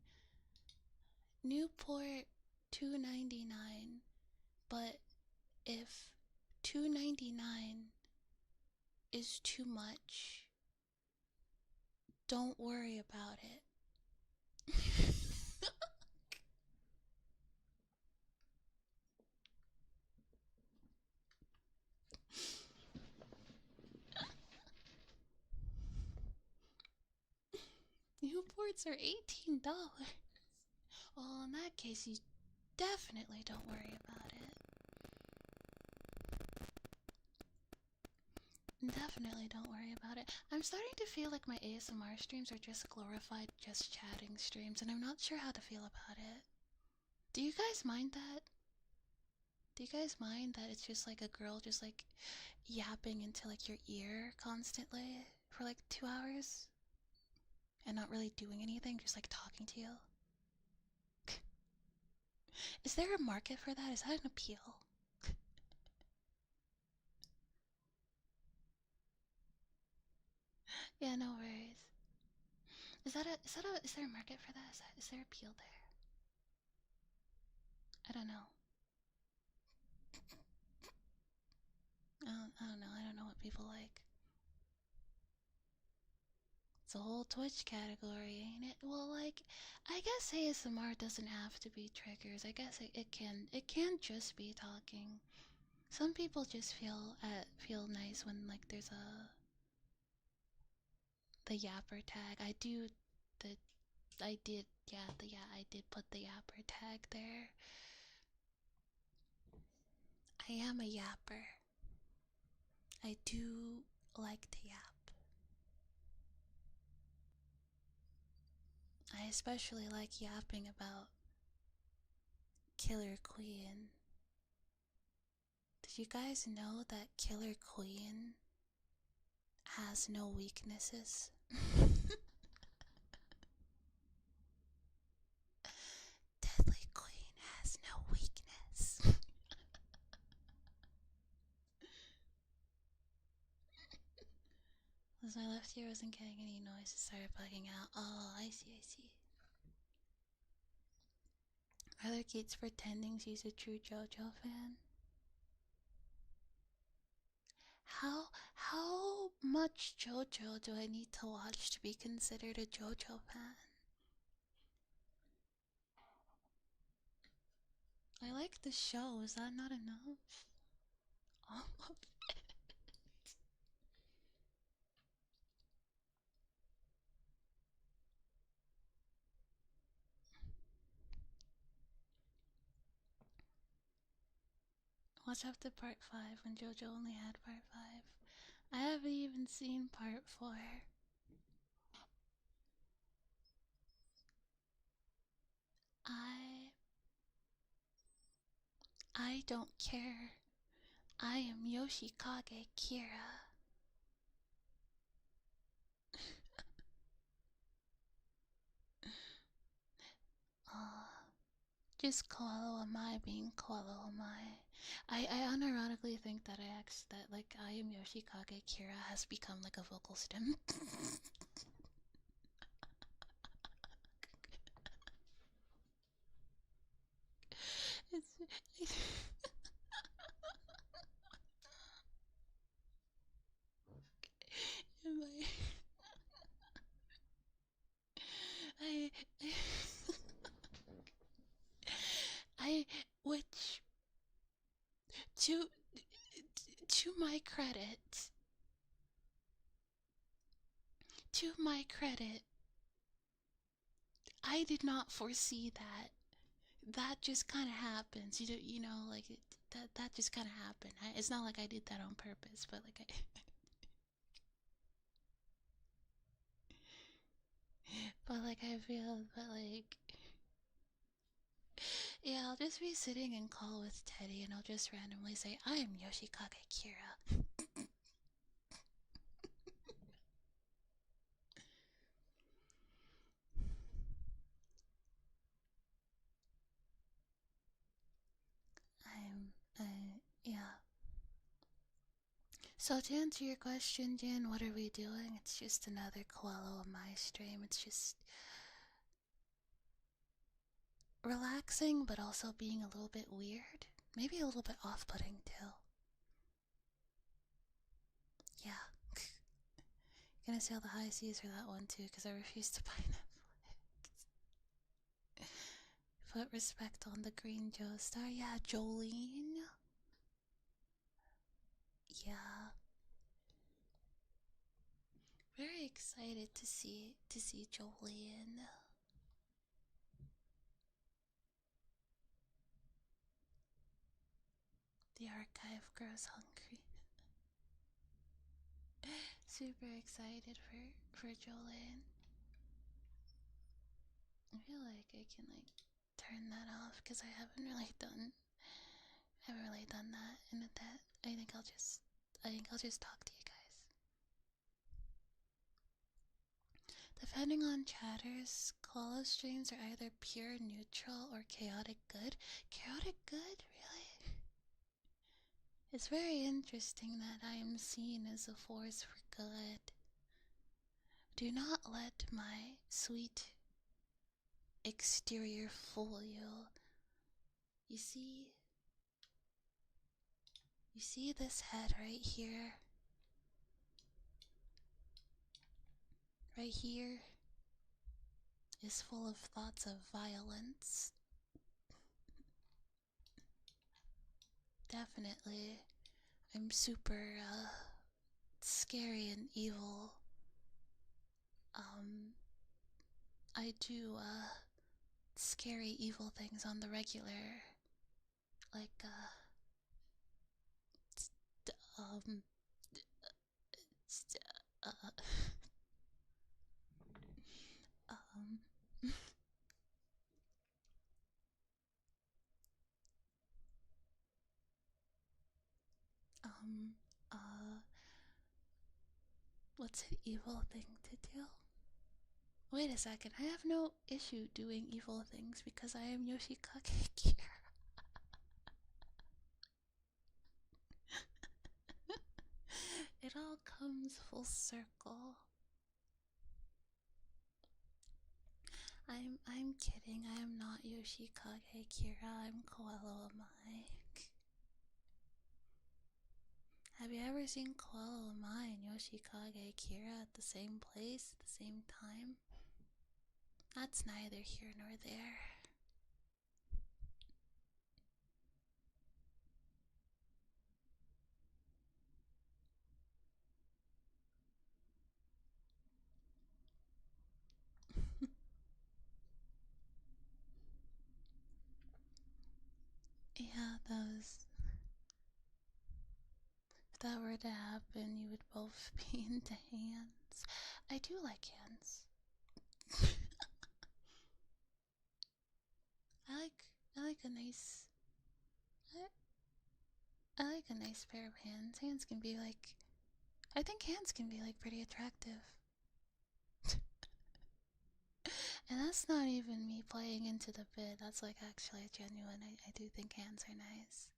Newport 299. But if 299 is too much, don't worry about it. Newports are $18. Well, in that case, you definitely don't worry about it. Definitely don't worry about it. I'm starting to feel like my ASMR streams are just glorified just chatting streams, and I'm not sure how to feel about it. Do you guys mind that? Do you guys mind that it's just like a girl just like yapping into like your ear constantly for like 2 hours? And not really doing anything, just like talking to you? Is there a market for that? Is that an appeal? Yeah, no worries. Is there a market for that? Is there appeal there? I don't know. I don't know. I don't know what people like. It's a whole Twitch category, ain't it? Well, like, I guess ASMR doesn't have to be triggers. I guess it can just be talking. Some people just feel nice when like there's the yapper tag. The I did I did put the yapper tag there. I am a yapper. I do like to yap. I especially like yapping about Killer Queen. Did you guys know that Killer Queen has no weaknesses? Deadly Queen has no weakness. As my left ear wasn't getting any noise, it started bugging out. Oh, I see, I see. Other kids pretending she's a true Jojo fan. How much Jojo do I need to watch to be considered a Jojo fan? I like the show, is that not enough? All of it. Watch up to part 5 when Jojo only had part 5. I haven't even seen part 4. I I don't care. I am Yoshikage Kira. uh, just Coello Amai being Coello Amai. I unironically think that like I am Yoshikage Kira has become like a vocal stem. it's to to my credit, to my credit, I did not foresee that. That just kind of happens. You know, like that just kind of happened. It's not like I did that on purpose, but like but like I feel, but like yeah, I'll just be sitting in call with Teddy, and I'll just randomly say, "I'm Yoshikage Kira." Yeah. So to answer your question, Jin, what are we doing? It's just another Coello Amai stream. It's just relaxing, but also being a little bit weird. Maybe a little bit off-putting, too. Yeah. Gonna sail the high seas for that one, too, because I refuse to buy Netflix. Put respect on the green Joe star. Yeah, Jolene. Yeah. Very excited to see Jolene. The archive grows hungry. Super excited for Jolene. I feel like I can like turn that off because I haven't really done that in a bit. I think I'll just talk to you guys. Depending on chatters, Coelho streams are either pure neutral or chaotic good. Chaotic good, really? It's very interesting that I am seen as a force for good. Do not let my sweet exterior fool you. You see this head right here? Right here is full of thoughts of violence. Definitely. I'm super, scary and evil. I do, scary, evil things on the regular. Like, um, uh, um, um, uh, what's an evil thing to do? Wait a second, I have no issue doing evil things because I am Yoshikage Kira. It all comes full circle. I'm kidding. I am not Yoshikage Kira. I'm Coello Amai. Have you ever seen Coello Amai and Yoshikage Kira at the same place at the same time? That's neither here nor there. Yeah, those. If that were to happen, you would both be into hands. I do like hands. I like a nice. I like a nice pair of hands. Hands can be like. I think hands can be like pretty attractive. And that's not even me playing into the bit. That's like actually genuine. I do think hands are nice.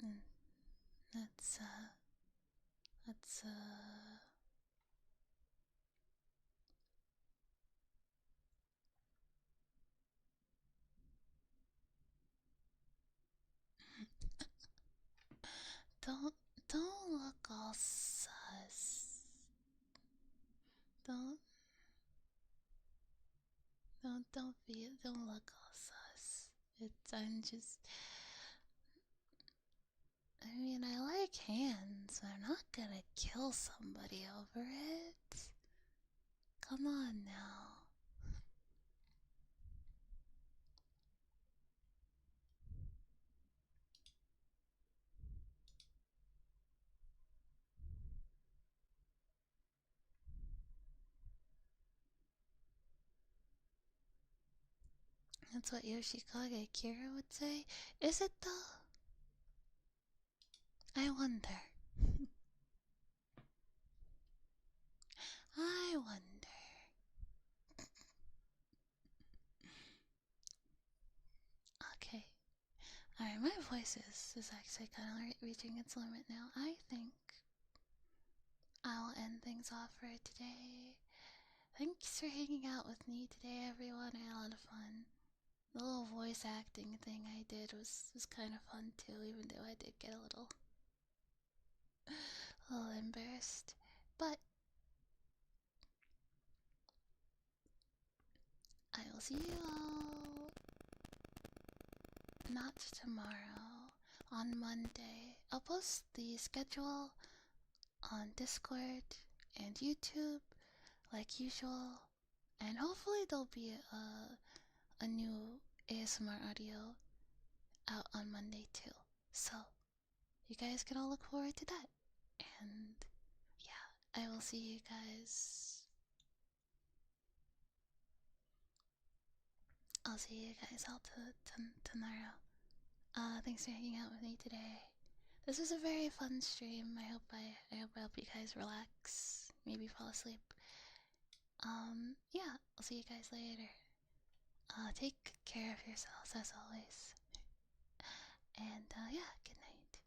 Mm, that's don't look all sus. Don't don't look all sus. I'm just. I mean, I like hands. I'm not gonna kill somebody over it. Come on now. That's what Yoshikage Kira would say. Is it though? I wonder. I wonder. Okay. Alright, my voice is actually kind of reaching its limit now. I think I'll end things off for today. Thanks for hanging out with me today, everyone. I had a lot of fun. The little voice acting thing I did was kind of fun too, even though I did get a little embarrassed. But I will see you all not tomorrow, on Monday. I'll post the schedule on Discord and YouTube like usual, and hopefully there'll be a new ASMR audio out on Monday too. So you guys can all look forward to that. And yeah, I will see you guys. I'll see you guys all tomorrow. Thanks for hanging out with me today. This was a very fun stream. I hope I help you guys relax, maybe fall asleep. Yeah, I'll see you guys later. Take care of yourselves as always. And yeah, good night.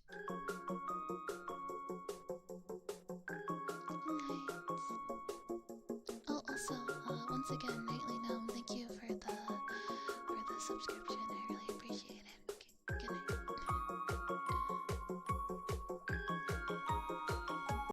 Good night. Oh, also, once again, Nightly Gnome, thank you for the subscription.